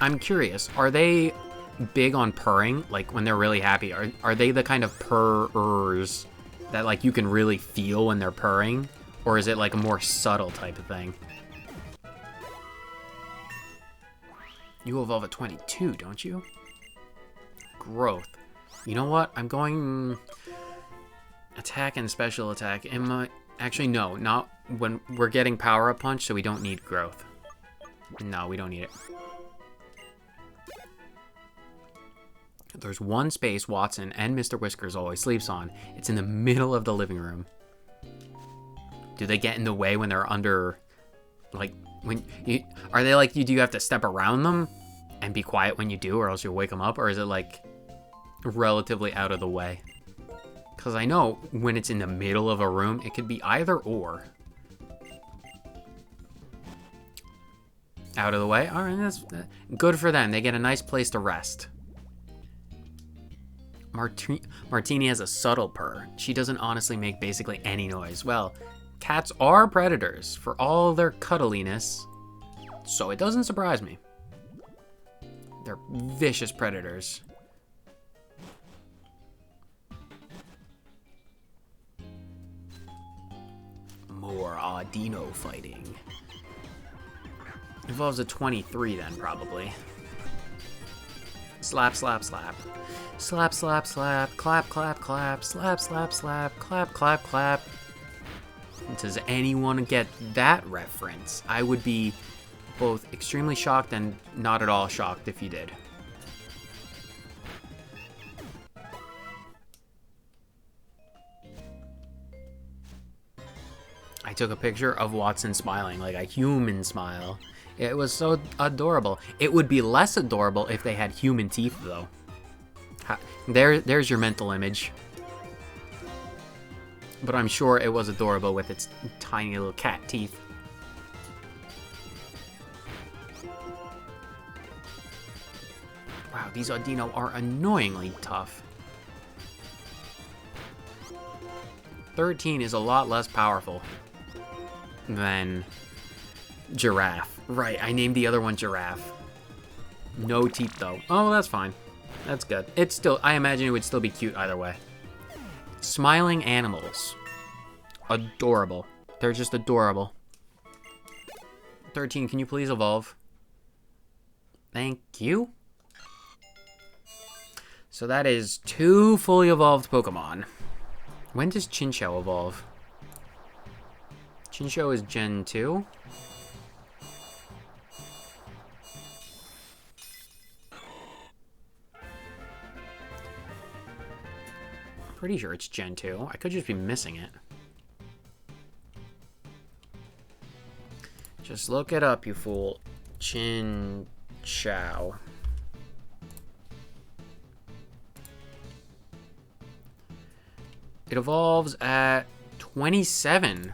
I'm curious, are they big on purring? Like, when they're really happy, are they the kind of purrers that, like, you can really feel when they're purring? Or is it, like, a more subtle type of thing? You evolve at 22, don't you? Growth. You know what? I'm going... Attack and special attack. Actually, no. Not when we're getting power-up punch, so we don't need growth. No, we don't need it. There's one space Watson and Mr. Whiskers always sleeps on. It's in the middle of the living room. Do they get in the way when they're under... Like, when you... Are they like, do you have to step around them and be quiet when you do, or else you'll wake them up? Or is it, like, relatively out of the way? Because I know when it's in the middle of a room, it could be either or. Out of the way? All right, that's good for them. They get a nice place to rest. Martini has a subtle purr. She doesn't honestly make basically any noise. Well, cats are predators for all their cuddliness, so it doesn't surprise me. They're vicious predators. More Audino fighting. Evolves at 23 then, probably. Slap, slap, slap. Slap, slap, slap. Clap, clap, clap. Slap, slap, slap. Clap, clap, clap. Does anyone get that reference? I would be both extremely shocked and not at all shocked if you did. I took a picture of Watson smiling, like a human smile. It was so adorable. It would be less adorable if they had human teeth, though. There's your mental image. But I'm sure it was adorable with its tiny little cat teeth. Wow, these Audino are annoyingly tough. 13 is a lot less powerful than Giraffe. Right, I named the other one Giraffe. No teeth, though. Oh, that's fine. That's good. It's still, I imagine it would still be cute either way. Smiling animals. Adorable. They're just adorable. 13, can you please evolve? Thank you. So that is 2 fully evolved Pokemon. When does Chinchou evolve? Chinchou is Gen 2. Pretty sure it's Gen 2. I could just be missing it. Just look it up, you fool. Chinchou. It evolves at 27.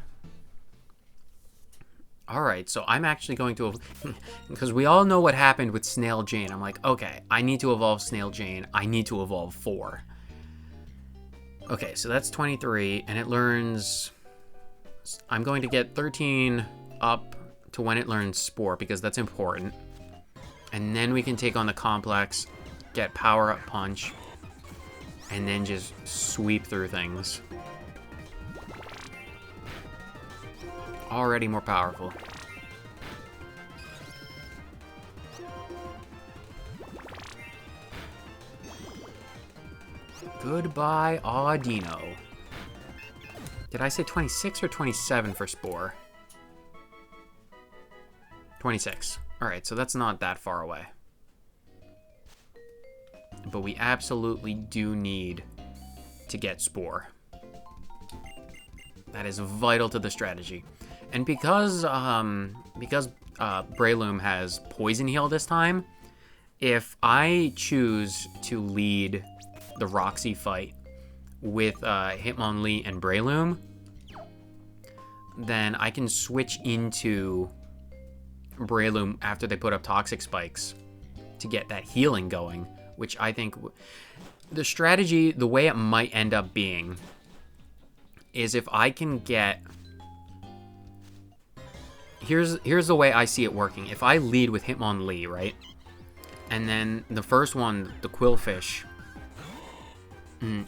Alright, so I'm actually going to... Because we all know what happened with Snail Jane. I'm like, okay, I need to evolve Snail Jane. I need to evolve 4. Okay, so that's 23, and it learns... I'm going to get 13 up to when it learns Spore, because that's important. And then we can take on the Complex, get Power Up Punch, and then just sweep through things. Already more powerful. Goodbye, Audino. Did I say 26 or 27 for Spore? 26. Alright, so that's not that far away. But we absolutely do need to get Spore. That is vital to the strategy. And because Breloom has Poison Heal this time, if I choose to lead the Roxy fight with Hitmonlee and Breloom, then I can switch into Breloom after they put up Toxic Spikes to get that healing going, which I think the strategy, the way it might end up being, is if I can get... Here's the way I see it working. If I lead with Hitmonlee, right? And then the first one, the Quillfish.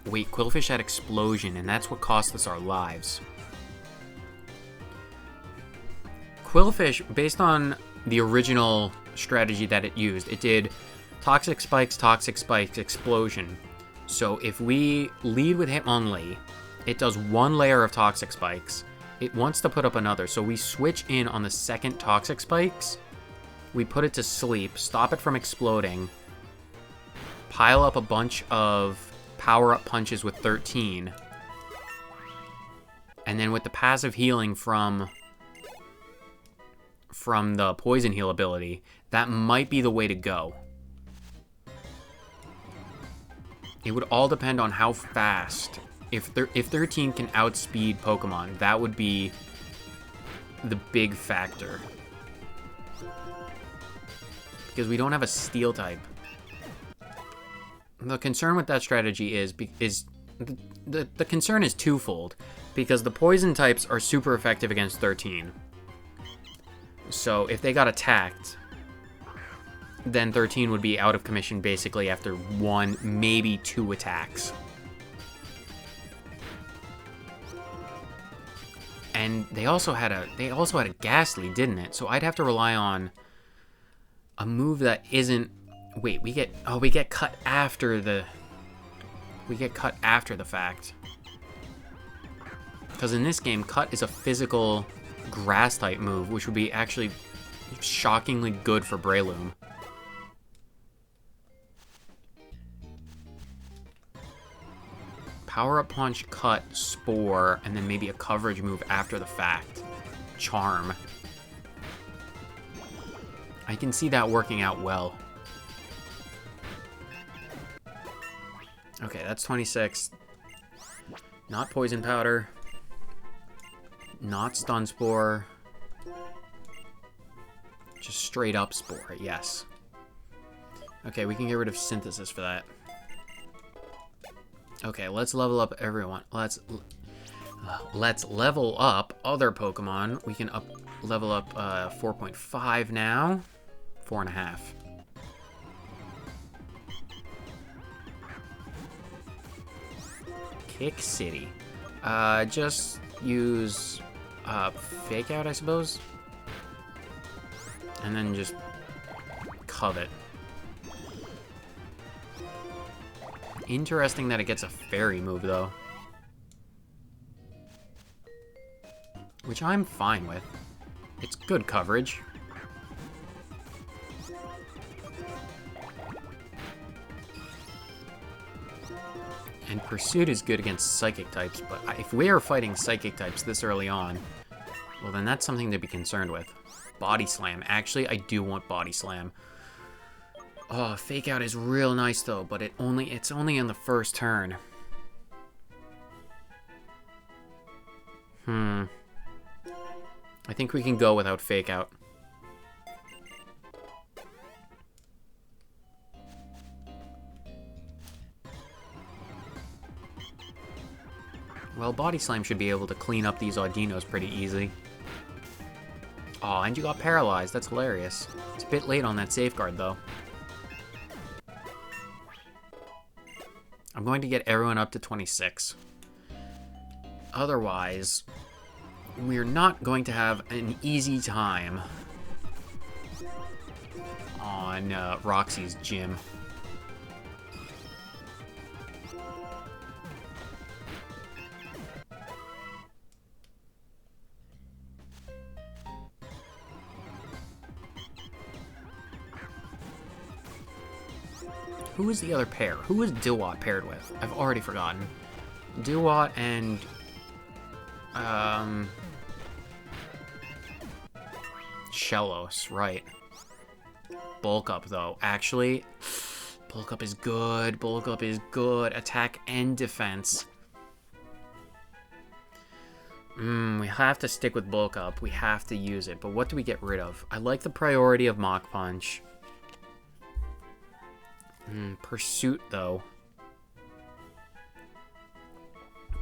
Wait, Quillfish had Explosion, and that's what cost us our lives. Quillfish, based on the original strategy that it used, it did Toxic Spikes, Explosion. So if we lead with Hitmonlee, it does one layer of Toxic Spikes. It wants to put up another, so we switch in on the second Toxic Spikes. We put it to sleep, stop it from exploding, pile up a bunch of power-up punches with 13, and then with the passive healing from the Poison Heal ability, that might be the way to go. It would all depend on how fast. If 13 can outspeed Pokemon, that would be the big factor. Because we don't have a Steel type. The concern with that strategy is the concern is twofold. Because the Poison types are super effective against 13. So if they got attacked, then 13 would be out of commission basically after 1, maybe 2 attacks. And they also had a Ghastly, didn't it? So I'd have to rely on a move that isn't. Wait, we get cut after the. We get cut after the fact. Because in this game, cut is a physical grass type move, which would be actually shockingly good for Breloom. Power Up Punch, Cut, Spore, and then maybe a coverage move after the fact. Charm. I can see that working out well. Okay, that's 26. Not Poison Powder. Not Stun Spore. Just straight up Spore, yes. Okay, we can get rid of Synthesis for that. Okay, let's level up everyone. Let's level up other Pokemon. We can level up 4.5 now. 4.5. Kick City. Just use Fake Out, I suppose. And then just Covet. Interesting that it gets a Fairy move, though. Which I'm fine with. It's good coverage. And Pursuit is good against Psychic types, but if we are fighting Psychic types this early on, well then that's something to be concerned with. Body Slam. Actually, I do want Body Slam. Oh, Fake Out is real nice though, but it's only in the first turn. I think we can go without Fake Out. Well, Body Slam should be able to clean up these Audinos pretty easy. Oh, and you got paralyzed. That's hilarious. It's a bit late on that safeguard, though. I'm going to get everyone up to 26. Otherwise, we're not going to have an easy time on Roxy's gym. Who is the other pair? Who is DuoLocke paired with? I've already forgotten. DuoLocke and... Shellos, right. Bulk Up, though. Actually, Bulk Up is good. Bulk Up is good. Attack and defense. We have to stick with Bulk Up. We have to use it. But what do we get rid of? I like the priority of Mach Punch. Pursuit, though.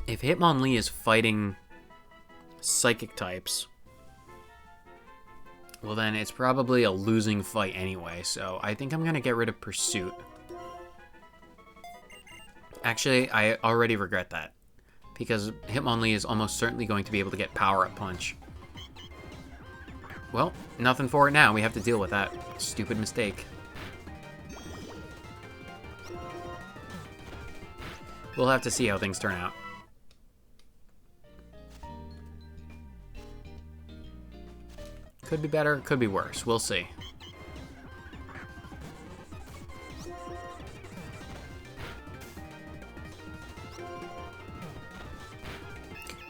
If Hitmonlee is fighting Psychic types, Well, then it's probably a losing fight anyway, so I think I'm going to get rid of Pursuit. Actually, I already regret that, because Hitmonlee is almost certainly going to be able to get Power-Up Punch. Well, nothing for it now. We have to deal with that stupid mistake. We'll have to see how things turn out. Could be better, could be worse. We'll see.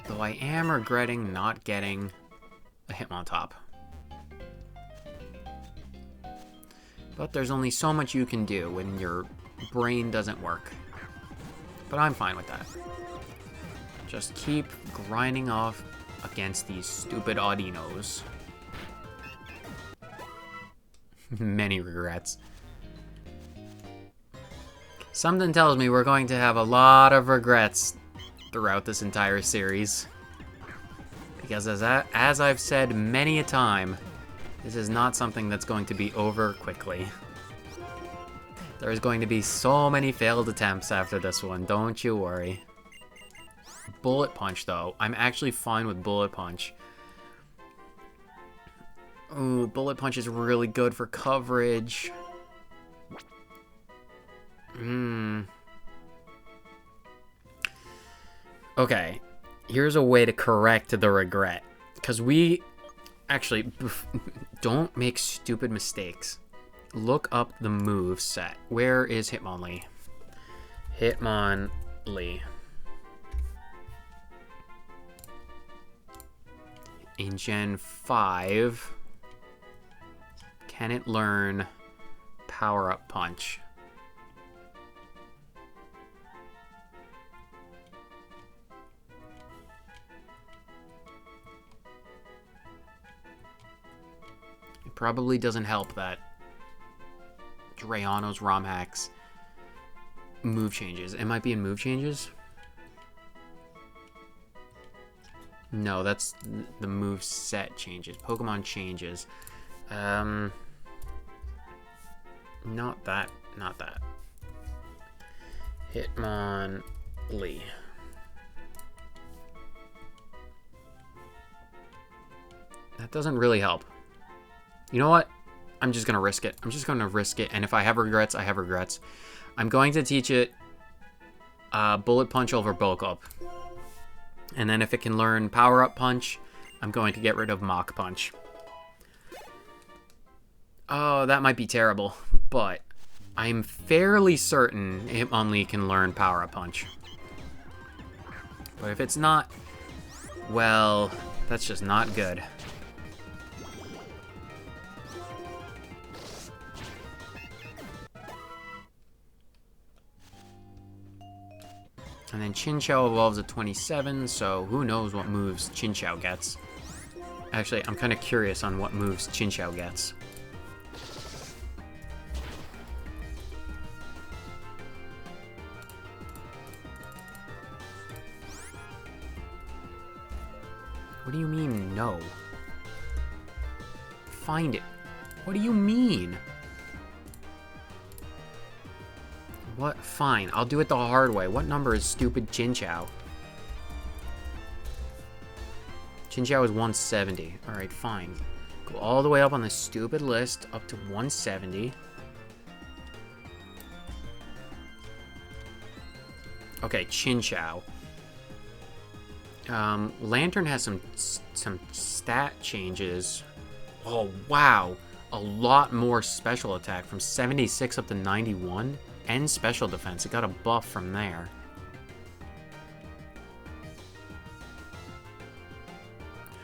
Though I am regretting not getting a Hitmontop. But there's only so much you can do when your brain doesn't work. But I'm fine with that. Just keep grinding off against these stupid Audinos. Many regrets. Something tells me we're going to have a lot of regrets throughout this entire series. Because as I've said many a time, this is not something that's going to be over quickly. There's going to be so many failed attempts after this one, don't you worry. Bullet Punch, though. I'm actually fine with Bullet Punch. Ooh, Bullet Punch is really good for coverage. Okay, here's a way to correct the regret. Because we... Actually, don't make stupid mistakes. Look up the move set. Where is Hitmonlee? Hitmonlee. In Gen 5, can it learn Power-Up Punch? It probably doesn't help that Drayano's ROM hacks move changes. It might be in move changes. No, that's the move set changes. Pokemon changes. Not that. Not that. Hitmonlee. That doesn't really help. You know what? I'm just going to risk it. I'm just going to risk it. And if I have regrets, I have regrets. I'm going to teach it Bullet Punch over Bulk Up. And then if it can learn Power-Up Punch, I'm going to get rid of Mach Punch. Oh, that might be terrible. But I'm fairly certain Hitmonlee can learn Power-Up Punch. But if it's not, well, that's just not good. And then Chinchou evolves at 27, so who knows what moves Chinchou gets. Actually, I'm kind of curious on what moves Chinchou gets. What do you mean, no? Find it. What do you mean? What? Fine, I'll do it the hard way. What number is stupid Chinchou? Chinchou is 170. Alright, fine. Go all the way up on the stupid list, up to 170. Okay, Chinchou. Lantern has some stat changes. Oh, wow. A lot more special attack from 76 up to 91. And special defense. It got a buff from there.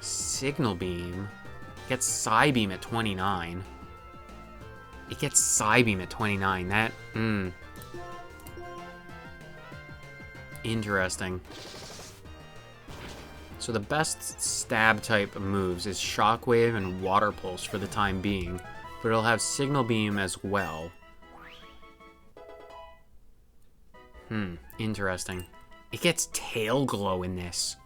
Signal Beam. Gets Psybeam at 29. It gets Psybeam at 29. That, interesting. So the best stab type moves is Shockwave and Water Pulse for the time being. But it'll have Signal Beam as well. Interesting. It gets Tail Glow in this.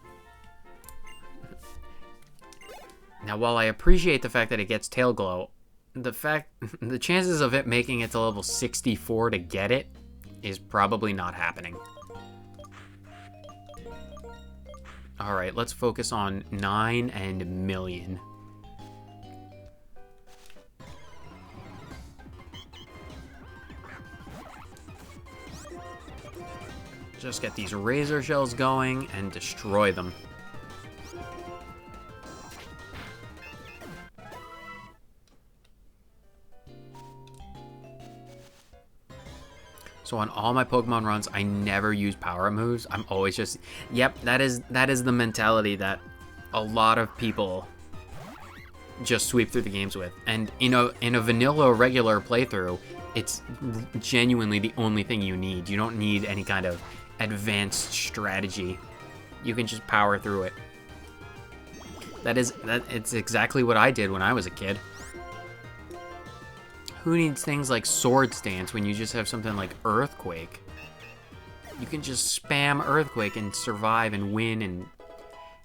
Now, while I appreciate the fact that it gets tail glow, the chances of it making it to level 64 to get it is probably not happening. Alright, let's focus on 9 and million. Just get these razor shells going and destroy them. So on all my Pokemon runs, I never use power-up moves. I'm always just... Yep, that is the mentality that a lot of people just sweep through the games with. And in a vanilla regular playthrough, it's genuinely the only thing you need. You don't need any kind of advanced strategy. You can just power through it. It's exactly what I did when I was a kid. Who needs things like Sword Stance when you just have something like Earthquake? You can just spam Earthquake and survive and win and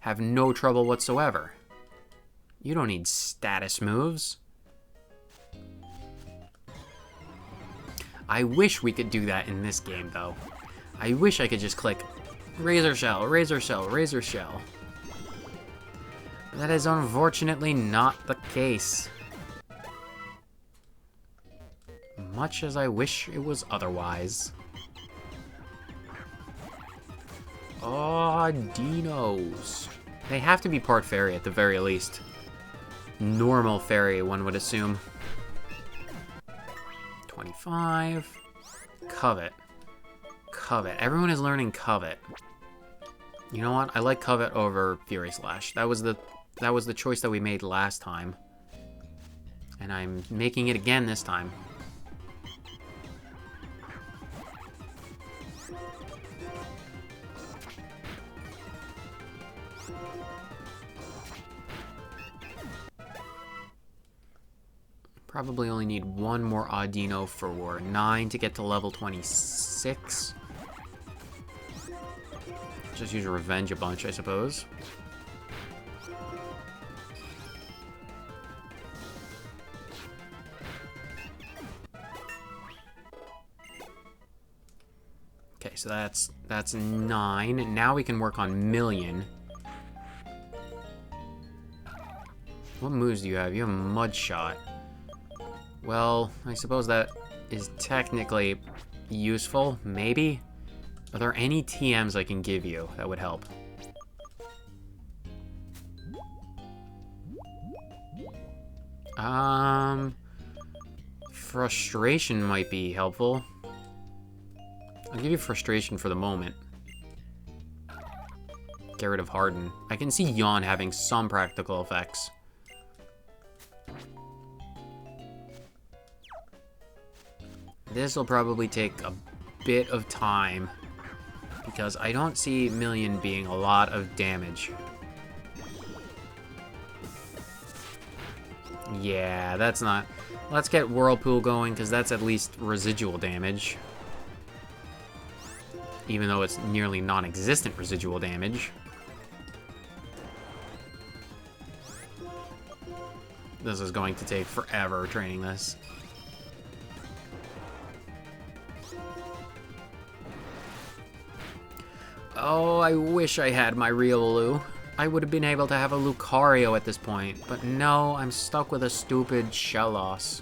have no trouble whatsoever. You don't need status moves. I wish we could do that in this game, though. I wish I could just click Razor Shell, Razor Shell, Razor Shell. But that is unfortunately not the case. Much as I wish it was otherwise. Oh, dinos. They have to be part fairy at the very least. Normal fairy, one would assume. 25. Covet. Covet. Everyone is learning Covet. You know what? I like Covet over Fury Slash. That was the choice that we made last time. And I'm making it again this time. Probably only need one more Audino for 9 to get to level 26. Just use Revenge a bunch, I suppose. Okay, so that's 9. Now we can work on million. What moves do you have? You have Mud Shot. Well, I suppose that is technically useful, maybe? Are there any TMs I can give you that would help? Frustration might be helpful. I'll give you Frustration for the moment. Get rid of Harden. I can see Yawn having some practical effects. This will probably take a bit of time because I don't see Million being a lot of damage. Yeah, that's not... Let's get Whirlpool going because that's at least residual damage. Even though it's nearly non-existent residual damage. This is going to take forever training this. Oh, I wish I had my Riolu. I would have been able to have a Lucario at this point, but no, I'm stuck with a stupid Shellos.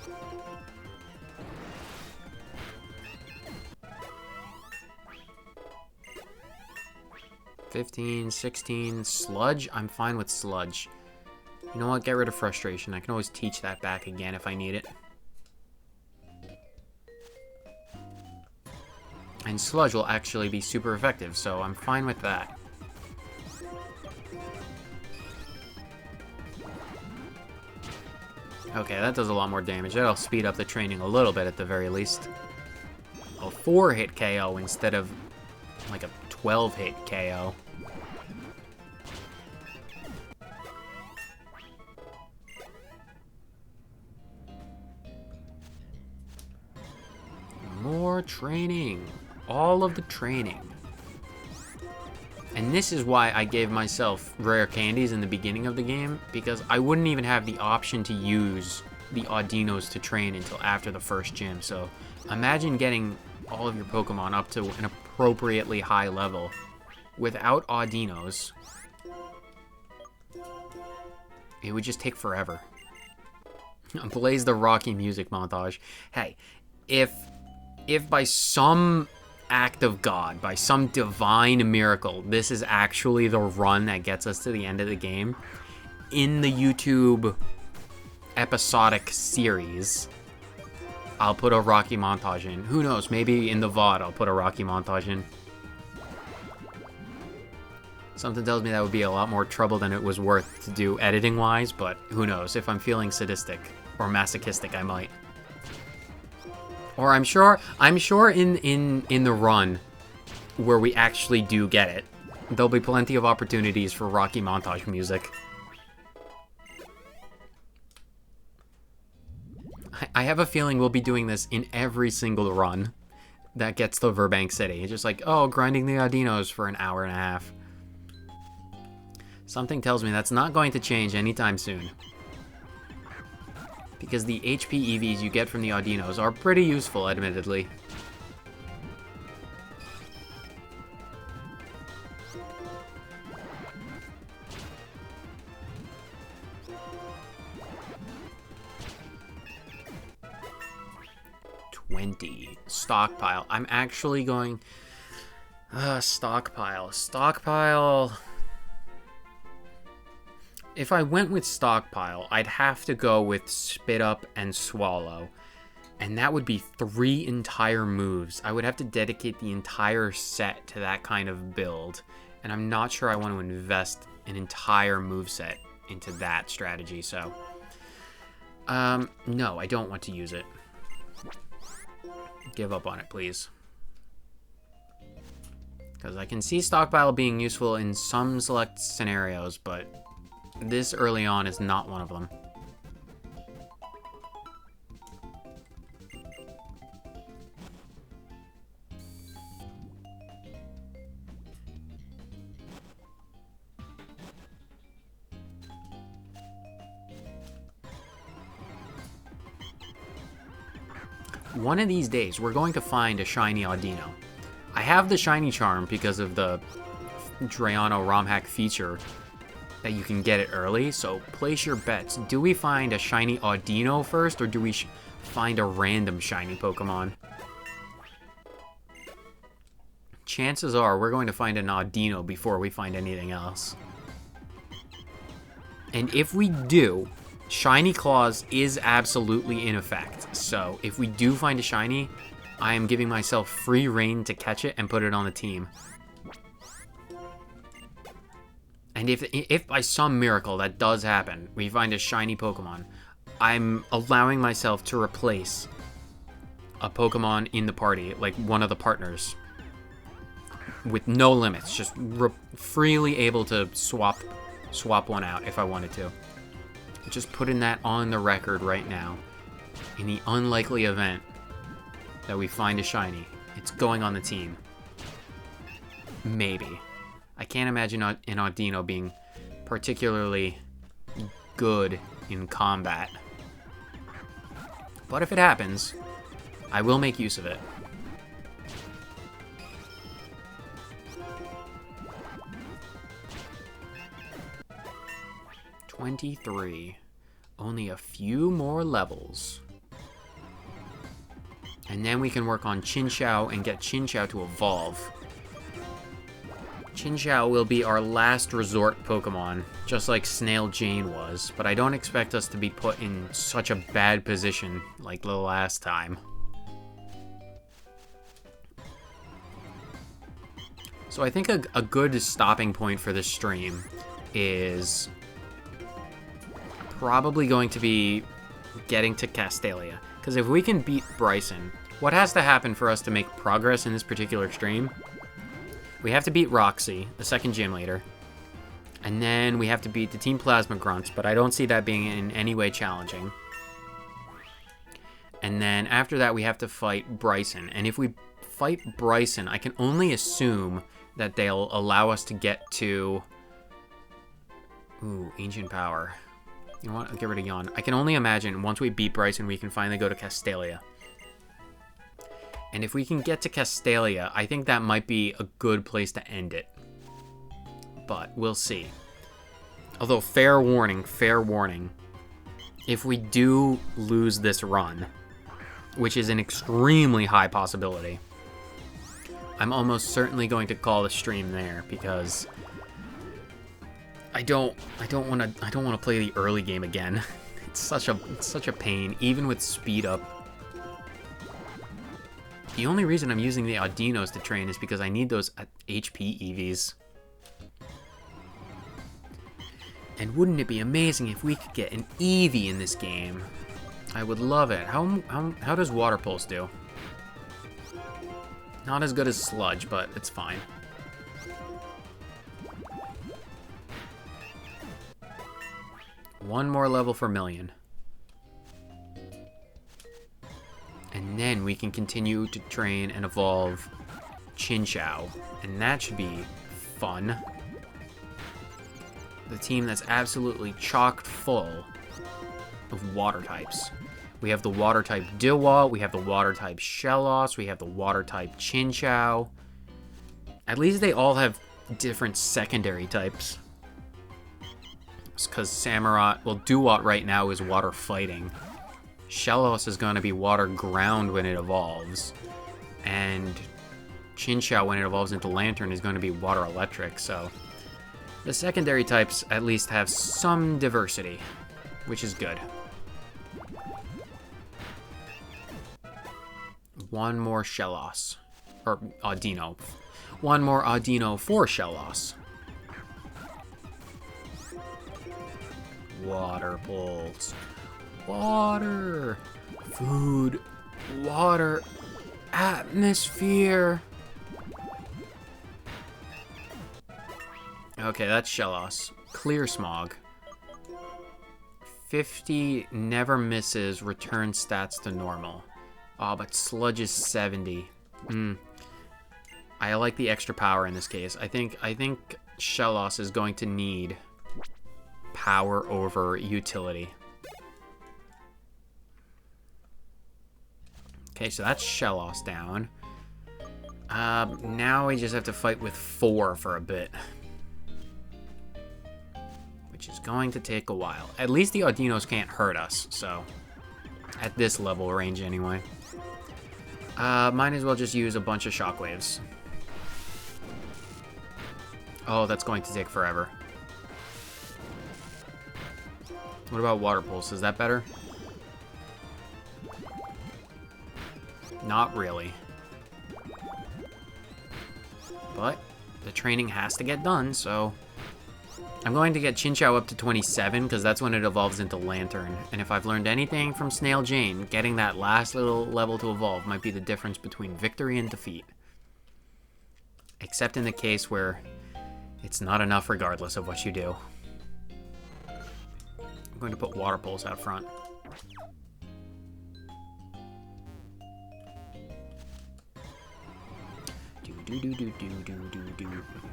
$15, $16, Sludge? I'm fine with Sludge. You know what? Get rid of Frustration. I can always teach that back again if I need it. And Sludge will actually be super effective, so I'm fine with that. Okay, that does a lot more damage. That'll speed up the training a little bit at the very least. A 4-hit KO instead of like a 12-hit KO. More training. All of the training. And this is why I gave myself rare candies in the beginning of the game, because I wouldn't even have the option to use the Audinos to train until after the first gym. So imagine getting all of your Pokemon up to an appropriately high level without Audinos. It would just take forever. Blaze the Rocky music montage. Hey, if by some act of God, by some divine miracle, this is actually the run that gets us to the end of the game, in the YouTube episodic series, I'll put a Rocky montage in. Who knows, maybe in the VOD I'll put a Rocky montage in. Something tells me that would be a lot more trouble than it was worth to do editing-wise, but who knows? If I'm feeling sadistic or masochistic, I might. Or I'm sure in the run where we actually do get it, there'll be plenty of opportunities for Rocky montage music. I have a feeling we'll be doing this in every single run that gets to Verbank City. It's just like, oh, grinding the Audinos for an hour and a half. Something tells me that's not going to change anytime soon. Because the HP EVs you get from the Audinos are pretty useful, admittedly. Stockpile. I'm actually going... Stockpile. If I went with Stockpile, I'd have to go with Spit Up and Swallow. And that would be 3 entire moves. I would have to dedicate the entire set to that kind of build. And I'm not sure I want to invest an entire moveset into that strategy, so... no, I don't want to use it. Give up on it, please. Because I can see Stockpile being useful in some select scenarios, but this early on is not one of them. One of these days, we're going to find a shiny Audino. I have the shiny charm because of the Drayano ROM hack feature that you can get it early, so place your bets. Do we find a shiny Audino first, or do we find a random shiny Pokemon? Chances are we're going to find an Audino before we find anything else. And if we do, Shiny Claws is absolutely in effect. So if we do find a shiny, I am giving myself free reign to catch it and put it on the team. And if by some miracle that does happen, we find a shiny Pokemon, I'm allowing myself to replace a Pokemon in the party, like one of the partners, with no limits, just freely able to swap one out if I wanted to. Just putting that on the record right now. In the unlikely event that we find a shiny, it's going on the team. Maybe. I can't imagine an Audino being particularly good in combat. But if it happens, I will make use of it. $23. Only a few more levels. And then we can work on Chinchou and get Chinchou to evolve. Chinchou will be our last resort Pokemon, just like Snail Jane was, but I don't expect us to be put in such a bad position like the last time. So I think a good stopping point for this stream is probably going to be getting to Castelia. Because if we can beat Bryson, what has to happen for us to make progress in this particular stream? We have to beat Roxy, the second gym leader. And then we have to beat the Team Plasma Grunts, but I don't see that being in any way challenging. And then after that, we have to fight Bryson. And if we fight Bryson, I can only assume that they'll allow us to get to... Ooh, Ancient Power. You know what? I'll get rid of Yawn. I can only imagine once we beat Bryson, we can finally go to Castalia. And if we can get to Castalia, I think that might be a good place to end it. But we'll see. Although, fair warning, if we do lose this run, which is an extremely high possibility, I'm almost certainly going to call the stream there because I don't want to play the early game again. It's such a pain, even with speed up. The only reason I'm using the Audinos to train is because I need those HP EVs. And wouldn't it be amazing if we could get an Eevee in this game? I would love it. How does Water Pulse do? Not as good as Sludge, but it's fine. One more level for Million. And then we can continue to train and evolve Chinchou. And that should be fun. The team that's absolutely chocked full of water types. We have the water type DuoLocke, we have the water type Shellos, we have the water type Chinchou. At least they all have different secondary types. Because Samurott, well, DuoLocke right now is water fighting. Shellos is going to be water ground when it evolves. And Chinchou, when it evolves into Lantern, is going to be water electric, so... The secondary types at least have some diversity, which is good. One more Shellos. Or Audino. One more Audino for Shellos. Water Pulse. Water. Food. Water. Atmosphere. Okay, that's Shellos. Clear Smog. 50 never misses, return stats to normal. Oh, but Sludge is 70. I like the extra power in this case. I think Shellos is going to need power over utility. Okay, so that's Shellos down. Now we just have to fight with 4 for a bit. Which is going to take a while. At least the Audinos can't hurt us, so... At this level range, anyway. Might as well just use a bunch of shockwaves. Oh, that's going to take forever. What about Water Pulse? Is that better? Not really. But the training has to get done, so... I'm going to get Chinchou up to 27, because that's when it evolves into Lantern. And if I've learned anything from Snail Jane, getting that last little level to evolve might be the difference between victory and defeat. Except in the case where it's not enough regardless of what you do. I'm going to put Water Pulse out front.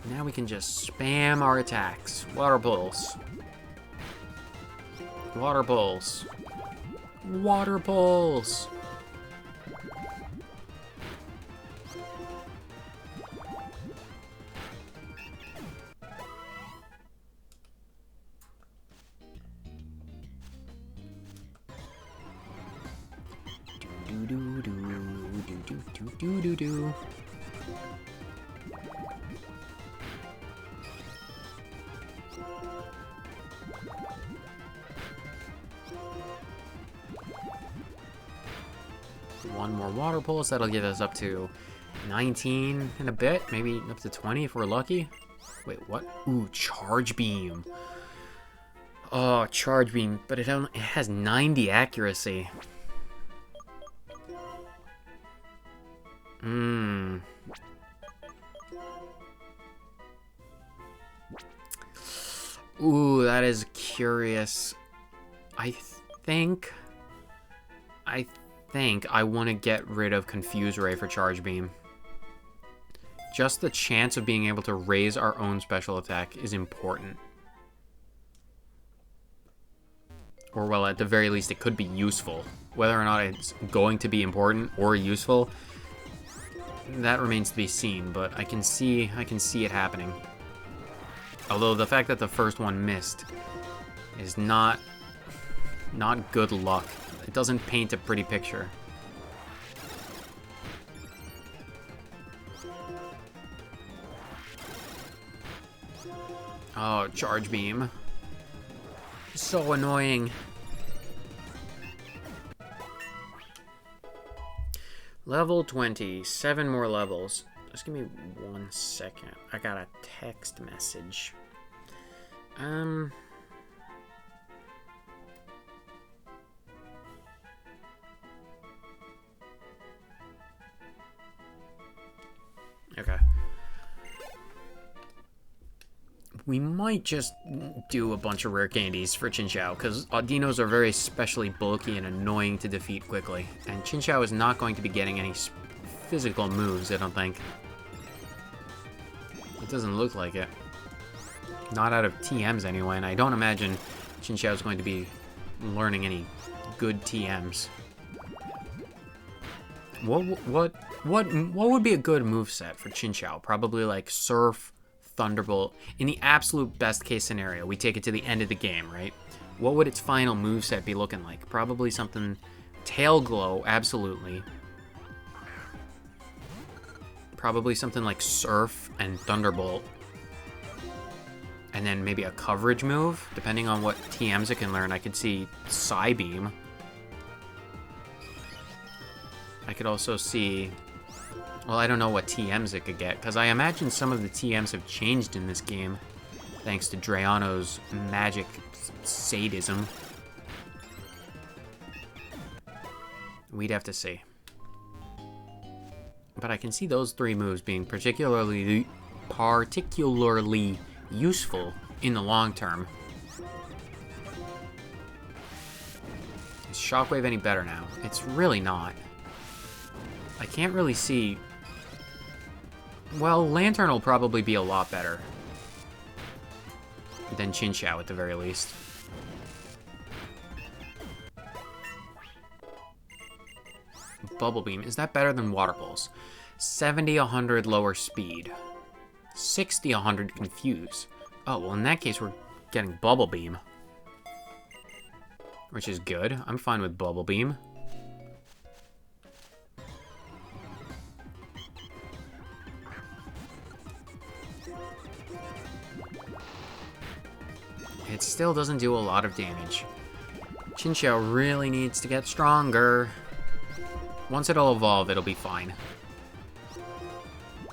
Now we can just spam our attacks. Water Pulse. Water Pulse. Water Pulse. Do. One more Water Pulse, that'll get us up to 19 in a bit, maybe up to 20 if we're lucky. Wait, what? Ooh, Charge Beam. Oh, Charge Beam, but it has 90 accuracy. Ooh, that is curious. I think I want to get rid of Confuse Ray for Charge Beam. Just the chance of being able to raise our own special attack is important. Or, well, at the very least, it could be useful. Whether or not it's going to be important or useful, that remains to be seen, but I can see it happening. Although the fact that the first one missed is not good luck. It doesn't paint a pretty picture. Oh, charge beam. So annoying. Level 20. 7 more levels. Just give me 1 second. I got a text message. Okay. We might just do a bunch of rare candies for Chinchou, because Audinos are very especially bulky and annoying to defeat quickly. And Chinchou is not going to be getting any physical moves, I don't think. It doesn't look like it. Not out of TMs anyway, and I don't imagine Chinchou is going to be learning any good TMs. What would be a good moveset for Chinchou? Probably like Surf, Thunderbolt. In the absolute best case scenario, we take it to the end of the game, right? What would its final moveset be looking like? Probably something Tail Glow, absolutely. Probably something like Surf and Thunderbolt. And then maybe a coverage move, depending on what TMs it can learn. I could see Psybeam. I could also see... Well, I don't know what TMs it could get, because I imagine some of the TMs have changed in this game, thanks to Drayano's magic sadism. We'd have to see. But I can see those 3 moves being particularly useful in the long term. Is Shockwave any better now? It's really not. I can't really see... Well, Lantern will probably be a lot better than Chinchou at the very least. Bubble Beam, is that better than Water Pulse? 70, 100 lower speed. 60, 100 confuse. Oh, well in that case we're getting Bubble Beam. Which is good. I'm fine with Bubble Beam. It still doesn't do a lot of damage. Chinchou really needs to get stronger. Once it'll evolve, it'll be fine.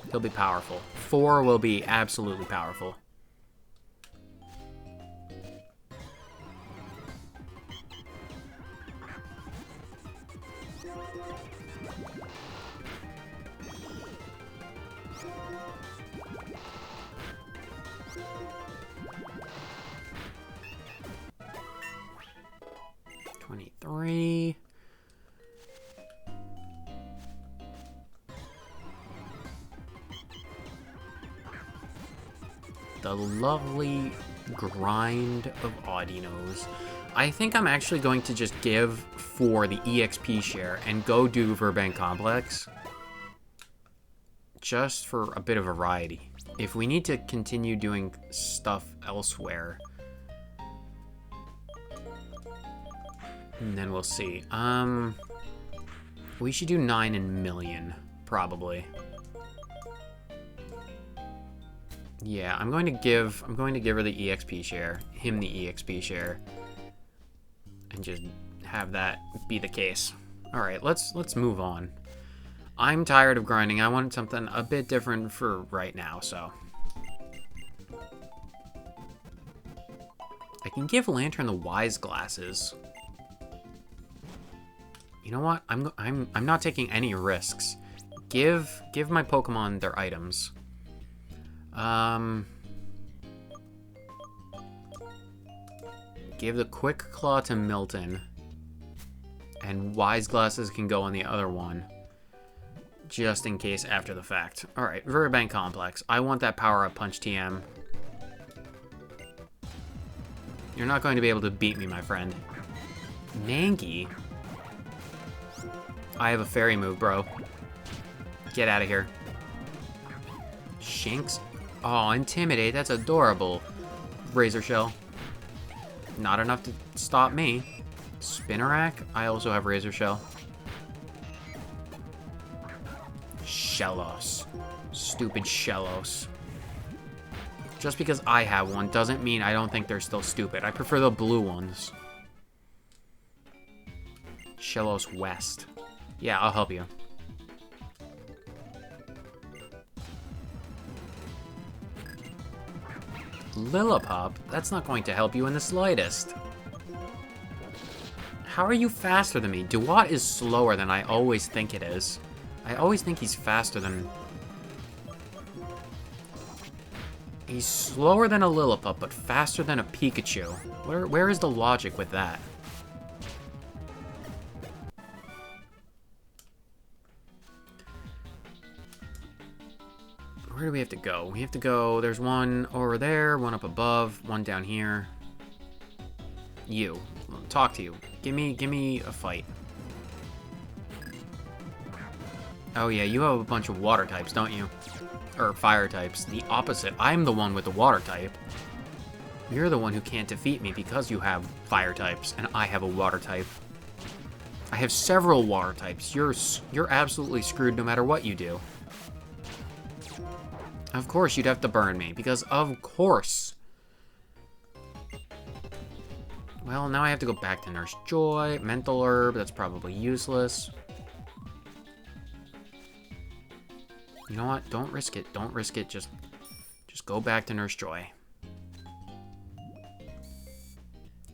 It'll be powerful. 4 will be absolutely powerful. Three. The lovely grind of Audinos. I think I'm actually going to just give for the EXP share and go do Verbank Complex. Just for a bit of variety. If we need to continue doing stuff elsewhere, and then we'll see. We should do 9 and Million, probably. Yeah, I'm going to give her the EXP share, him the EXP share, and just have that be the case. All right, let's move on. I'm tired of grinding. I want something a bit different for right now, so I can give Lantern the Wise Glasses. You know what? I'm not taking any risks. Give my Pokemon their items. Give the Quick Claw to Milton, and Wise Glasses can go on the other one. just in case after the fact. Alright, Verbank Complex. I want that power-up punch TM. You're not going to be able to beat me, my friend. Mankey? I have a fairy move, bro. Get out of here. Shinx? Oh, Intimidate. That's adorable. Razor Shell. Not enough to stop me. Spinnerack? I also have Razor Shell. Shellos. Stupid Shellos. Just because I have one doesn't mean I don't think they're still stupid. I prefer the blue ones. Shellos West. Yeah, I'll help you. Lillipop? That's not going to help you in the slightest. How are you faster than me? Duat is slower than I always think it is. I always think he's faster than... He's slower than a Lilliput, but faster than a Pikachu. Where is the logic with that? Where do we have to go? We have to go... There's one over there, one up above, one down here. You. Talk to you. Give me a fight. Oh yeah, you have a bunch of water types, don't you? Or fire types. The opposite. I'm the one with the water type. You're the one who can't defeat me because you have fire types, and I have a water type. I have several water types. You're absolutely screwed no matter what you do. Of course you'd have to burn me, because of course. Well, now I have to go back to Nurse Joy. Mental Herb, that's probably useless. You know what? Don't risk it. Don't risk it. Just go back to Nurse Joy.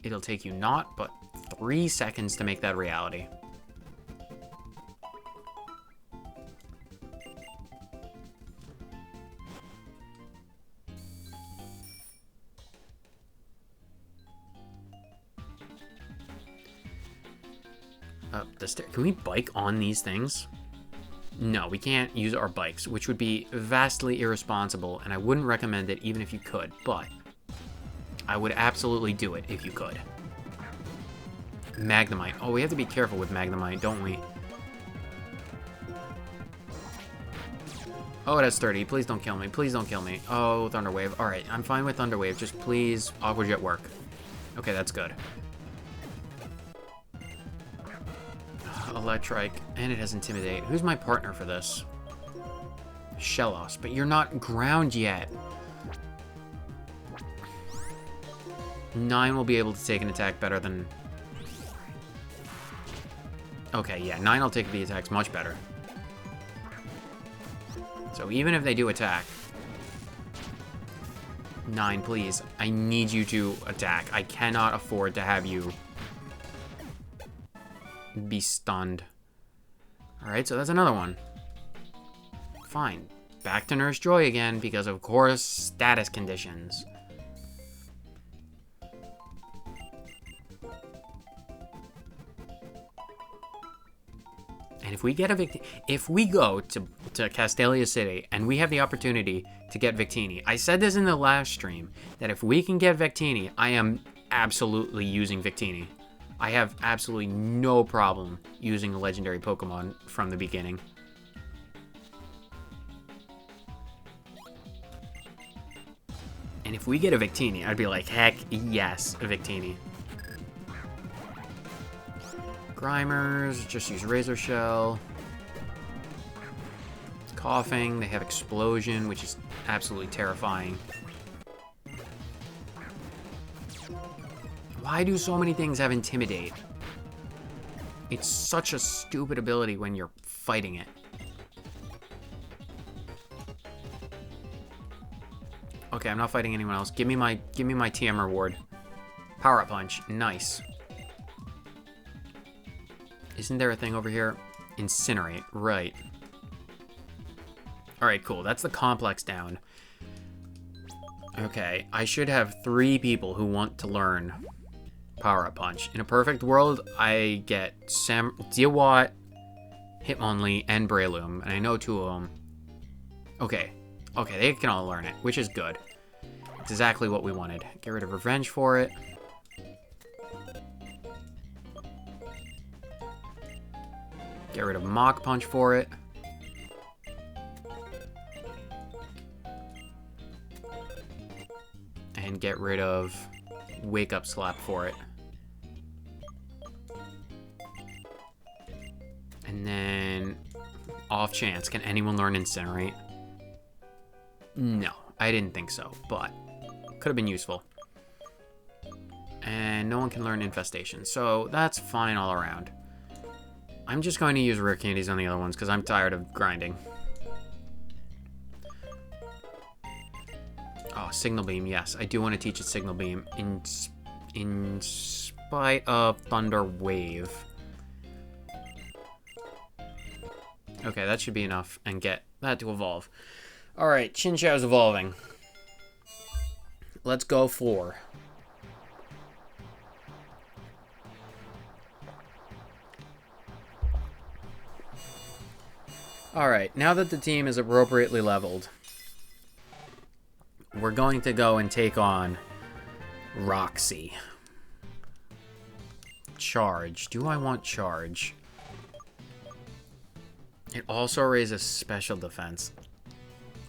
It'll take you not but 3 seconds to make that reality. Can we bike on these things? No, we can't use our bikes, which would be vastly irresponsible, and I wouldn't recommend it even if you could, but I would absolutely do it if you could. Magnemite. Oh, we have to be careful with Magnemite, don't we? Oh, that's 30. Please don't kill me. Please don't kill me. Oh, Thunder Wave. Alright, I'm fine with Thunder Wave. Just please, Aqua Jet work. Okay, that's good. Electrike, and it has Intimidate. Who's my partner for this? Shellos, but you're not ground yet. 9 will be able to take an attack better than... Okay, yeah, 9 will take the attacks much better. So even if they do attack... 9, please. I need you to attack. I cannot afford to have you... be stunned. Alright, so that's another one. Fine. Back to Nurse Joy again, because of course, status conditions. And if we get if we go to Castelia City and we have the opportunity to get Victini, I said this in the last stream, that if we can get Victini, I am absolutely using Victini. I have absolutely no problem using a legendary Pokemon from the beginning. And if we get a Victini, I'd be like, heck yes, a Victini. Grimers, just use Razor Shell. Coughing, they have Explosion, which is absolutely terrifying. Why do so many things have Intimidate? It's such a stupid ability when you're fighting it. Okay, I'm not fighting anyone else. Give me my TM reward. Power Up Punch. Nice. Isn't there a thing over here? Incinerate. Right. Alright, cool. That's the complex down. Okay, I should have 3 people who want to learn Power Up Punch. In a perfect world, I get Diwat, Hitmonlee, and Breloom, and I know 2 of them. Okay, they can all learn it, which is good. It's exactly what we wanted. Get rid of Revenge for it. Get rid of Mach Punch for it. And get rid of Wake Up Slap for it. And then, off chance, can anyone learn Incinerate? No, I didn't think so, but could have been useful. And no one can learn Infestation, so that's fine all around. I'm just going to use Rare Candies on the other ones because I'm tired of grinding. Oh, Signal Beam, yes. I do want to teach it Signal Beam in spite of Thunder Wave. Okay, that should be enough, and get that to evolve. Alright, Chinchou's evolving. Let's go for... Alright, now that the team is appropriately leveled, we're going to go and take on Roxy. Charge. Do I want Charge? It also raises special defense.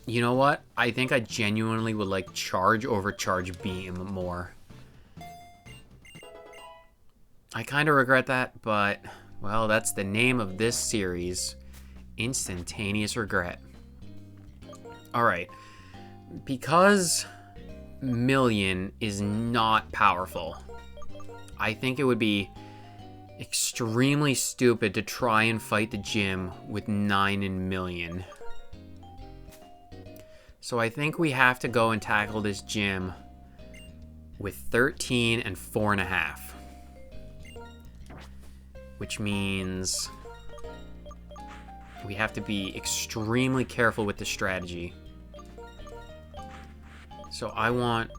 You know what? I think I genuinely would like Charge over Charge Beam more. I kind of regret that, but, well, that's the name of this series. Instantaneous regret. Alright. Because Million is not powerful, I think it would be extremely stupid to try and fight the gym with 9 and Million. So I think we have to go and tackle this gym with 13 and 4.5. Which means we have to be extremely careful with the strategy. So I want...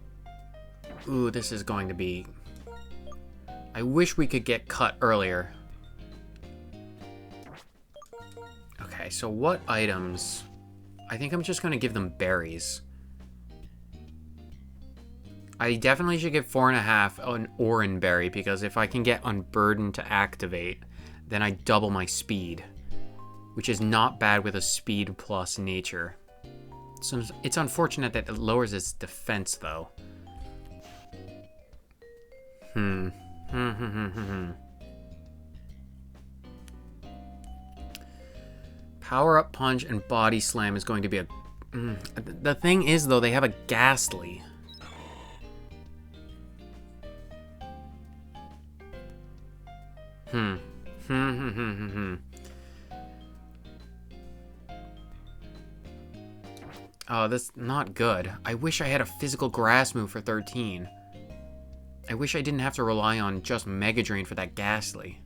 Ooh, this is going to be... I wish we could get cut earlier. Okay, so what items... I think I'm just going to give them berries. I definitely should give 4.5 an Oran Berry, because if I can get Unburden to activate, then I double my speed. Which is not bad with a speed plus nature. So it's unfortunate that it lowers its defense, though. Power Up Punch and Body Slam is going to be a... The thing is, though, they have a Ghastly. Oh, that's not good. I wish I had a physical grass move for 13. I wish I didn't have to rely on just Mega Drain for that Ghastly.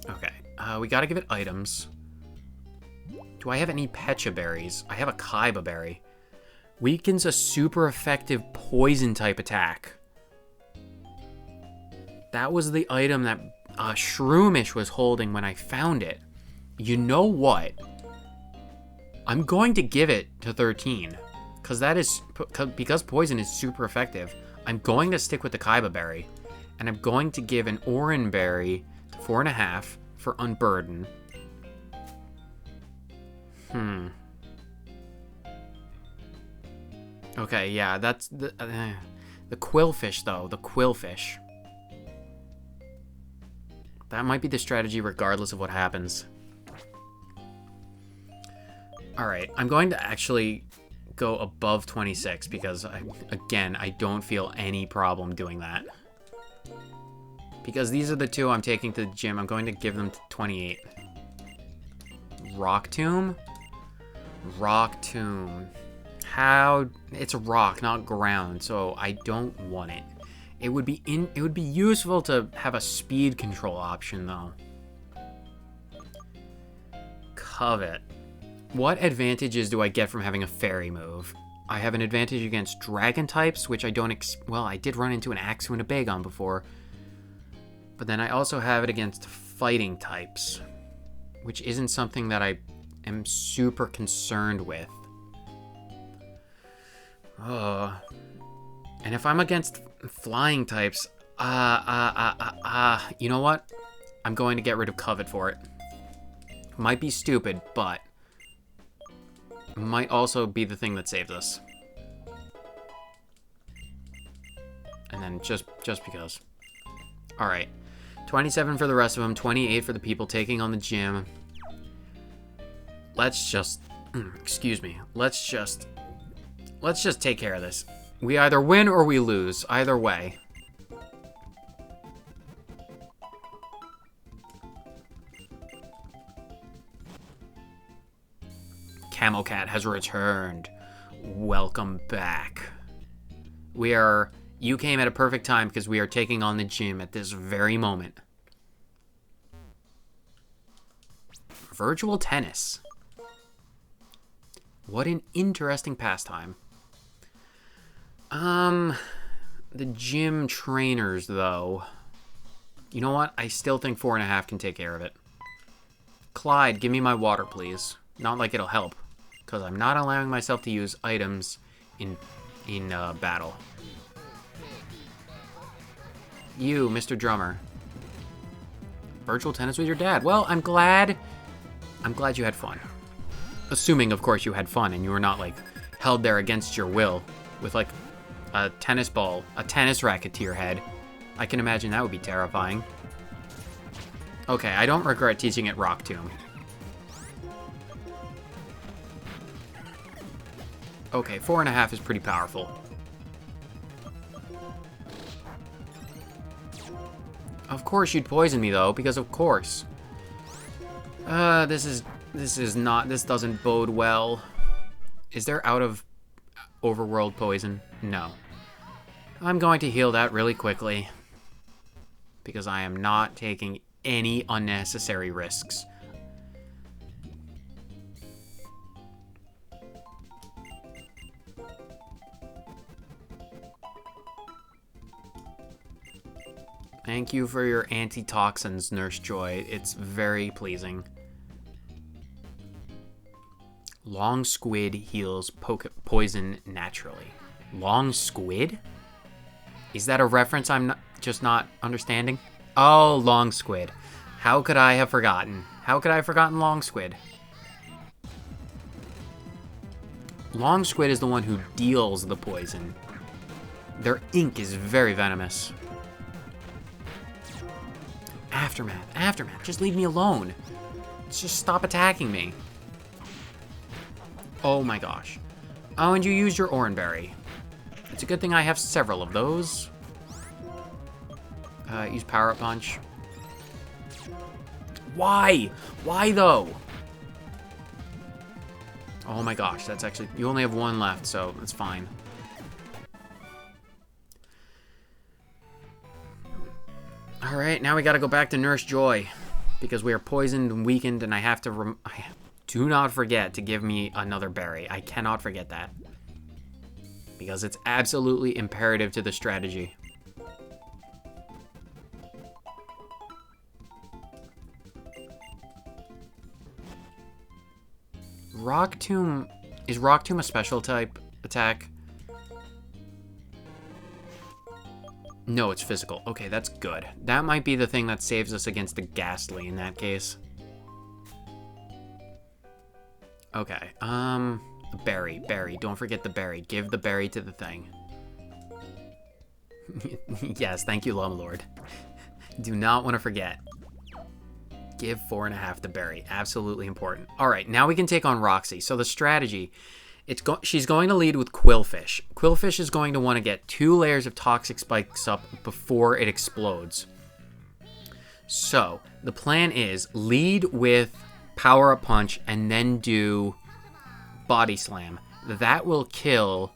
Okay, we gotta give it items. Do I have any Pecha Berries? I have a Kaiba Berry. Weakens a super effective poison type attack. That was the item that Shroomish was holding when I found it. You know what? I'm going to give it to 13. Because poison is super effective, I'm going to stick with the Kaiba Berry. And I'm going to give an Oran Berry to 4.5 for Unburden. Okay, yeah, that's the Quillfish, though. The Quillfish. That might be the strategy regardless of what happens. Alright, I'm going to actually go above 26 because, again, I don't feel any problem doing that. Because these are the two I'm taking to the gym. I'm going to give them to 28. Rock Tomb? Rock Tomb. How... It's a rock, not ground, so I don't want it. It would be useful to have a speed control option, though. Covet. What advantages do I get from having a fairy move? I have an advantage against dragon types, which I don't well, I did run into an Axew and a Bagon before. But then I also have it against fighting types, which isn't something that I am super concerned with. And if I'm against flying types, you know what? I'm going to get rid of Covet for it. Might be stupid, but might also be the thing that saves us. And then just because. All right. 27 for the rest of them, 28 for the people taking on the gym. Let's just, excuse me. Let's just take care of this. We either win or we lose. Either way. Camel Cat has returned. Welcome back. You came at a perfect time because we are taking on the gym at this very moment. Virtual tennis. What an interesting pastime. The gym trainers, though. You know what? I still think 4.5 can take care of it. Clyde, give me my water, please. Not like it'll help, because I'm not allowing myself to use items in battle. You, Mr. Drummer. Virtual tennis with your dad. Well, I'm glad you had fun. Assuming, of course, you had fun and you were not, like, held there against your will with, like, a tennis ball, a tennis racket to your head. I can imagine that would be terrifying. Okay, I don't regret teaching at Rock Tomb. Okay, 4.5 is pretty powerful. Of course you'd poison me, though, because of course. This doesn't bode well. Is there out of overworld poison? No. I'm going to heal that really quickly, because I am not taking any unnecessary risks. Thank you for your antitoxins, Nurse Joy. It's very pleasing. Long squid heals poison naturally. Long squid? Is that a reference I'm just not understanding? Oh, long squid. How could I have forgotten? How could I have forgotten long squid? Long squid is the one who deals the poison. Their ink is very venomous. Aftermath, just leave me alone. Just stop attacking me. Oh my gosh. Oh, and you used your Oranberry. It's a good thing I have several of those. Use Power Up Punch. Why? Why though? Oh my gosh, that's actually, you only have one left, so it's fine. Alright, now we gotta go back to Nurse Joy, because we are poisoned and weakened, and I have to do not forget to give me another berry. I cannot forget that, because it's absolutely imperative to the strategy. Rock Tomb, is Rock Tomb a special type attack? No, it's physical. Okay, that's good. That might be the thing that saves us against the Ghastly in that case. Okay, berry. Don't forget the berry. Give the berry to the thing. Yes, thank you, Lama Lord. Do not want to forget. Give 4.5 the berry. Absolutely important. All right, now we can take on Roxy. So the strategy, she's going to lead with Quillfish. Quillfish is going to want to get 2 layers of toxic spikes up before it explodes. So the plan is lead with Power Up Punch and then do Body Slam. That will kill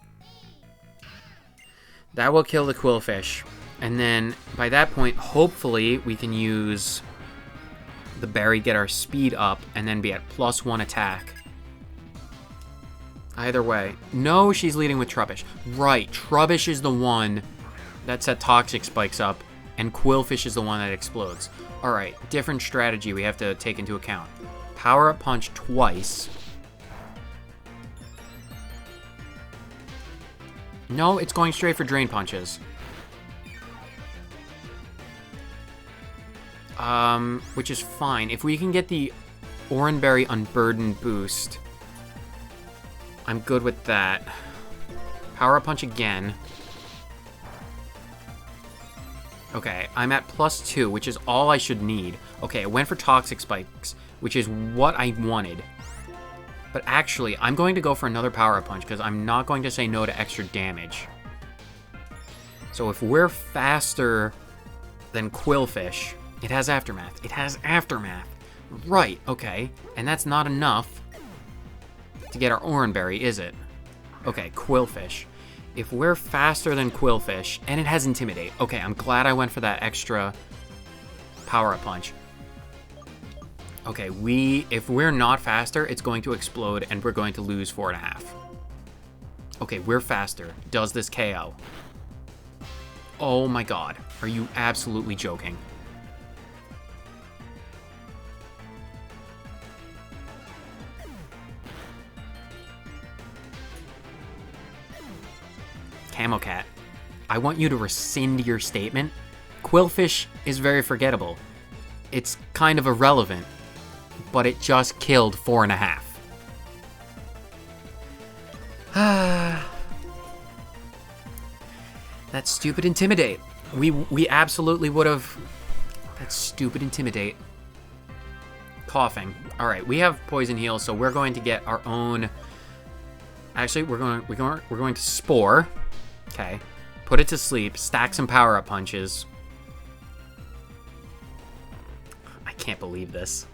the Quillfish. And then by that point, hopefully we can use the berry, get our speed up, and then be at +1 attack. Either way. No, she's leading with Trubbish. Right, Trubbish is the one that set toxic spikes up and Quillfish is the one that explodes. Alright, different strategy we have to take into account. Power-up punch twice. No, it's going straight for drain punches. Which is fine. If we can get the Oranberry Unburdened boost, I'm good with that. Power-up punch again. Okay, I'm at +2, which is all I should need. Okay, I went for Toxic Spikes, which is what I wanted. But actually, I'm going to go for another Power-Up Punch, because I'm not going to say no to extra damage. So if we're faster than Quillfish, it has Aftermath. It has Aftermath. Right, okay. And that's not enough to get our Oranberry, is it? Okay, Quillfish. If we're faster than Quillfish, and it has Intimidate. Okay, I'm glad I went for that extra Power-Up Punch. Okay, if we're not faster, it's going to explode, and we're going to lose 4.5. Okay, we're faster. Does this KO? Oh my god. Are you absolutely joking? Camo Cat, I want you to rescind your statement. Quillfish is very forgettable. It's kind of irrelevant, but it just killed 4.5. That stupid Intimidate. We absolutely would have. That stupid Intimidate. Coughing. All right, we have Poison Heal, so we're going to get our own. Actually, we're going to Spore. Okay, put it to sleep. Stack some Power-Up Punches. I can't believe this.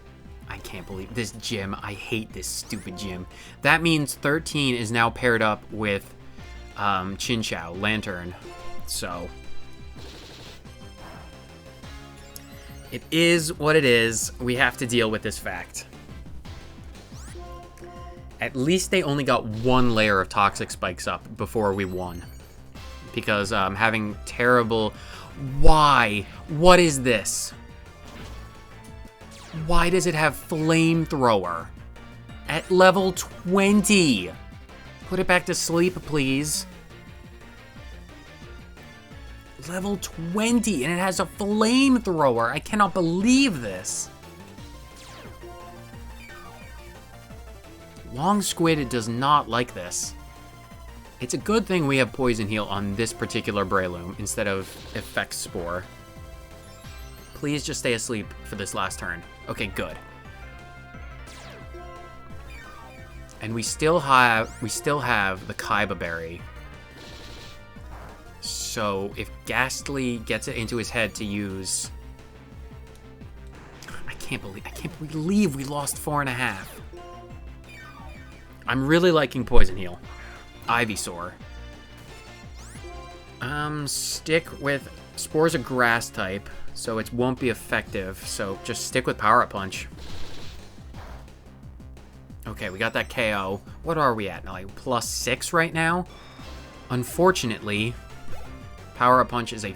I can't believe this gym. I hate this stupid gym. That means 13 is now paired up with Chinchou, Lantern. So it is what it is. We have to deal with this fact. At least they only got one layer of Toxic Spikes up before we won. Because having terrible... Why? What is this? Why does it have Flamethrower? At level 20! Put it back to sleep, please. Level 20, and it has a Flamethrower. I cannot believe this. Long Squid does not like this. It's a good thing we have Poison Heal on this particular Breloom instead of Effect Spore. Please just stay asleep for this last turn. Okay, good. And we still have the Kaiba Berry. So if Ghastly gets it into his head to use, I can't believe we lost 4.5. I'm really liking Poison Heal. Ivysaur. Stick with... Spore's a grass type, so it won't be effective, so just stick with Power-Up Punch. Okay, we got that KO. What are we at now? Like +6 right now? Unfortunately, Power-Up Punch is a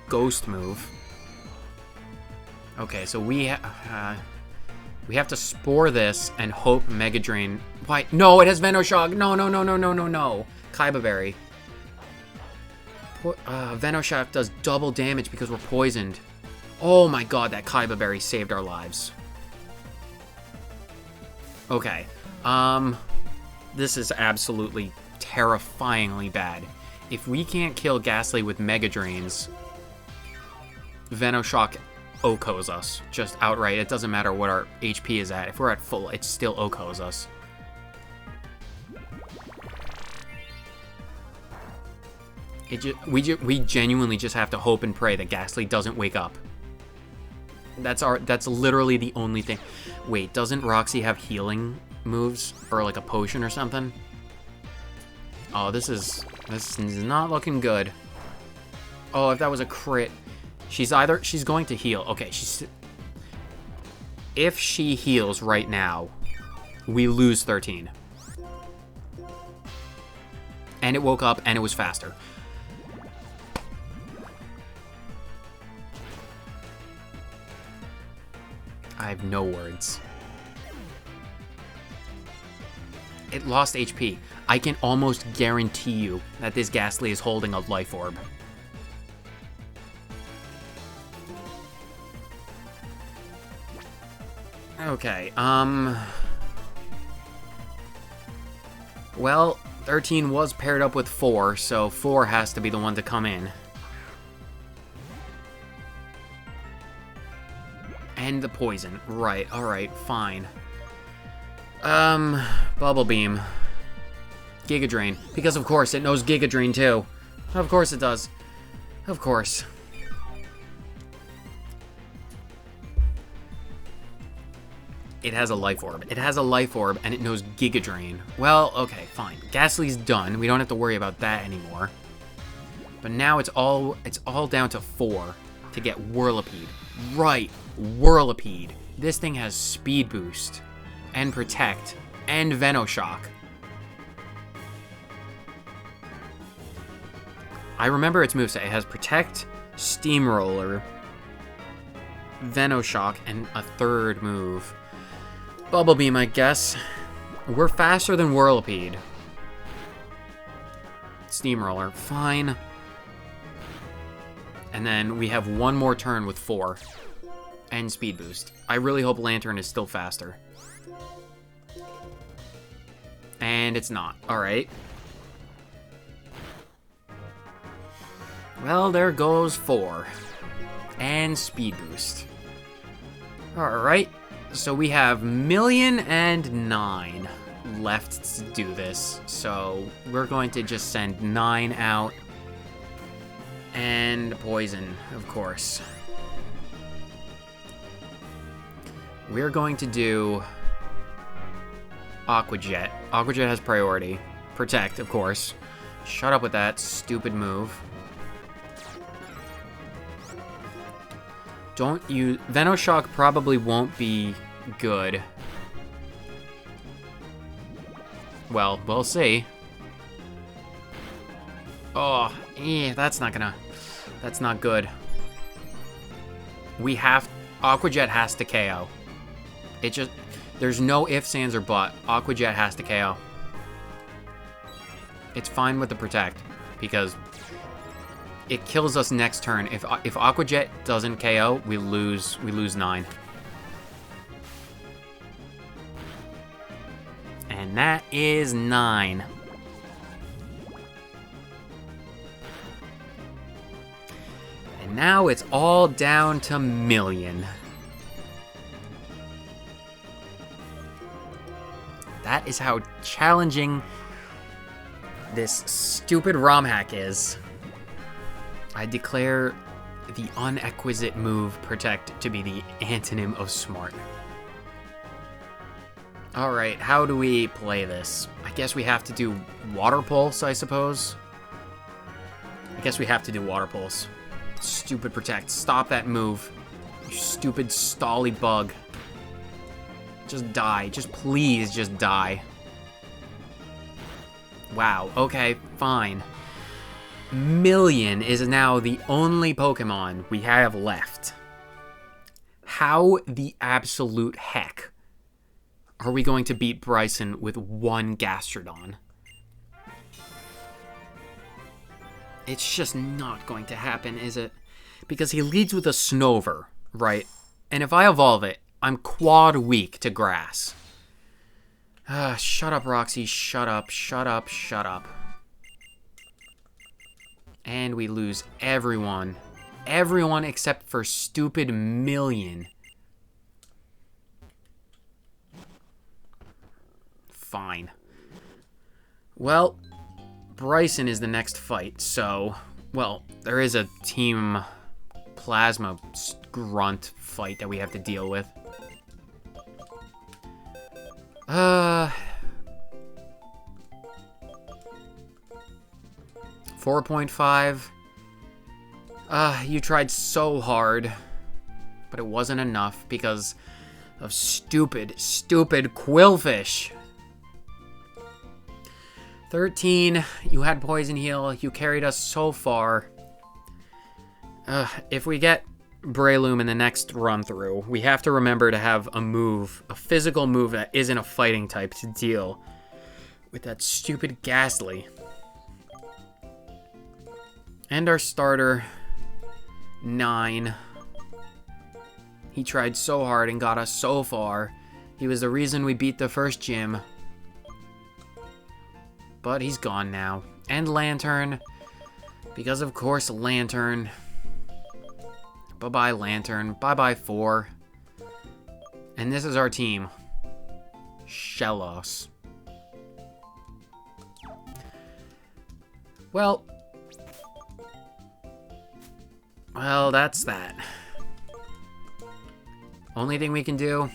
ghost move. Okay, so we have to Spore this and hope Mega Drain... Why? No, it has Venoshock. No. Kaiba Berry. Venoshock does double damage because we're poisoned. Oh my god, that Kaiba Berry saved our lives. Okay. This is absolutely terrifyingly bad. If we can't kill Ghastly with Mega Drains, Venoshock OHKOs us. Just outright. It doesn't matter what our HP is at. If we're at full, it still OHKOs us. We genuinely just have to hope and pray that Ghastly doesn't wake up. That's literally the only thing. Wait, doesn't Roxy have healing moves or like a potion or something? Oh, this is not looking good. Oh, if that was a crit. She's going to heal. Okay, if she heals right now, we lose 13. And it woke up and it was faster. I have no words. It lost HP. I can almost guarantee you that this Ghastly is holding a life orb. Okay, well, 13 was paired up with 4, so 4 has to be the one to come in. And the poison. Right, alright, fine. Bubble Beam. Giga Drain. Because of course it knows Giga Drain too. Of course it does. Of course. It has a life orb. It has a life orb and it knows Giga Drain. Well, okay, fine. Ghastly's done. We don't have to worry about that anymore. But now it's all down to 4 to get Whirlipede. Right, Whirlipede. This thing has Speed Boost and Protect and Venoshock. I remember its moveset. It has Protect, Steamroller, Venoshock, and a third move. Bubble Beam, I guess. We're faster than Whirlipede. Steamroller, fine. And then we have one more turn with 4. And Speed Boost. I really hope Lantern is still faster. And it's not. Alright. Well, there goes 4. And Speed Boost. Alright. So we have 1,000,009 left to do this. So we're going to just send 9 out. And Poison, of course. We're going to do Aqua Jet. Aqua Jet has priority. Protect, of course. Shut up with that stupid move. Don't use... Venoshock probably won't be good. Well, we'll see. Oh, that's not gonna... That's not good. We have... Aqua Jet has to KO. It just... There's no ifs, ands, or but. Aqua Jet has to KO. It's fine with the Protect, because it kills us next turn. If Aqua Jet doesn't KO, we lose 9. And that is 9. And now it's all down to million. That is how challenging this stupid ROM hack is. I declare the unexquisite move Protect to be the antonym of smart. Alright, how do we play this? I guess we have to do Water Pulse, I suppose. I guess we have to do Water Pulse. Stupid Protect. Stop that move. You stupid stally bug. Just die. Just please just die. Wow. Okay, fine. Million is now the only Pokemon we have left. How the absolute heck are we going to beat Bryson with 1 Gastrodon? It's just not going to happen, is it? Because he leads with a Snover, right? And if I evolve it, I'm quad weak to Grass. Shut up, Roxy. Shut up, shut up, shut up. And we lose everyone. Everyone except for stupid Million. Fine. Well, Bryson is the next fight, so... Well, there is a Team Plasma Grunt fight that we have to deal with. 4.5. You tried so hard, but it wasn't enough because of stupid Quillfish. 13, you had Poison Heal. You carried us so far. If we get Breloom in the next run through, we have to remember to have a move, a physical move that isn't a fighting type to deal with that stupid Ghastly. And our starter, 9. He tried so hard and got us so far. He was the reason we beat the first gym. But he's gone now. And Lantern. Because of course Lantern. Bye-bye Lantern. Bye-bye 4. And this is our team. Shellos. Well, that's that. Only thing we can do,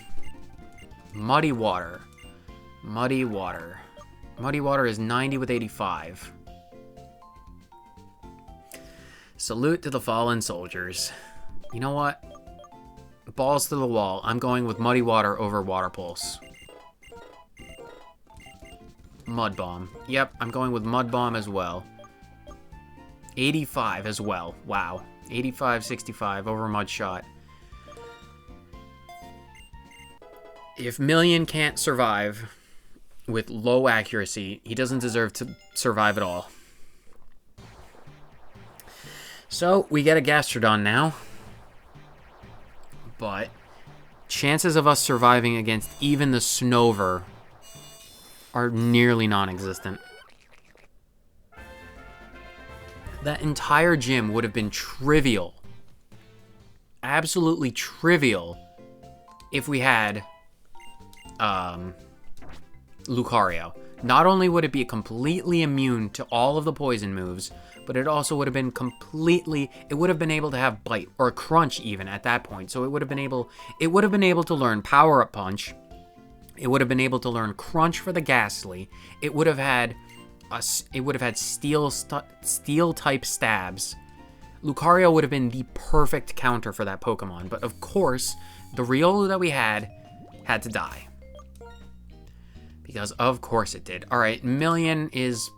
Muddy Water. Muddy Water. Muddy Water is 90 with 85. Salute to the fallen soldiers. You know what? Balls to the wall. I'm going with Muddy Water over Water Pulse. Mud Bomb. Yep, I'm going with Mud Bomb as well. 85 as well. Wow. 85, 65 over Mud Shot. If Million can't survive with low accuracy, he doesn't deserve to survive at all. So, we get a Gastrodon now. But chances of us surviving against even the Snover are nearly non-existent. That entire gym would have been trivial. Absolutely trivial if we had Lucario. Not only would it be completely immune to all of the poison moves, but it also would have been it would have been able to have Bite or Crunch even at that point. So it would have been able to learn Power Up Punch. It would have been able to learn Crunch for the Ghastly. It would have had Steel type stabs. Lucario would have been the perfect counter for that Pokemon, but of course, the Riolu that we had to die. Because of course it did. Alright, Million is...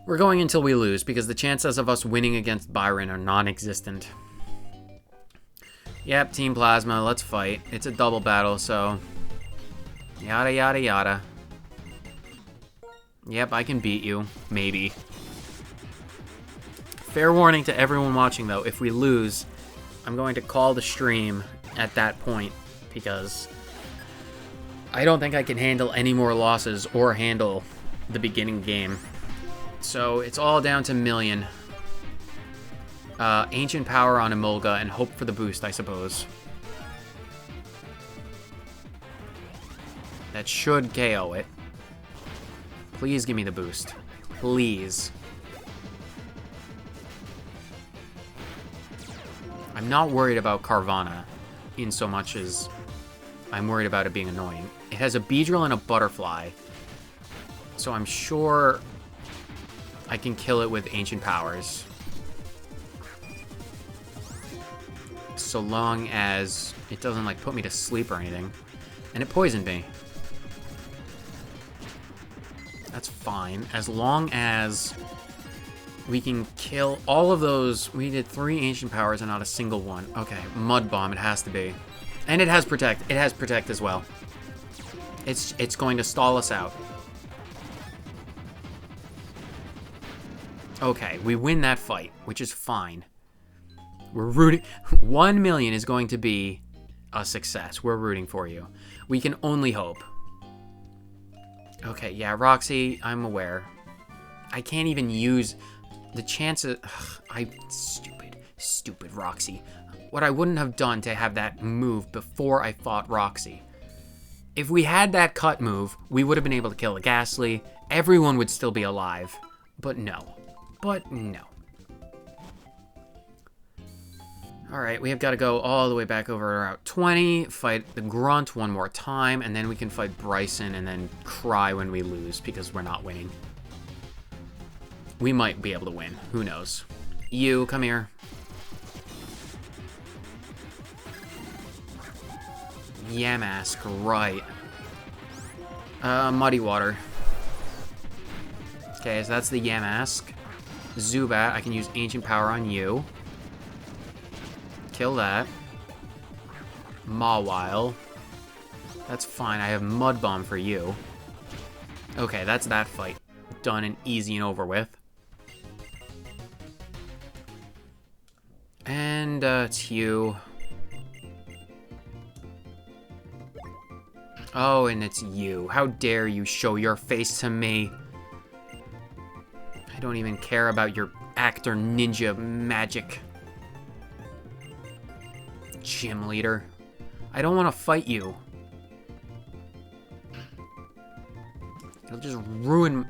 We're going until we lose, because the chances of us winning against Byron are non-existent. Yep, Team Plasma, let's fight. It's a double battle, so... Yada yada yada. Yep, I can beat you. Maybe. Fair warning to everyone watching, though. If we lose, I'm going to call the stream at that point, because I don't think I can handle any more losses or handle the beginning game. So it's all down to Million. Ancient Power on Emolga and hope for the boost, I suppose. That should KO it. Please give me the boost. Please. I'm not worried about Carvana in so much as I'm worried about it being annoying. It has a Beedrill and a Butterfly, so I'm sure I can kill it with Ancient Powers. So long as it doesn't, like, put me to sleep or anything. And it poisoned me. That's fine, as long as we can kill all of those. We did 3 Ancient Powers and not a single one. Okay, Mud Bomb, it has to be. And it has Protect. It has Protect as well. It's going to stall us out. Okay, we win that fight, which is fine. We're rooting. 1 million is going to be a success. We're rooting for you. We can only hope. Okay, yeah, Roxy, I'm aware. I can't even use the chances. Stupid Roxy. What I wouldn't have done to have that move before I fought Roxy. If we had that cut move, we would have been able to kill a Ghastly. Everyone would still be alive. But no. Alright, we have got to go all the way back over Route 20, fight the Grunt one more time, and then we can fight Bryson and then cry when we lose because we're not winning. We might be able to win. Who knows? You, come here. Yamask, right. Muddy Water. Okay, so that's the Yamask. Zubat, I can use Ancient Power on you. kill that. Mawile. That's fine. I have Mud Bomb for you. Okay, that's that fight. Done and easy and over with. And it's you. Oh, and it's you. How dare you show your face to me? I don't even care about your actor ninja magic. Gym leader. I don't want to fight you. It'll just ruin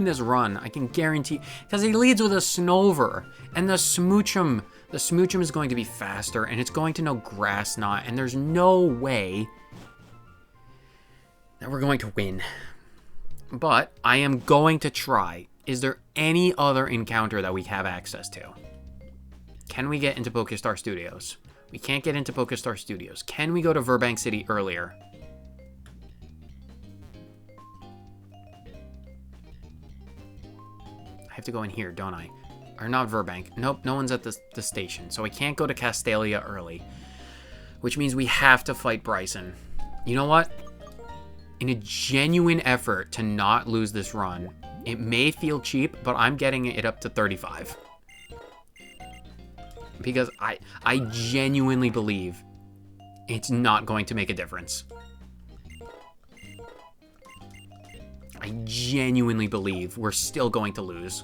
this run. I can guarantee, because he leads with a Snover, and the Smoochum is going to be faster, and it's going to know Grass Knot, and there's no way that we're going to win. But I am going to try. Is there any other encounter that we have access to? Can we get into Pokestar Studios? We can't get into Pokestar Studios. Can we go to Verbank City earlier? I have to go in here, don't I? Or not Verbank. Nope, no one's at the station. So I can't go to Castalia early. Which means we have to fight Bryson. You know what? In a genuine effort to not lose this run, it may feel cheap, but I'm getting it up to 35. Because I genuinely believe it's not going to make a difference. I genuinely believe we're still going to lose.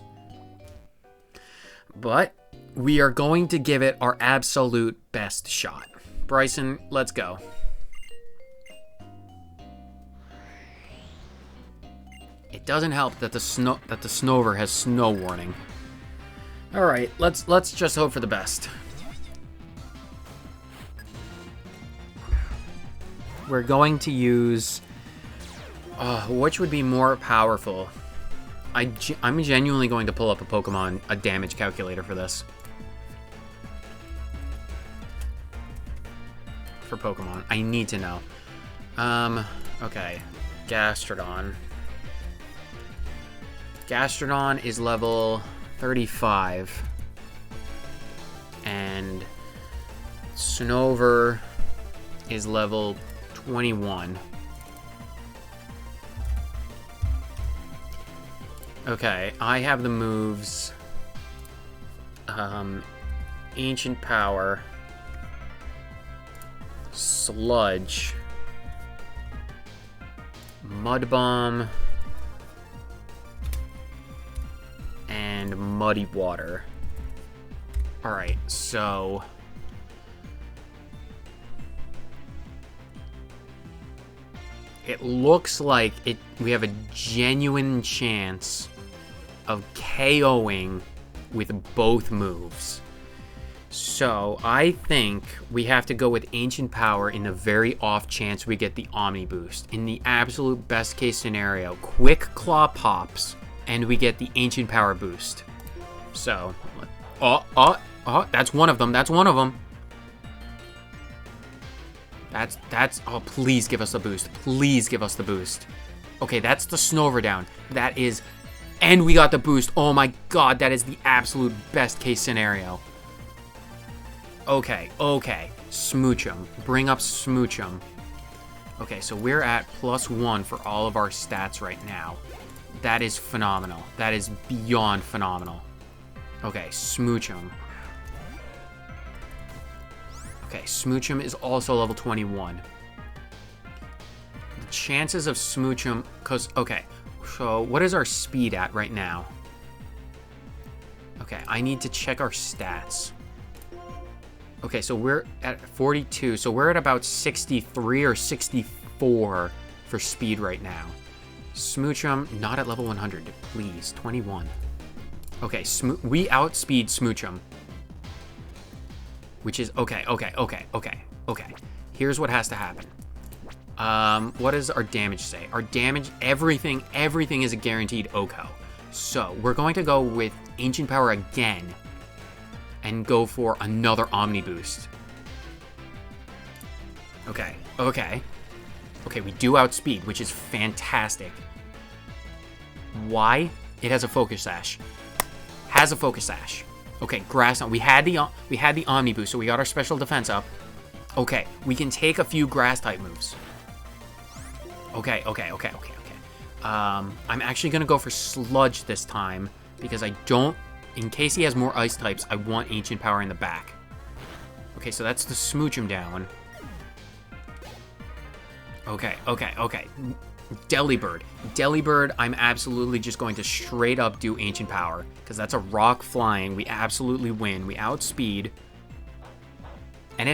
But we are going to give it our absolute best shot. Bryson, let's go. It doesn't help that the Snover has snow warning. All right, let's just hope for the best. We're going to use which would be more powerful? I'm genuinely going to pull up a damage calculator for this. For Pokemon, I need to know. Okay, Gastrodon. Gastrodon is level 35. And Snover is level 21. Okay, I have the moves. Ancient Power. Sludge. Mud Bomb. And Muddy Water. Alright, so it looks like we have a genuine chance of KOing with both moves. So I think we have to go with Ancient Power in the very off chance we get the Omni Boost. In the absolute best case scenario, Quick Claw pops and we get the Ancient Power boost. So, that's one of them. That's one of them. Oh, please give us the boost. Please give us the boost. Okay, that's the Snover down. That is, and we got the boost. Oh my god, that is the absolute best case scenario. Okay. Smoochum. Bring up Smoochum. Okay, so we're at +1 for all of our stats right now. That is phenomenal. That is beyond phenomenal. Okay, Smoochum. Okay, Smoochum is also level 21. The chances of Smoochum, okay, so what is our speed at right now? Okay, I need to check our stats. Okay, so we're at 42, so we're at about 63 or 64 for speed right now. Smoochum, not at level 100, please, 21. Okay, we outspeed Smoochum. Which is, okay. Here's what has to happen. What does our damage say? Our damage, everything is a guaranteed OHKO. So, we're going to go with Ancient Power again. And go for another Omni Boost. Okay, we do outspeed, which is fantastic. Why? It has a Focus Sash. Okay, grass on. We had the Omni boost, so we got our special defense up. Okay, we can take a few grass type moves. Okay. I'm actually gonna go for Sludge this time because I don't. In case he has more ice types, I want Ancient Power in the back. Okay, so that's to smooch him down. Okay. Delibird, I'm absolutely just going to straight up do Ancient Power because that's a rock flying. We absolutely win. We outspeed. And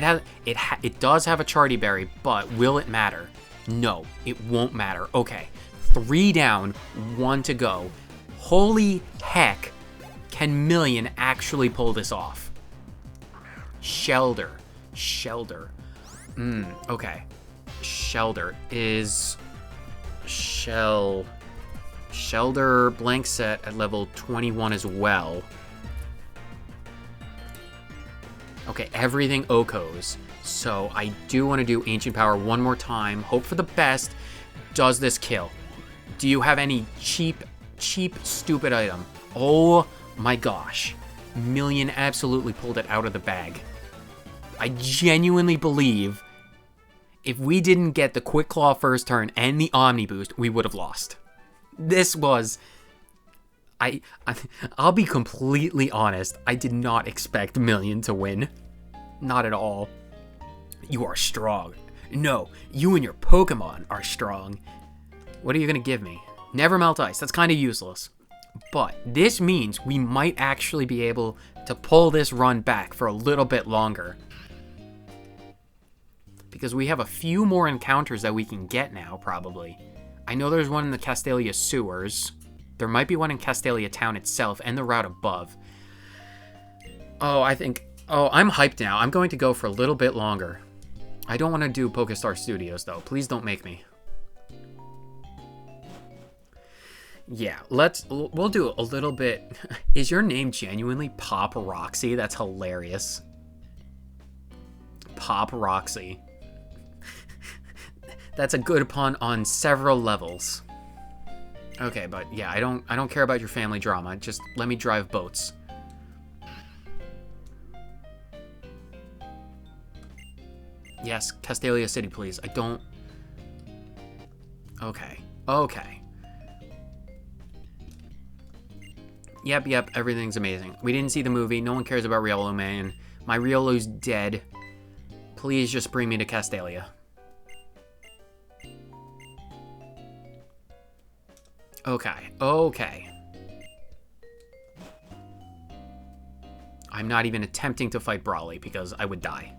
it does have a Charty Berry, but will it matter? No, it won't matter. Okay, 3 down, 1 to go. Holy heck, can Million actually pull this off? Shelder. Okay. Shelder is... Shelder blank set at level 21 as well. Okay, everything Okos. So I do want to do Ancient Power one more time. Hope for the best. Does this kill? Do you have any cheap, stupid item? Oh my gosh. Million absolutely pulled it out of the bag. I genuinely believe if we didn't get the Quick Claw first turn and the Omni boost, we would have lost. This was... I'll be completely honest. I did not expect Million to win. Not at all. You are strong. No, you and your Pokemon are strong. What are you going to give me? Never Melt Ice. That's kind of useless. But this means we might actually be able to pull this run back for a little bit longer. Because we have a few more encounters that we can get now, probably. I know there's one in the Castelia sewers. There might be one in Castelia town itself and the route above. Oh, I'm hyped now. I'm going to go for a little bit longer. I don't want to do Pokestar Studios, though. Please don't make me. Yeah, we'll do a little bit. Is your name genuinely Pop Roxy? That's hilarious. Pop Roxy. That's a good pun on several levels. Okay, but yeah, I don't care about your family drama. Just let me drive boats. Yes, Castelia City, please. I don't... Okay. Yep, everything's amazing. We didn't see the movie. No one cares about Riolu, man. My Riolu's dead. Please just bring me to Castelia. Okay. I'm not even attempting to fight Brawly because I would die.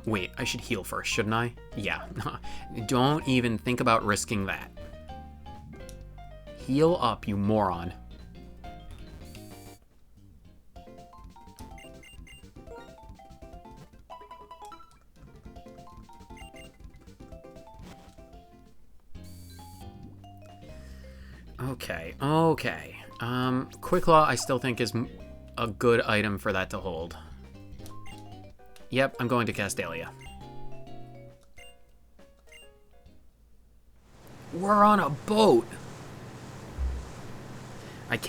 Wait, I should heal first, shouldn't I? Yeah. Don't even think about risking that. Heal up, you moron. Okay. Quick Claw I still think is a good item for that to hold. Yep, I'm going to Castelia. We're on a boat! I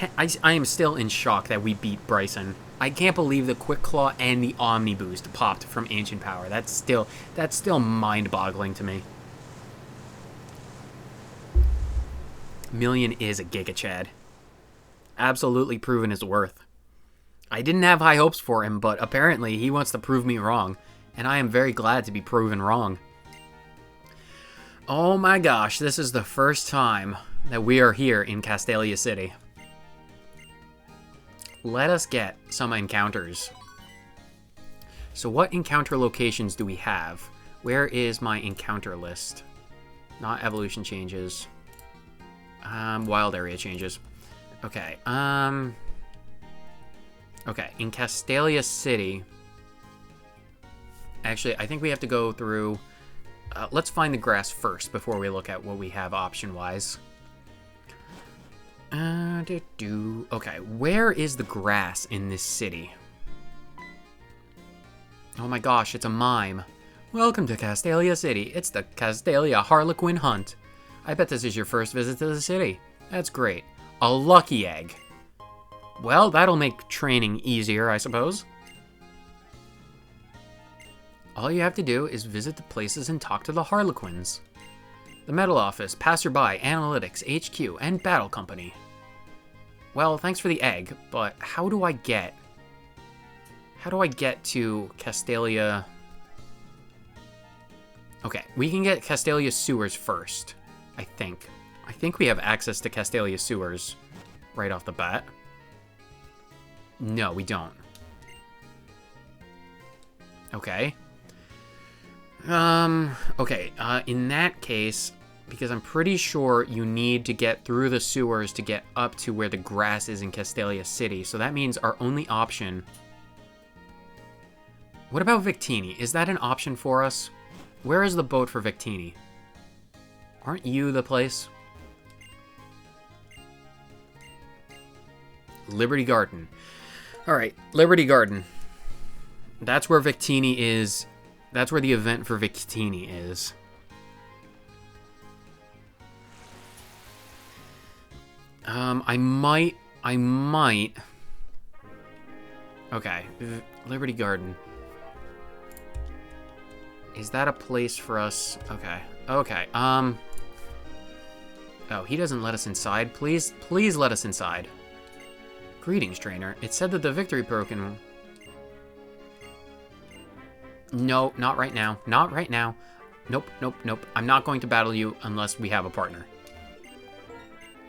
am still in shock that we beat Bryson. I can't believe the Quick Claw and the Omni Boost popped from Ancient Power. That's still mind-boggling to me. Million is a Giga Chad. Absolutely proven his worth. I didn't have high hopes for him, but apparently he wants to prove me wrong, and I am very glad to be proven wrong. Oh my gosh, this is the first time that we are here in Castelia City. Let us get some encounters. So what encounter locations do we have? Where is my encounter list? Not evolution changes. Wild area changes. Okay, okay, in Castelia City... Actually, I think we have to go through... let's find the grass first before we look at what we have option-wise. Okay, where is the grass in this city? Oh my gosh, it's a mime. Welcome to Castelia City. It's the Castelia Harlequin Hunt. I bet this is your first visit to the city. That's great. A lucky egg. Well, that'll make training easier, I suppose. All you have to do is visit the places and talk to the Harlequins. The Metal Office, Passerby, Analytics, HQ, and Battle Company. Well, thanks for the egg, but how do I get to Castalia? Okay, we can get Castalia sewers first, I think. I think we have access to Castalia sewers right off the bat. No, we don't. Okay. Okay, in that case, because I'm pretty sure you need to get through the sewers to get up to where the grass is in Castalia City, so that means our only option... What about Victini? Is that an option for us? Where is the boat for Victini? Aren't you the place? Liberty Garden. Alright, Liberty Garden. That's where Victini is. That's where the event for Victini is. I might. Okay, Liberty Garden. Is that a place for us? Okay. Oh, he doesn't let us inside. Please let us inside. Greetings, trainer. It said that the victory broken... No, not right now. Not right now. Nope. I'm not going to battle you unless we have a partner.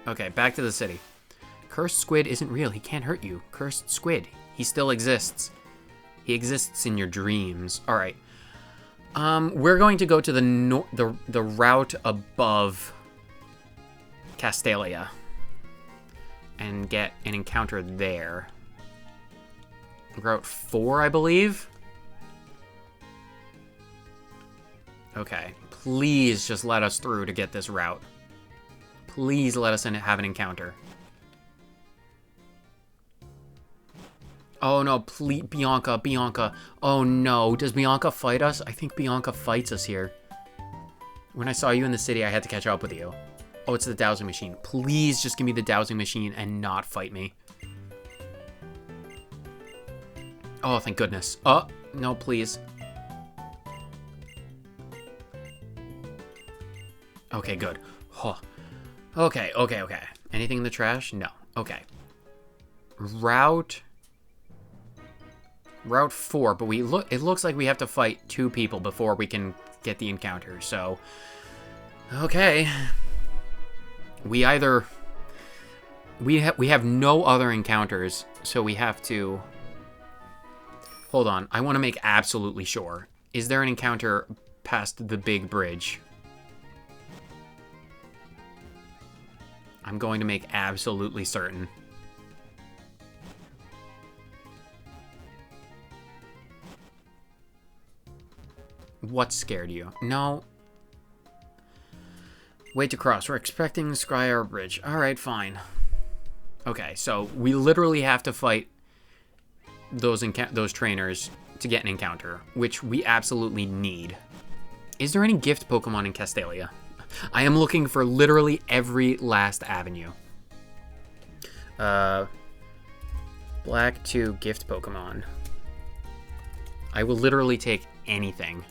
Okay, back to the city. Cursed Squid isn't real. He can't hurt you. Cursed Squid. He still exists. He exists in your dreams. All right. We're going to go to the route above Castalia and get an encounter there. Route 4, I believe. Okay, please just let us through to get this route. Please let us have an encounter. Oh no, please, Bianca. Oh no, does Bianca fight us? I think Bianca fights us here. When I saw you in the city, I had to catch up with you. Oh, it's the dowsing machine. Please just give me the dowsing machine and not fight me. Oh, thank goodness. Oh, no, please. Okay, good. Oh. Okay. Anything in the trash? No. Okay. Route 4, but it looks like we have to fight 2 people before we can get the encounter, so... Okay. We have no other encounters, so we have to... Hold on, I want to make absolutely sure. Is there an encounter past the big bridge? I'm going to make absolutely certain. What scared you? No. Wait to cross. We're expecting Skyar Bridge. Alright, fine. Okay, so we literally have to fight those trainers to get an encounter, which we absolutely need. Is there any gift Pokemon in Castalia? I am looking for literally every last avenue. Black 2 gift Pokemon. I will literally take anything.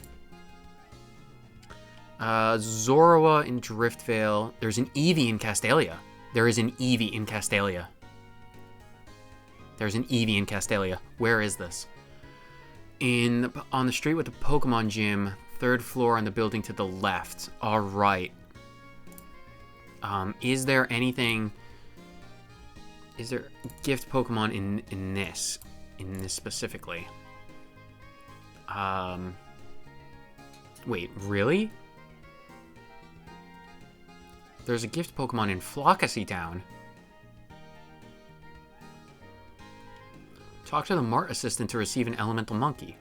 Zorua in Driftvale. There's an Eevee in Castalia. There is an Eevee in Castalia. There's an Eevee in Castalia. Where is this? On the street with the Pokemon gym, 3rd floor on the building to the left. All right. Is there anything? Is there gift Pokemon in this specifically? Wait, really? There's a gift Pokemon in Flockacy Town. Talk to the Mart assistant to receive an elemental monkey.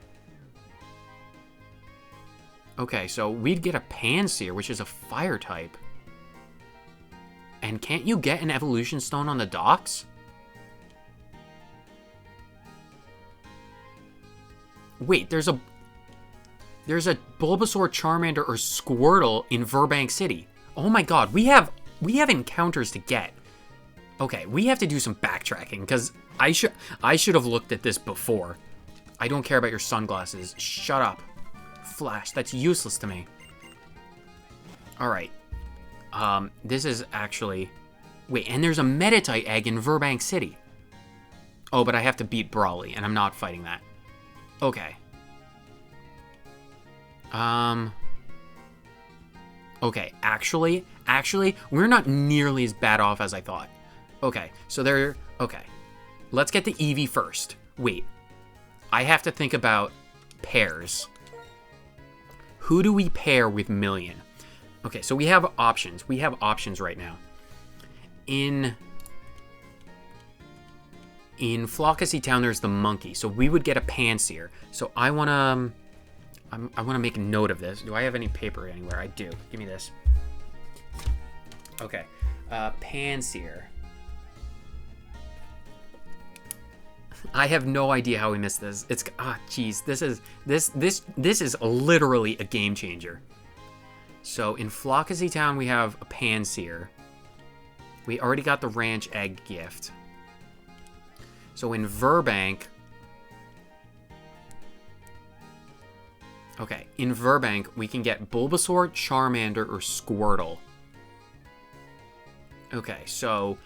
Okay, so we'd get a Pansear, which is a fire type. And can't you get an evolution stone on the docks? Wait, there's a Bulbasaur, Charmander, or Squirtle in Burbank City. Oh my god, we have encounters to get. Okay, we have to do some backtracking, because I should have looked at this before. I don't care about your sunglasses. Shut up. Flash, that's useless to me. Alright. This is actually... Wait, and there's a Metatite egg in Verbank City. Oh, but I have to beat Brawley, and I'm not fighting that. Okay. Okay, actually, we're not nearly as bad off as I thought. Okay, so there... Okay. Let's get the Eevee first. Wait. I have to think about pairs. Who do we pair with Million? Okay, so we have options. We have options right now. In Flockacy Town, there's the monkey, so we would get a Panseer. So I wanna make a note of this. Do I have any paper anywhere? I do. Give me this. Okay, Panseer. I have no idea how we missed this. It's jeez. This is literally a game changer. So in Flockacy Town, we have a Panseer. We already got the Ranch Egg gift. So in Verbank... Okay, in Verbank, we can get Bulbasaur, Charmander, or Squirtle. Okay, so...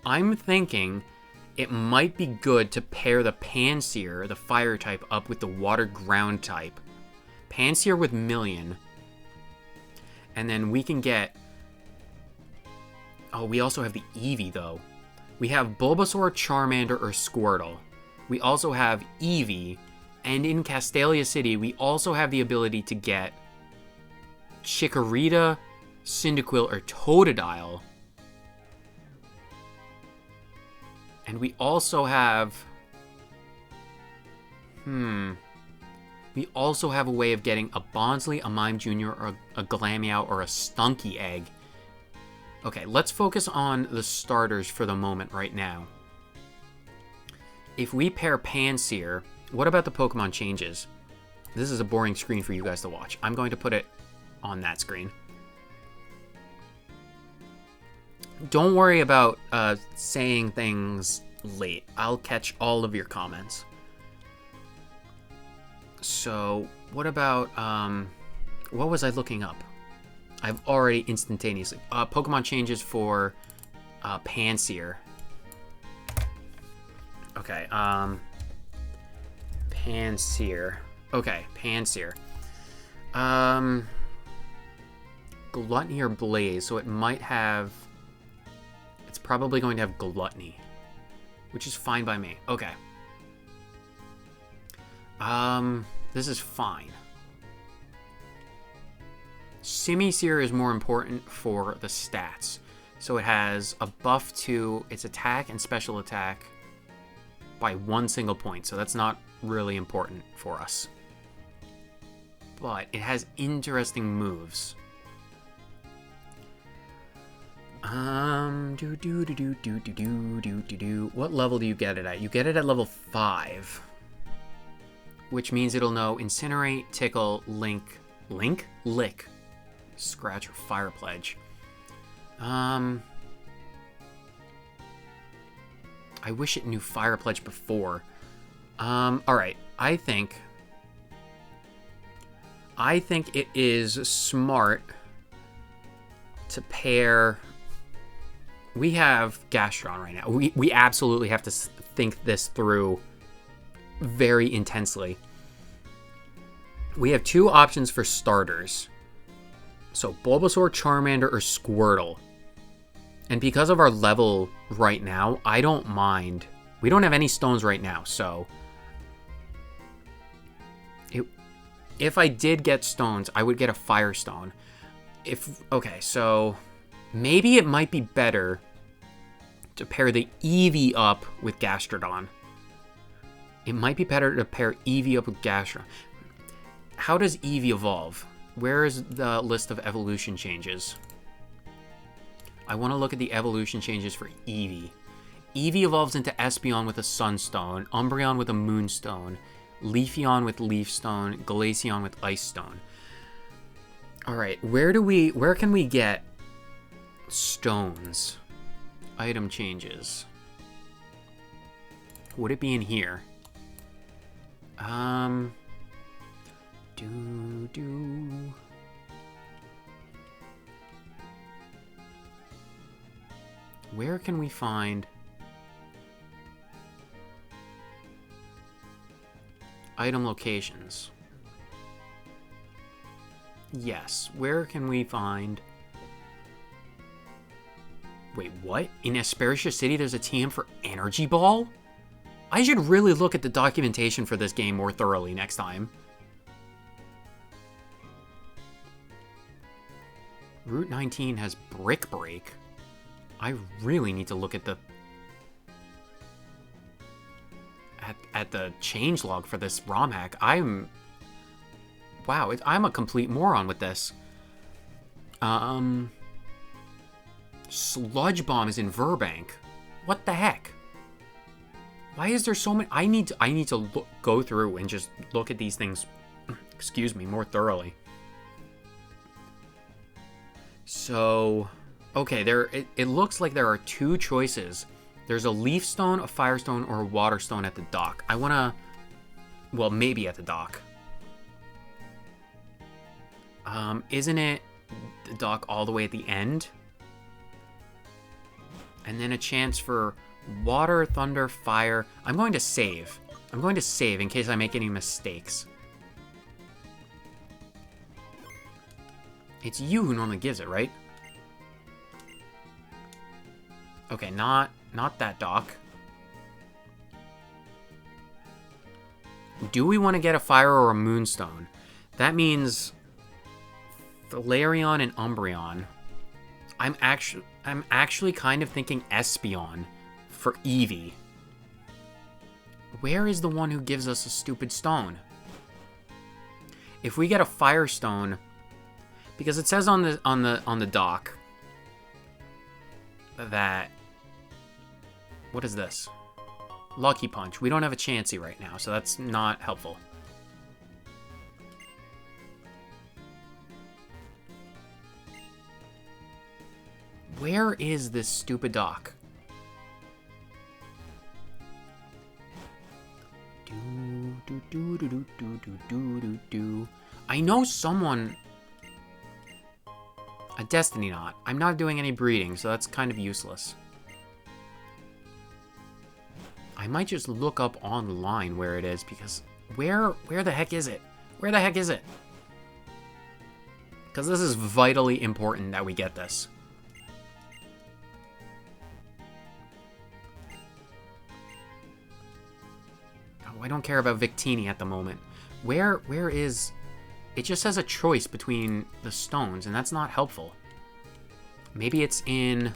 I'm thinking it might be good to pair the Panseer, the Fire type, up with the Water Ground type. Panseer with Million. And then we can get... Oh, we also have the Eevee, though. We have Bulbasaur, Charmander, or Squirtle. We also have Eevee. And in Castelia City, we also have the ability to get Chikorita, Cyndaquil, or Totodile. And we also have... We also have a way of getting a Bonsly, a Mime Jr., or a Glameow, or a Stunky egg. Okay, let's focus on the starters for the moment right now. If we pair Panseer, what about the Pokemon changes? This is a boring screen for you guys to watch. I'm going to put it on that screen. Don't worry about saying things late. I'll catch all of your comments. So, what about, what was I looking up? I've already instantaneously... Pokemon changes for Panseer. Okay, Panseer. Okay, Panseer. Gluttony or Blaze, so it might have... It's probably going to have Gluttony, which is fine by me. Okay. This is fine. Simisear is more important for the stats. So it has a buff to its attack and special attack by 1 single point. So that's not really important for us. But it has interesting moves. What level do you get it at? You get it at level 5. Which means it'll know Incinerate, Tickle, Lick, Scratch, or Fire Pledge. I wish it knew Fire Pledge before. Alright, I think it is smart to pair... We have Gastron right now. We absolutely have to think this through very intensely. We have 2 options for starters. So Bulbasaur, Charmander, or Squirtle. And because of our level right now, I don't mind. We don't have any stones right now, so... If I did get stones, I would get a Firestone. Okay, so... Maybe it might be better to pair the Eevee up with Gastrodon. It might be better to pair Eevee up with Gastrodon. How does Eevee evolve? Where is the list of evolution changes? I want to look at the evolution changes for Eevee. Eevee evolves into Espeon with a Sunstone, Umbreon with a Moonstone, Leafeon with Leafstone, Glaceon with Ice Stone. Alright, where can we get stones? Item changes. Would it be in here? Where can we find item locations? Yes. Where can we find... Wait, what? In Asperia City there's a TM for Energy Ball? I should really look at the documentation for this game more thoroughly next time. Route 19 has Brick Break. I really need to look at the... At the changelog for this ROM hack. Wow, I'm a complete moron with this. Sludge Bomb is in Verbank. What the heck? Why is there so many? I need to go through and just look at these things, excuse me, more thoroughly. So, okay, it looks like there are two choices. There's a Leaf Stone, a Fire Stone, or a Water Stone at the dock. I wanna, well, maybe at the dock. Isn't it the dock all the way at the end? And then a chance for Water, Thunder, Fire. I'm going to save. I'm going to save in case I make any mistakes. It's you who normally gives it, right? Okay, not that dock. Do we want to get a Fire or a Moonstone? That means Valerion and Umbreon. I'm actually kind of thinking Espeon for Eevee. Where is the one who gives us a stupid stone? If we get a Fire Stone, because it says on the dock that, what is this? Lucky Punch. We don't have a Chansey right now, so that's not helpful. Where is this stupid dock? I know someone... A Destiny Knot. I'm not doing any breeding, so that's kind of useless. I might just look up online where it is, because... Where the heck is it? Where the heck is it? Because this is vitally important that we get this. I don't care about Victini at the moment. Where is... It just says a choice between the stones, and that's not helpful. Maybe it's in...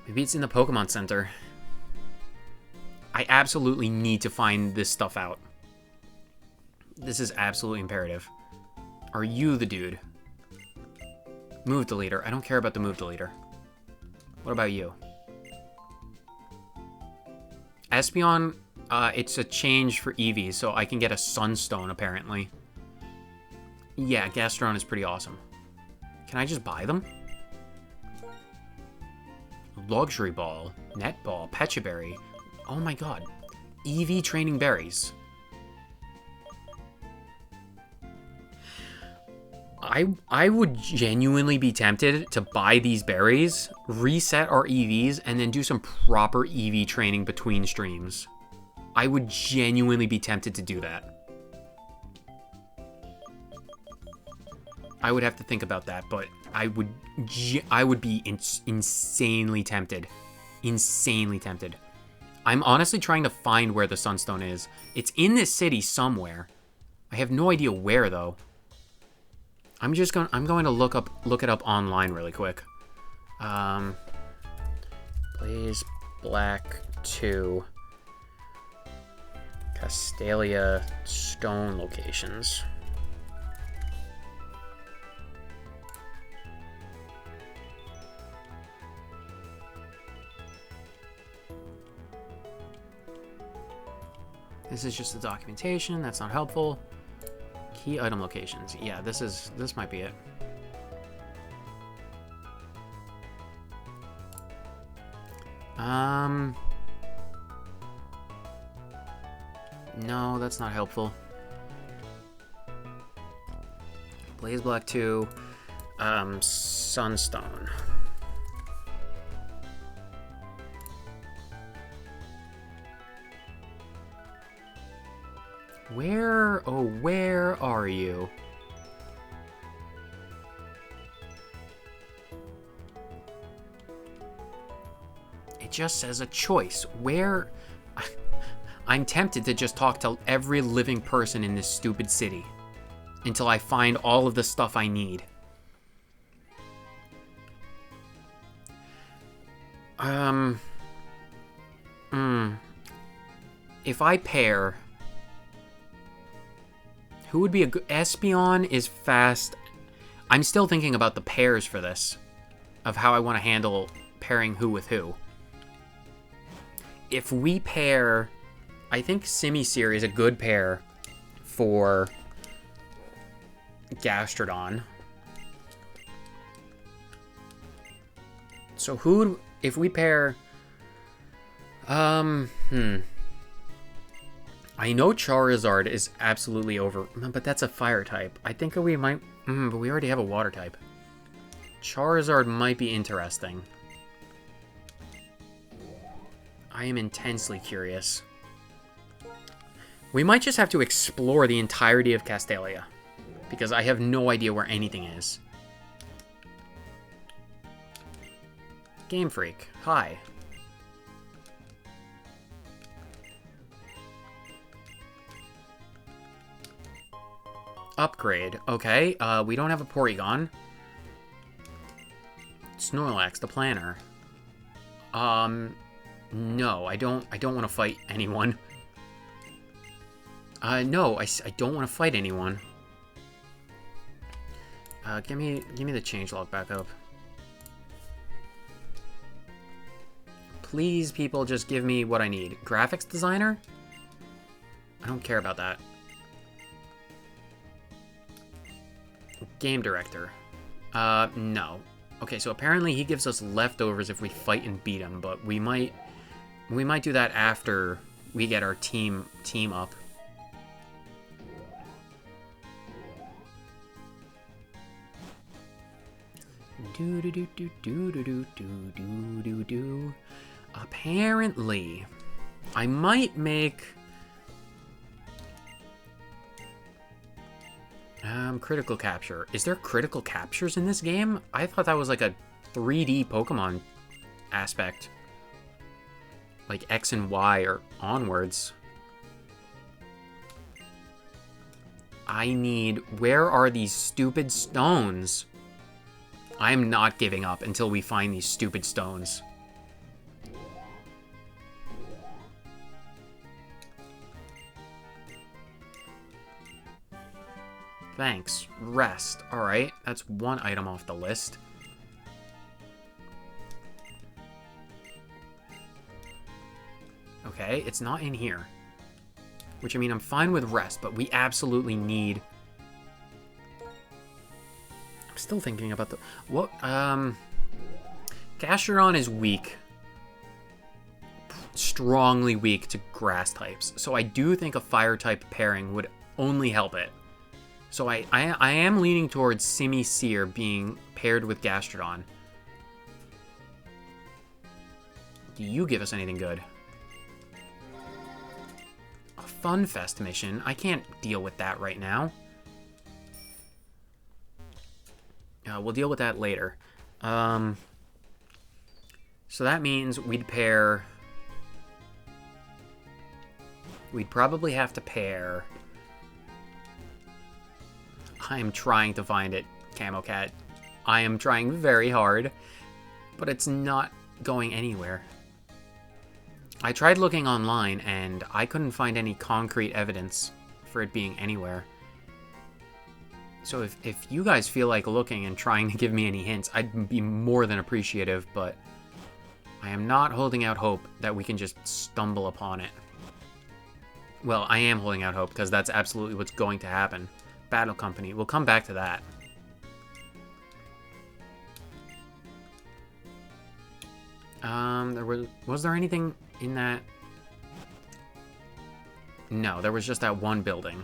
Maybe it's in the Pokemon Center. I absolutely need to find this stuff out. This is absolutely imperative. Are you the dude? Move deleter. I don't care about the move deleter. What about you? Espeon... it's a change for Eevee, so I can get a Sunstone, apparently. Yeah, Gastron is pretty awesome. Can I just buy them? Luxury Ball, Net Ball, Pechaberry. Oh my god. Eevee Training Berries. I would genuinely be tempted to buy these berries, reset our EVs, and then do some proper EV training between streams. I would genuinely be tempted to do that. I would have to think about that, but I would be insanely tempted. Insanely tempted. I'm honestly trying to find where the Sunstone is. It's in this city somewhere. I have no idea where though. I'm going to look it up online really quick. Blaze Black 2 Castalia Stone locations. This is just the documentation. That's not helpful. Key item locations. Yeah, this might be it. No, that's not helpful. Blaze Black 2, Sunstone. Where are you? It just says a choice. Where? I'm tempted to just talk to every living person in this stupid city until I find all of the stuff I need. If I pair, who would be a good... Espeon is fast. I'm still thinking about the pairs for this, of how I want to handle pairing who with who. If we pair, I think Simisear is a good pair for Gastrodon. So who, if we pair, I know Charizard is absolutely over, but that's a fire type. I think we might, but we already have a water type. Charizard might be interesting. I am intensely curious. We might just have to explore the entirety of Castelia, because I have no idea where anything is. Game Freak, hi. Upgrade, okay. We don't have a Porygon. Snorlax, the planner. No, I don't want to fight anyone. No, I don't want to fight anyone. Give me the changelog back up. Please, people, just give me what I need. Graphics designer? I don't care about that. Game director. No. Okay, so apparently he gives us leftovers if we fight and beat him, but we might do that after we get our team up. Apparently, I might make critical capture. Is there critical captures in this game? I thought that was like a 3D Pokemon aspect, like X and Y or onwards. Where are these stupid stones? I'm not giving up until we find these stupid stones. Thanks. Rest. Alright, that's one item off the list. Okay, it's not in here. Which, I mean, I'm fine with rest, but we absolutely need... I'm still thinking about the... What? Gastrodon is weak. Strongly weak to grass types. So I do think a fire type pairing would only help it. So I am leaning towards Simisear being paired with Gastrodon. Do you give us anything good? A Fun Fest mission? I can't deal with that right now. We'll deal with that later. So that means we'd pair... We'd probably have to pair... I am trying to find it, Camo Cat. I am trying very hard, but it's not going anywhere. I tried looking online, and I couldn't find any concrete evidence for it being anywhere. So if you guys feel like looking and trying to give me any hints, I'd be more than appreciative, but I am not holding out hope that we can just stumble upon it. Well, I am holding out hope, because that's absolutely what's going to happen. Battle Company. We'll come back to that. Was there anything in that? No, there was just that one building.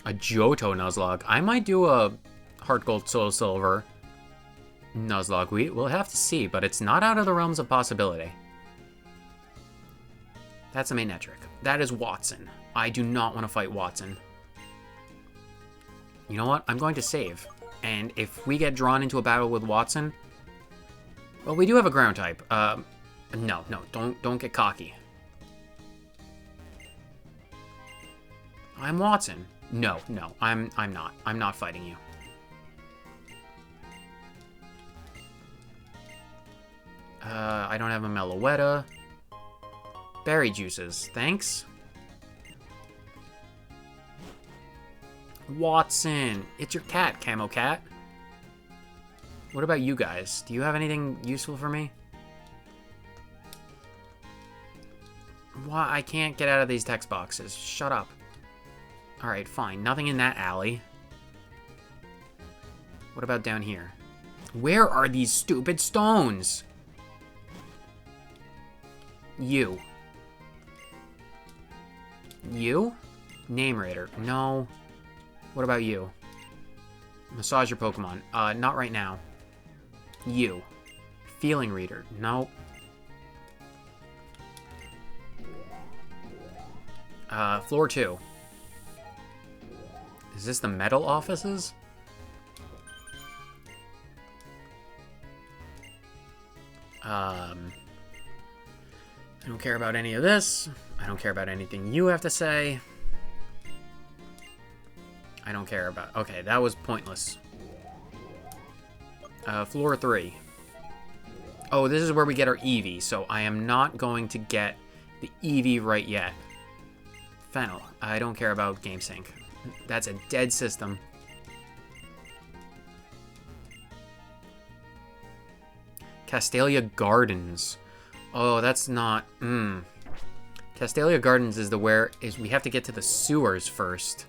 A Johto Nuzlocke. I might do a Heart Gold Soul Silver Nuzlocke. We'll have to see, but it's not out of the realms of possibility. That's a Manectric. That is Watson. I do not want to fight Watson. You know what? I'm going to save. And if we get drawn into a battle with Watson... Well, we do have a ground type. No, don't get cocky. I'm Watson. No, I'm not. I'm not fighting you. I don't have a Meloetta. Berry juices, thanks. Watson, it's your cat, Camo Cat. What about you guys? Do you have anything useful for me? Why? I can't get out of these text boxes. Shut up. Alright, fine. Nothing in that alley. What about down here? Where are these stupid stones? You. You? Name Raider. No. What about you? Massage your Pokemon. Not right now. You. Feeling Reader. Nope. Floor 2. Is this the metal offices? I don't care about any of this. I don't care about anything you have to say. I don't care about... Okay, that was pointless. Floor 3. Oh, this is where we get our Eevee, so I am not going to get the Eevee right yet. Fennel. I don't care about GameSync. That's a dead system. Castalia Gardens. Oh, that's not... Castalia Gardens is we have to get to the sewers first.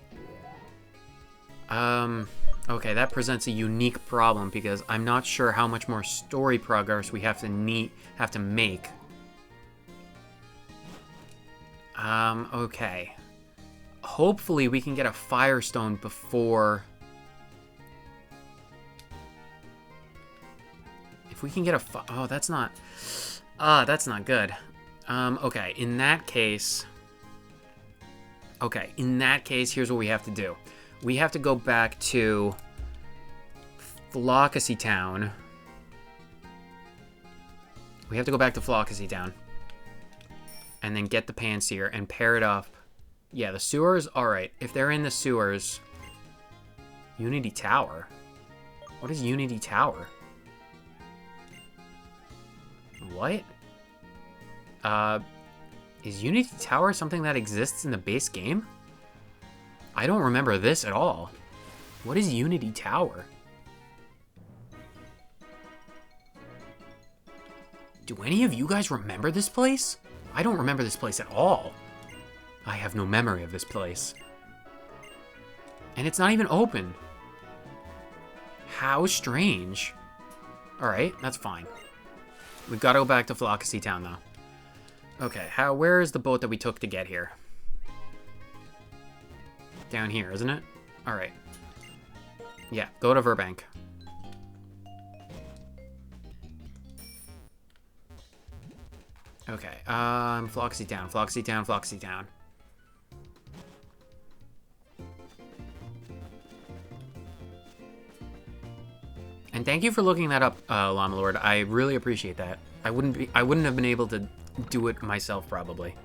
Okay, that presents a unique problem because I'm not sure how much more story progress we have to make. Okay. Hopefully we can get a Firestone before... If we can get a... Oh, that's not... that's not good. Okay, in that case... Okay, in that case, here's what we have to do. We have to go back to Floccacy Town. We have to go back to Floccacy Town. And then get the Pansear and pair it up. Yeah, the sewers? Alright, if they're in the sewers... Unity Tower? What is Unity Tower? What? Is Unity Tower something that exists in the base game? I don't remember this at all. What is Unity Tower? Do any of you guys remember this place? I don't remember this place at all. I have no memory of this place. And it's not even open. How strange. Alright, that's fine. We've got to go back to Floccacy Town, though. Okay, where is the boat that we took to get here? Down here, isn't it? Alright. Yeah, go to Verbank. Okay, Floccacy Town, Floccacy Town, Floccacy Town. And thank you for looking that up, Llama Lord. I really appreciate that. I wouldn't have been able to do it myself, probably.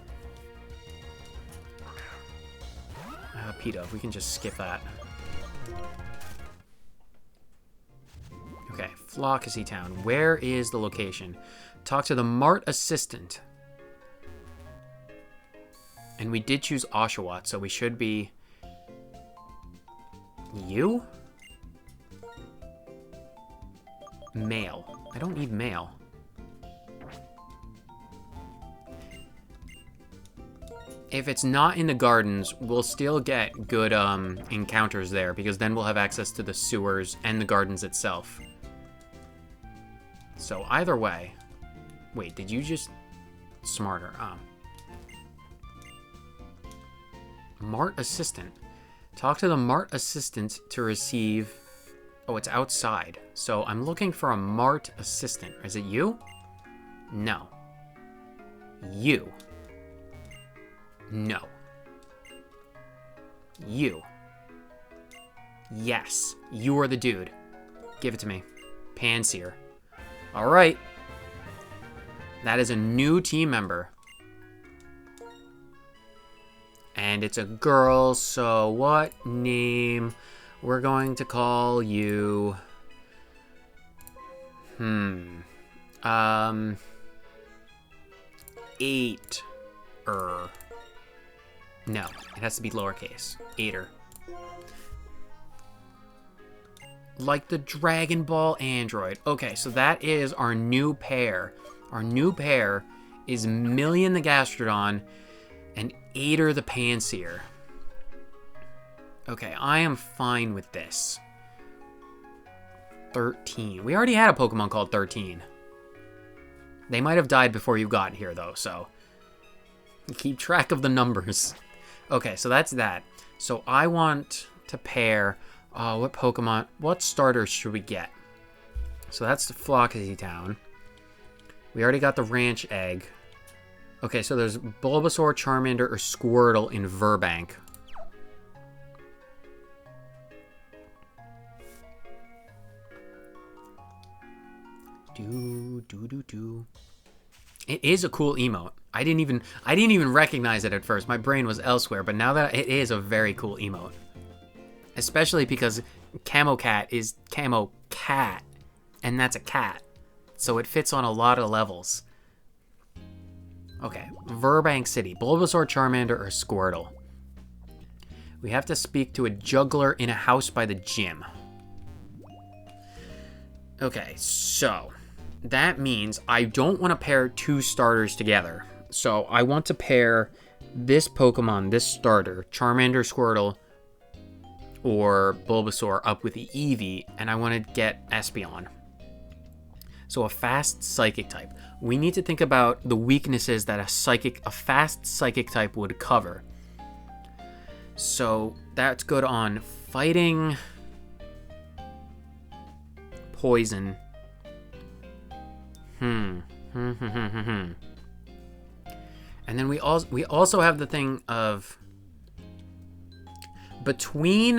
P-Dove, we can just skip that. Okay, Floccacy Town. Where is the location? Talk to the Mart Assistant. And we did choose Oshawott, so we should be... You? Mail. I don't need mail. If it's not in the gardens, we'll still get good encounters there, because then we'll have access to the sewers and the gardens itself. So either way, Wait, did you just... Smarter. Mart Assistant. Talk to the Mart Assistant to receive... Oh, it's outside. So I'm looking for a Mart Assistant. Is it you? No. You. No. You. Yes. You are the dude. Give it to me. Panseer. Alright. That is a new team member. And it's a girl, so what name we're going to call you? Eight-er. No, it has to be lowercase. Eighter. Like the Dragon Ball android. Okay, so that is our new pair. Our new pair is Million the Gastrodon and Ader the Panseer. Okay, I am fine with this. 13. We already had a Pokemon called 13. They might have died before you got here, though, so... keep track of the numbers. Okay, so that's that. So I want to pair... what Pokemon... What starters should we get? So that's the Flockesy Town. We already got the Ranch Egg. Okay, so there's Bulbasaur, Charmander, or Squirtle in Verbank. It is a cool emote. I didn't even recognize it at first. My brain was elsewhere, but now that it is a very cool emote. Especially because Camo Cat is Camo Cat, and that's a cat. So it fits on a lot of levels. Okay, Verbank City. Bulbasaur, Charmander, or Squirtle? We have to speak to a juggler in a house by the gym. Okay, so that means I don't want to pair two starters together. So I want to pair this Pokemon, this starter, Charmander, Squirtle, or Bulbasaur up with the Eevee, and I want to get Espeon. So a fast psychic type. We need to think about the weaknesses that a fast psychic type would cover. So that's good on fighting, poison. And then we also have the thing of between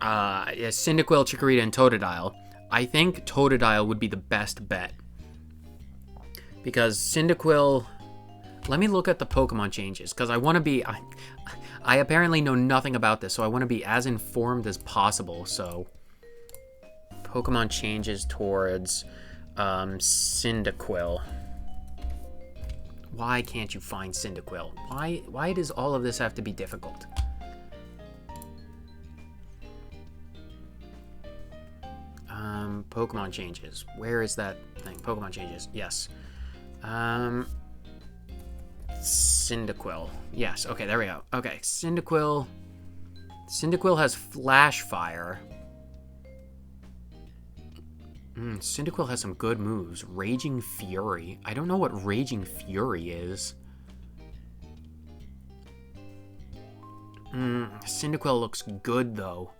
Cyndaquil, Chikorita, and Totodile. I think Totodile would be the best bet. Because Cyndaquil... Let me look at the Pokemon changes, because I want to be... I apparently know nothing about this, so I want to be as informed as possible, so... Pokemon changes towards Cyndaquil. Why can't you find Cyndaquil? Why does all of this have to be difficult? Pokemon changes. Where is that thing? Pokemon changes. Yes. Cyndaquil. Yes. Okay, there we go. Okay, Cyndaquil. Cyndaquil has Flash Fire. Cyndaquil has some good moves. Raging Fury. I don't know what Raging Fury is. Cyndaquil looks good, though.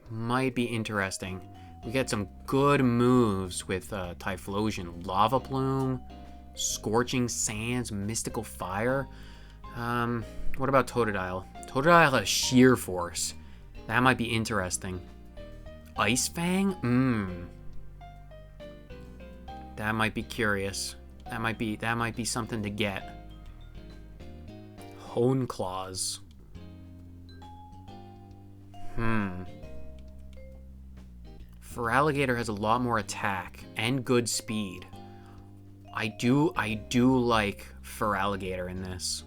Might be interesting. We get some good moves with Typhlosion. Lava Plume, Scorching Sands, Mystical Fire. What about Totodile? Totodile has Sheer Force. That might be interesting. Ice Fang? That might be curious. That might be something to get. Hone Claws. Feraligatr has a lot more attack and good speed. I do like Feraligatr in this.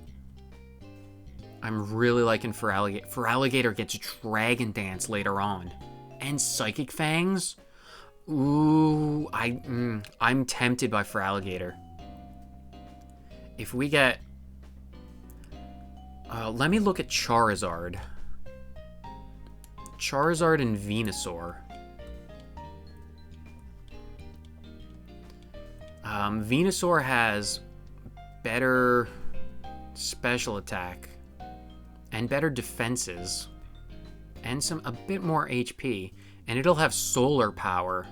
I'm really liking Feraligatr. Feraligatr gets Dragon Dance later on. And Psychic Fangs? Ooh, I'm tempted by Feraligatr. If we get... Let me look at Charizard. Charizard and Venusaur. Venusaur has better special attack and better defenses and a bit more HP, and it'll have solar power.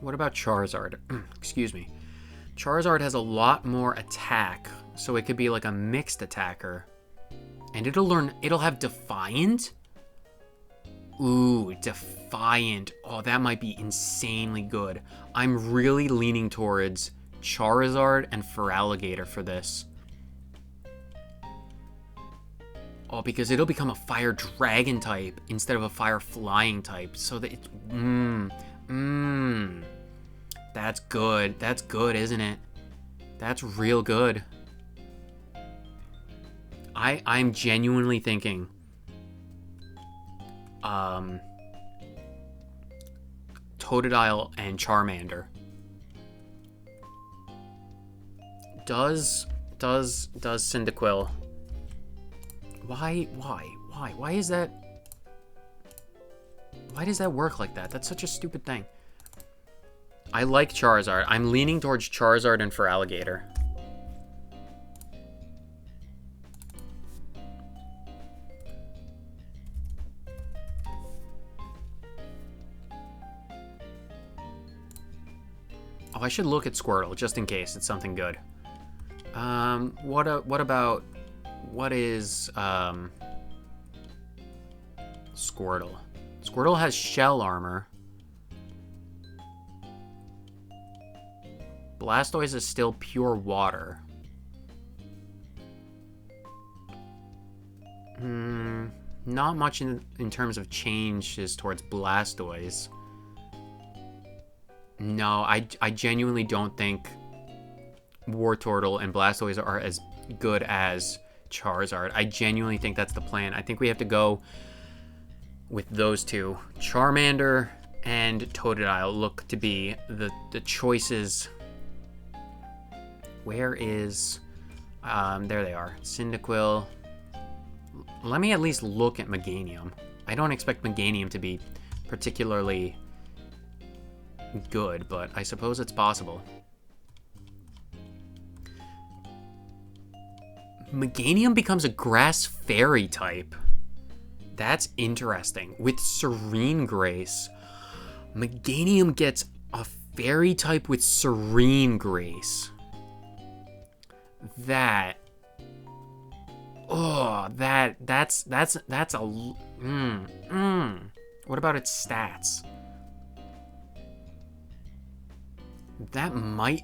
What about Charizard? Excuse me. Charizard has a lot more attack, so it could be like a mixed attacker. And it'll have Defiant? Ooh, Defiant. Oh, that might be insanely good. I'm really leaning towards Charizard and Feraligatr for this. Oh, because it'll become a Fire Dragon type instead of a Fire Flying type. So that it's... That's good. That's good, isn't it? That's real good. I'm genuinely thinking Totodile and Charmander. Does Cyndaquil? Why is that? Why does that work like that? That's such a stupid thing. I like Charizard. I'm leaning towards Charizard and Feraligatr. Oh, I should look at Squirtle just in case it's something good. What is Squirtle? Squirtle has shell armor. Blastoise is still pure water. Not much in terms of changes towards Blastoise. No, I genuinely don't think Wartortle and Blastoise are as good as Charizard. I genuinely think that's the plan. I think we have to go with those two. Charmander and Totodile look to be the choices. Where is... there they are. Cyndaquil. Let me at least look at Meganium. I don't expect Meganium to be particularly good, but I suppose it's possible. Meganium becomes a grass fairy type. That's interesting. With Serene Grace, Meganium gets a fairy type with Serene Grace. That's a What about its stats? That might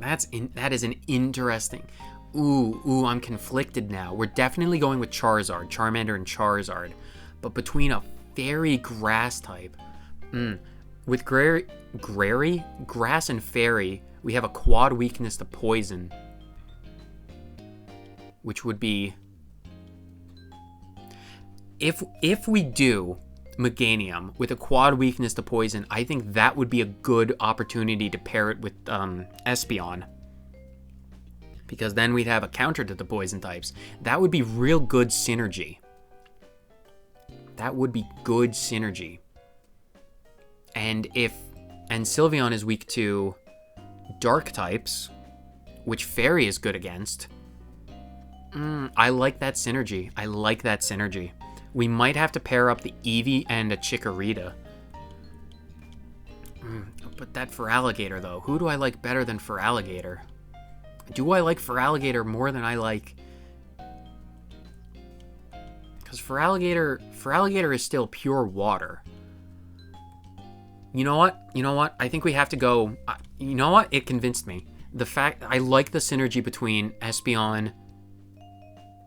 that is an interesting. Ooh, I'm conflicted now. We're definitely going with Charizard, Charmander and Charizard. But between a fairy grass type, with grass and fairy, we have a quad weakness to poison, which would be, if we do Meganium with a quad weakness to poison, I think that would be a good opportunity to pair it with Espeon, because then we'd have a counter to the poison types. That would be real good synergy. That would be good synergy. And Sylveon is weak to dark types, which Fairy is good against. I like that synergy. I like that synergy. We might have to pair up the Eevee and a Chikorita. But that Feraligatr, though. Who do I like better than Feraligatr? Do I like Feraligatr more than I like... Because Feraligatr is still pure water. You know what? I think we have to go... you know what? It convinced me. The fact... I like the synergy between Espeon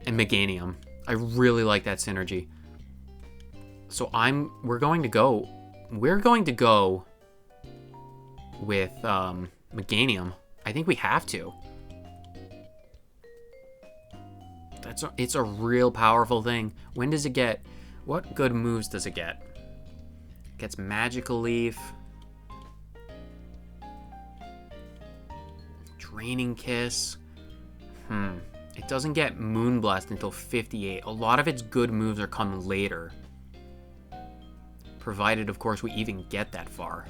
and Meganium. I really like that synergy. So we're going to go with Meganium. I think we have to. It's a real powerful thing. When does it get... What good moves does it get? It gets Magical Leaf. Draining Kiss. It doesn't get Moonblast until 58. A lot of its good moves are coming later. Provided, of course, we even get that far.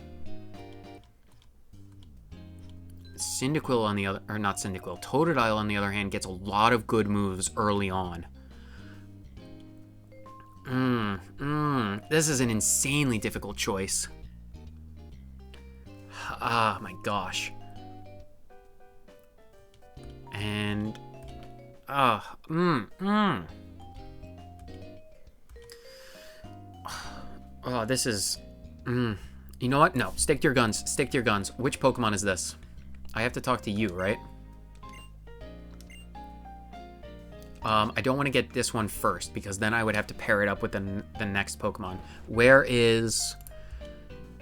Cyndaquil on the other... Or not Cyndaquil. Totodile, on the other hand, gets a lot of good moves early on. This is an insanely difficult choice. Ah, my gosh. And... Oh, this is... You know what? No, stick to your guns. Stick to your guns. Which Pokemon is this? I have to talk to you, right? I don't want to get this one first, because then I would have to pair it up with the next Pokemon. Where is...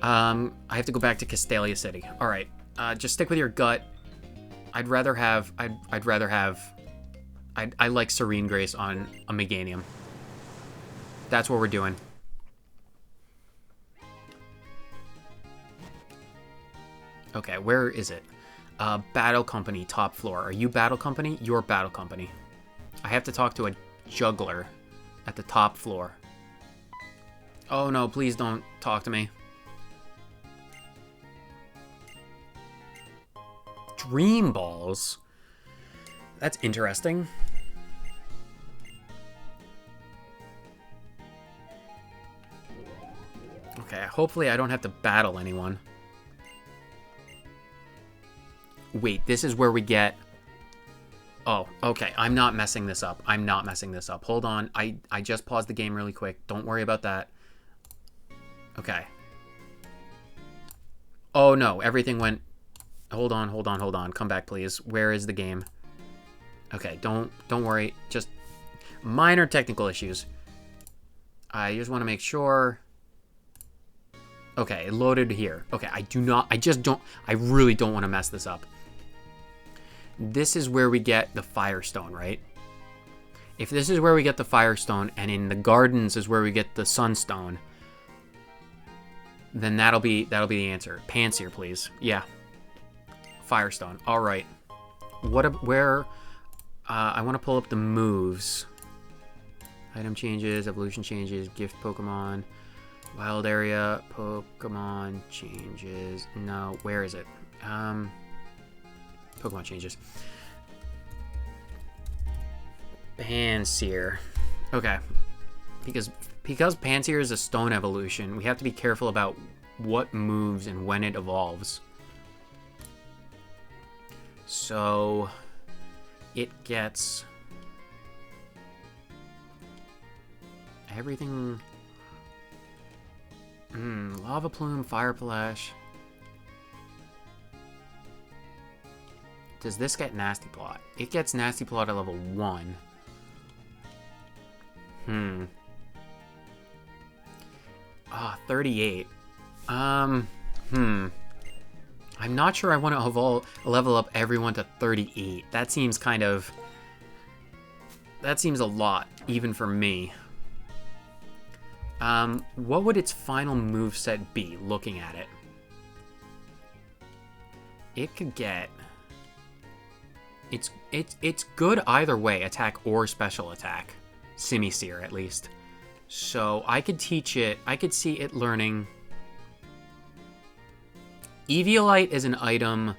I have to go back to Castelia City. Alright, just stick with your gut. I like Serene Grace on a Meganium. That's what we're doing. Okay, where is it? Battle Company, top floor. Are you Battle Company? You're Battle Company. I have to talk to a juggler at the top floor. Oh no, please don't talk to me. Dream Balls? That's interesting. Okay, hopefully I don't have to battle anyone. Wait, this is where we get... Oh, okay. I'm not messing this up. I'm not messing this up. Hold on. I just paused the game really quick. Don't worry about that. Okay. Oh, no. Everything went... Hold on, hold on, hold on. Come back, please. Where is the game? Okay, don't worry. Just minor technical issues. I just want to make sure... Okay, it loaded here. Okay, I really don't want to mess this up. This is where we get the Firestone, right? If this is where we get the Firestone, and in the gardens is where we get the Sunstone, then that'll be the answer. Pansear, please. Yeah. Firestone. All right. I want to pull up the moves. Item changes, evolution changes, gift Pokemon, wild area, Pokemon changes. No, where is it? Pokemon changes. Pansear. Okay. Because Pansear is a stone evolution, we have to be careful about what moves and when it evolves. So it gets everything. Lava Plume, Fire Flash. Does this get Nasty Plot? It gets Nasty Plot at level 1. Ah, 38. I'm not sure I want to level up everyone to 38. That seems a lot, even for me. What would its final moveset be, looking at it? It could get... It's good either way, attack or special attack. Simisear, at least. So I could teach it... I could see it learning... Eviolite is an item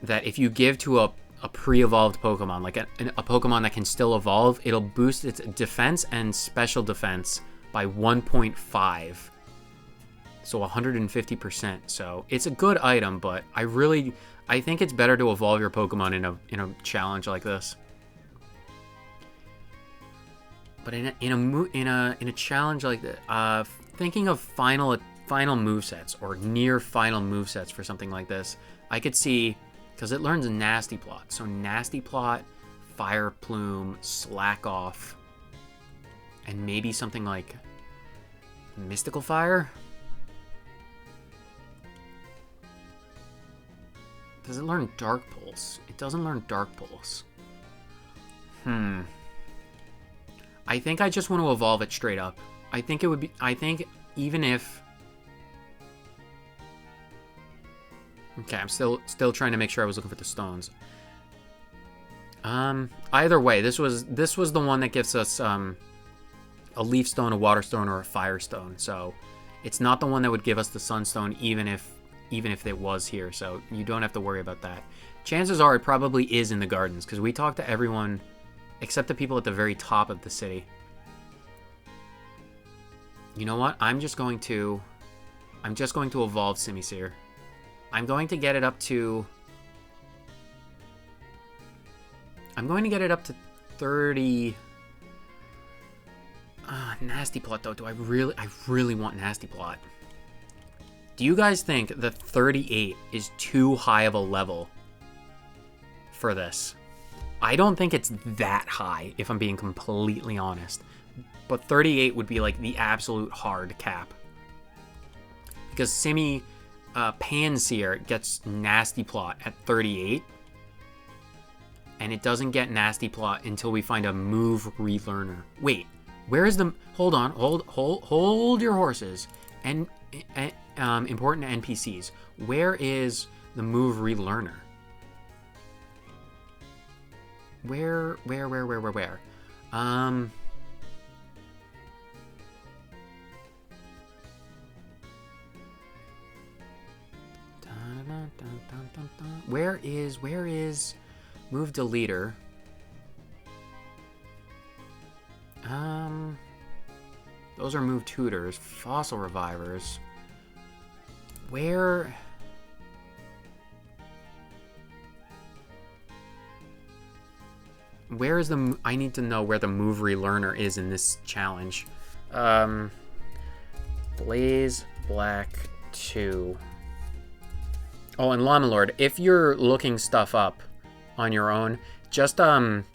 that if you give to a pre-evolved Pokemon, like a Pokemon that can still evolve, it'll boost its defense and special defense by 1.5. So 150%. So it's a good item, but I think it's better to evolve your Pokemon in a challenge like this. But in a challenge like that, thinking of final movesets or near final movesets for something like this, I could see, because it learns a Nasty Plot. So Nasty Plot, Fire Plume, Slack Off, and maybe something like Mystical Fire? Does it learn Dark Pulse? It doesn't learn Dark Pulse. I think I just want to evolve it straight up. I think even if... Okay, I'm still trying to make sure I was looking for the stones. Either way, this was the one that gives us a leaf stone, a water stone, or a fire stone. So it's not the one that would give us the sunstone, even if it was here. So you don't have to worry about that. Chances are it probably is in the gardens, because we talked to everyone except the people at the very top of the city. You know what? I'm just going to evolve Simisear. I'm going to get it up to 30. Nasty Plot though. I really want Nasty Plot. Do you guys think that 38 is too high of a level for this? I don't think it's that high, if I'm being completely honest. But 38 would be like the absolute hard cap. Because Pansear gets Nasty Plot at 38. And it doesn't get Nasty Plot until we find a move relearner. Wait, where is the... Hold on, hold your horses. And important NPCs. Where is the move relearner? Where? Where is move deleter? Those are move tutors, fossil revivers. Where is the... I need to know where the move relearner is in this challenge. Blaze Black 2. Oh, and Llama Lord, if you're looking stuff up on your own, just don't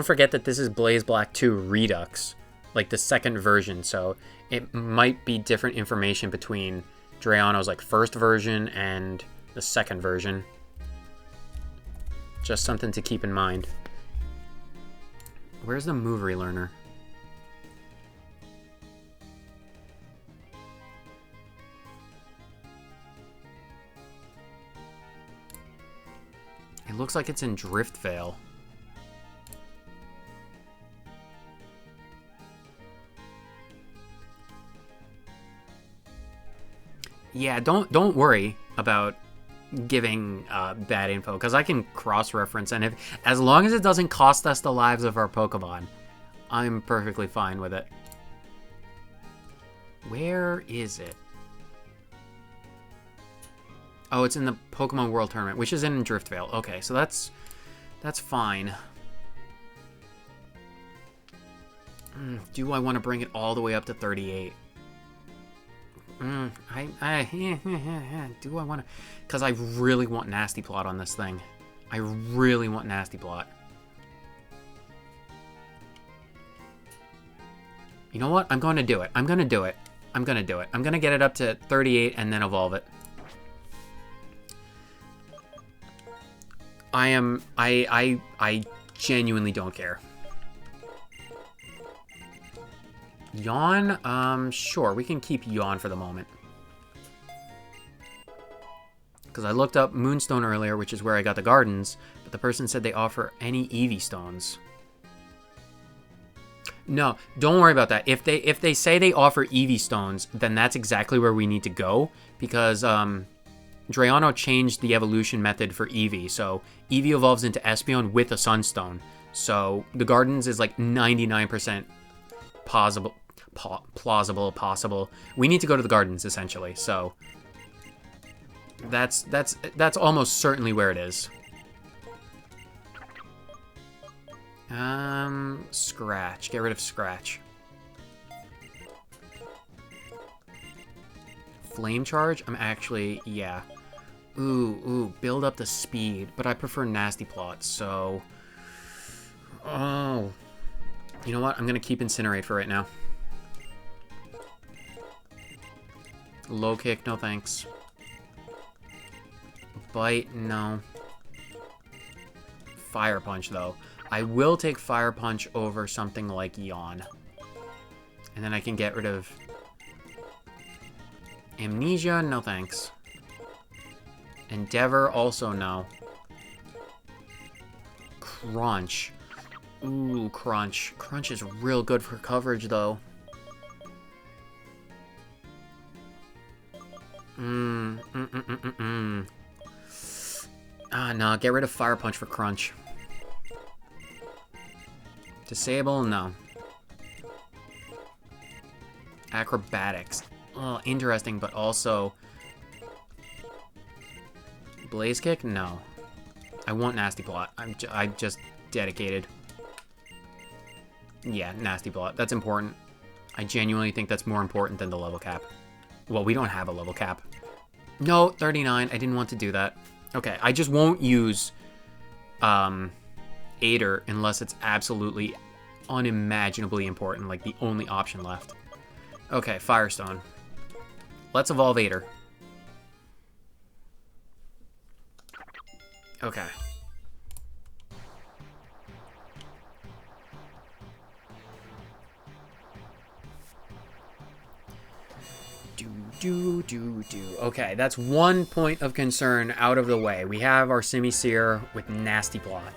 forget that this is Blaze Black 2 Redux, like the second version, so it might be different information between Drayano's like first version and the second version. Just something to keep in mind. Where's the move relearner? It looks like it's in Driftvale. Yeah, don't worry about giving bad info, because I can cross-reference, and as long as it doesn't cost us the lives of our Pokemon, I'm perfectly fine with it. Where is it? Oh, it's in the Pokemon World Tournament, which is in Driftvale. Okay, so that's fine. Do I want to bring it all the way up to 38? Do I want to? Because I really want Nasty Plot on this thing. I really want Nasty Plot. You know what? I'm going to do it. I'm going to do it. I'm going to do it. I'm going to get it up to 38 and then evolve it. I genuinely don't care. Yawn? Sure, we can keep Yawn for the moment. Because I looked up Moonstone earlier, which is where I got the gardens, but the person said they offer any Eevee stones. No, don't worry about that. If they say they offer Eevee stones, then that's exactly where we need to go, because Drayano changed the evolution method for Eevee, so Eevee evolves into Espeon with a Sunstone. So the gardens is like 99% plausible. We need to go to the gardens essentially. So that's almost certainly where it is. Scratch. Get rid of Scratch. Flame Charge? I'm actually, yeah. Ooh, build up the speed, but I prefer Nasty Plot, so... Oh. You know what? I'm gonna keep Incinerate for right now. Low Kick, no thanks. Bite, no. Fire Punch, though. I will take Fire Punch over something like Yawn. And then I can get rid of... Amnesia, no thanks. Endeavor, also no. Crunch. Ooh, Crunch. Crunch is real good for coverage, though. Ah, no. Get rid of Fire Punch for Crunch. Disable? No. Acrobatics. Oh, interesting, but also... Blaze Kick? No. I want Nasty Plot. I'm just dedicated. Yeah, Nasty Plot. That's important. I genuinely think that's more important than the level cap. Well, we don't have a level cap. No, 39. I didn't want to do that. Okay, I just won't use Aider unless it's absolutely unimaginably important, like the only option left. Okay, Firestone. Let's evolve Aider. Okay. Okay, that's one point of concern out of the way. We have our Simisear with Nasty Plot.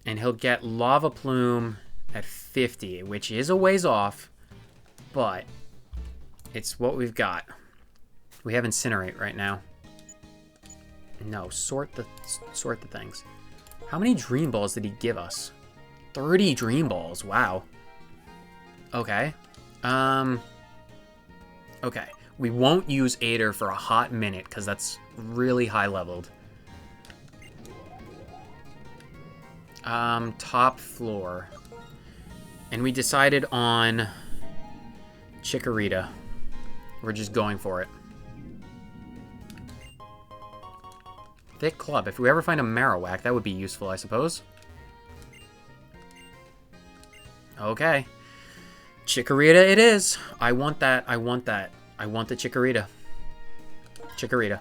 And he'll get Lava Plume at 50, which is a ways off, but it's what we've got. We have Incinerate right now. No, sort the things. How many Dream Balls did he give us? 30 Dream Balls. Wow. Okay. Okay. We won't use Aider for a hot minute because that's really high leveled. Top floor. And we decided on Chikorita. We're just going for it. Thick Club. If we ever find a Marowak, that would be useful, I suppose. Okay. Chikorita it is. I want that. I want that. I want the Chikorita. Chikorita.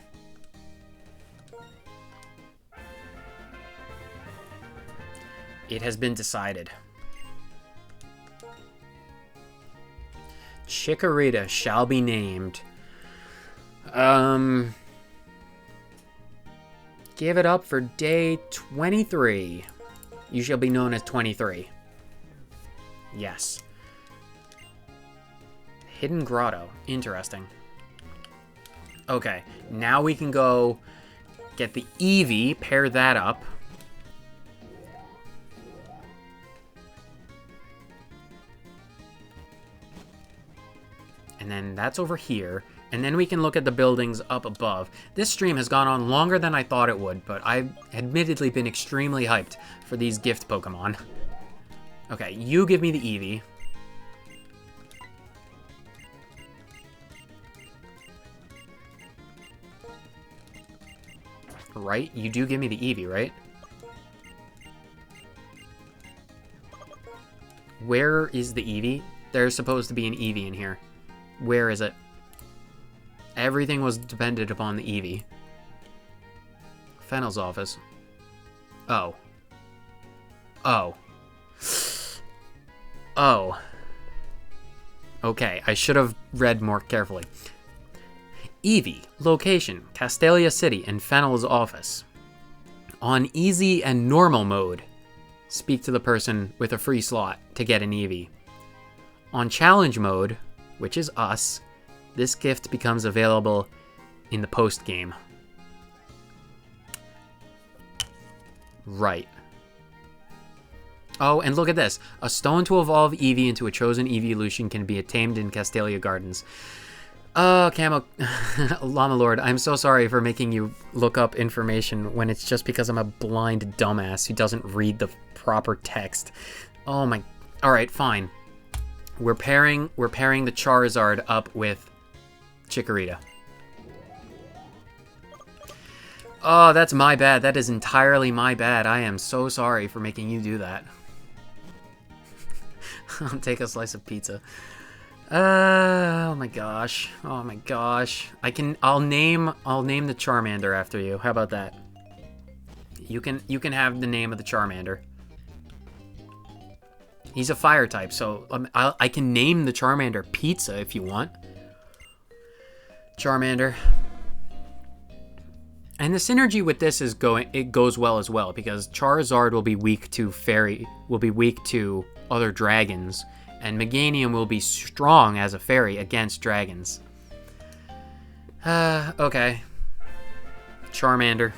It has been decided. Chikorita shall be named. Give it up for day 23. You shall be known as 23. Yes. Hidden Grotto. Interesting. Okay, now we can go get the Eevee, pair that up. And then that's over here. And then we can look at the buildings up above. This stream has gone on longer than I thought it would, but I've admittedly been extremely hyped for these gift Pokemon. Okay, you give me the Eevee. Right? You do give me the Eevee, right? Where is the Eevee? There's supposed to be an Eevee in here. Where is it? Everything was dependent upon the Eevee. Fennel's office. Oh. Oh. Oh. Okay, I should have read more carefully. Eevee. Location. Castelia City and Fennel's office. On easy and normal mode, speak to the person with a free slot to get an Eevee. On challenge mode, which is us, this gift becomes available in the post-game. Right. Oh, and look at this. A stone to evolve Eevee into a chosen evolution can be tamed in Castelia Gardens. Oh, Camo... Llama Lord, I'm so sorry for making you look up information when it's just because I'm a blind dumbass who doesn't read the proper text. Oh my... Alright, fine. We're pairing the Charizard up with Chikorita. Oh, that's my bad. That is entirely my bad. I am so sorry for making you do that. I'll take a slice of pizza. Oh my gosh. Oh my gosh. I'll name the Charmander after you. How about that? You can have the name of the Charmander. He's a fire type, so I can name the Charmander Pizza if you want. Charmander. And the synergy with this it goes well as well, because Charizard will be weak to other dragons, and Meganium will be strong as a fairy against dragons. Okay. Charmander.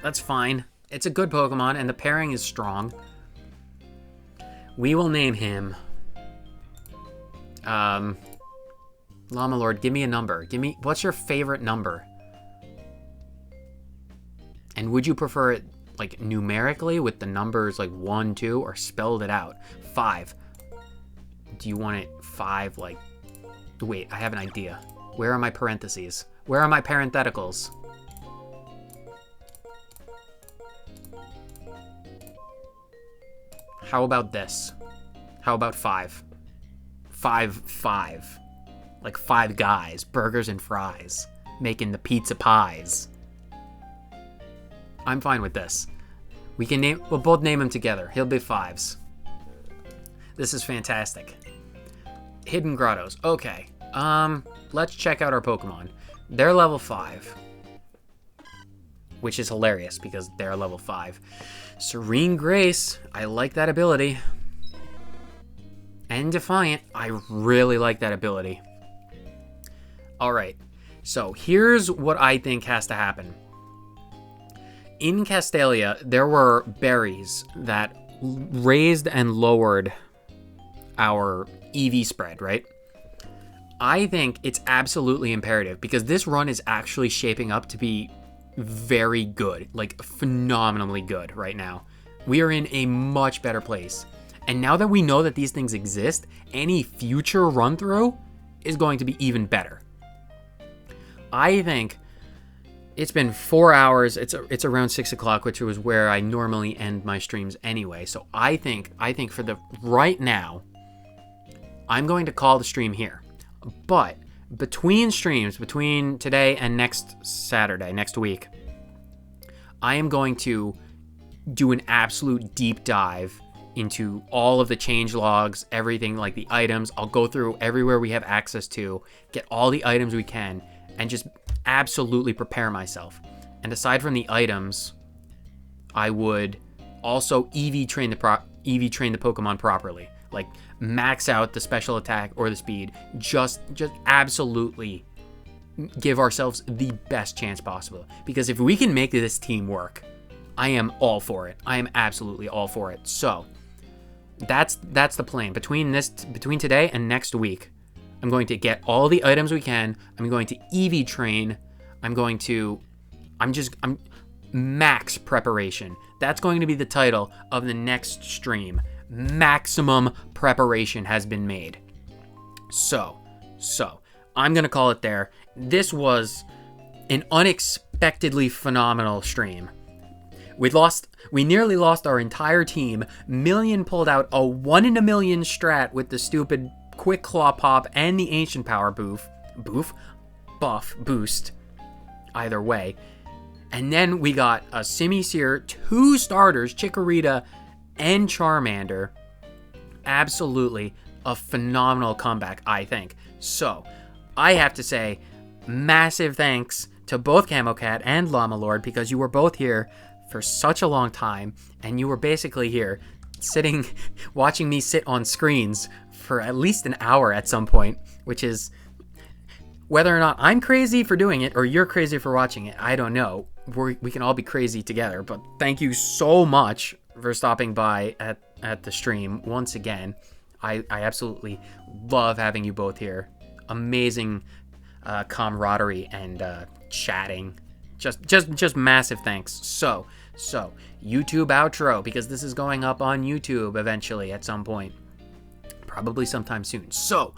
That's fine. It's a good Pokemon, and the pairing is strong. We will name him... Llama Lord, give me a number. What's your favorite number? And would you prefer it, like, numerically with the numbers, like, 1, 2, or spelled it out? 5. Do you want it 5, like... Wait, I have an idea. Where are my parentheses? Where are my parentheticals? How about this? How about 5? 5. Like 5 guys, burgers and fries, making the pizza pies. I'm fine with this. We'll both name him together. He'll be 5s. This is fantastic. Hidden Grottos. Okay. Let's check out our Pokemon. They're level 5. Which is hilarious because they're level 5. Serene Grace. I like that ability. And Defiant. I really like that ability. Alright. So here's what I think has to happen. In Castelia, there were berries that raised and lowered our EV spread, right? I think it's absolutely imperative, because this run is actually shaping up to be very good, like phenomenally good right now. We are in a much better place. And now that we know that these things exist, any future run through is going to be even better. I think it's been 4 hours. It's around 6 o'clock, which was where I normally end my streams anyway. So I think for the right now, I'm going to call the stream here. But between streams, between today and next Saturday, next week, I am going to do an absolute deep dive into all of the change logs, everything, like the items. I'll go through everywhere we have access to, get all the items we can, and just absolutely prepare myself. And aside from the items, I would also EV train the Pokemon properly. Like max out the special attack or the speed. Just absolutely give ourselves the best chance possible. Because if we can make this team work, I am all for it. I am absolutely all for it. So that's the plan. Between today and next week, I'm going to get all the items we can. I'm going to EV train. I'm max preparation. That's going to be the title of the next stream. Maximum preparation has been made. So I'm going to call it there. This was an unexpectedly phenomenal stream. We nearly lost our entire team. Million pulled out a 1 in a million strat with the stupid Quick Claw Pop and the Ancient Power buff boost. Either way. And then we got a Simisear, 2 starters, Chikorita and Charmander. Absolutely a phenomenal comeback, I think. So, I have to say, massive thanks to both Camocat and Llama Lord, because you were both here for such a long time, and you were basically here sitting, watching me sit on screens for at least an hour at some point, which is, whether or not I'm crazy for doing it or you're crazy for watching it, I don't know. We can all be crazy together, but thank you so much for stopping by at the stream once again. I absolutely love having you both here. Amazing camaraderie and chatting. Just massive thanks. So YouTube outro, because this is going up on YouTube eventually at some point, probably sometime soon. So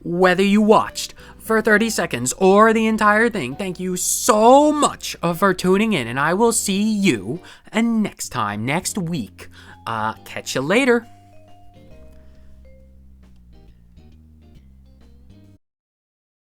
whether you watched for 30 seconds or the entire thing, thank you so much for tuning in, and I will see you next time, next week. Catch you later.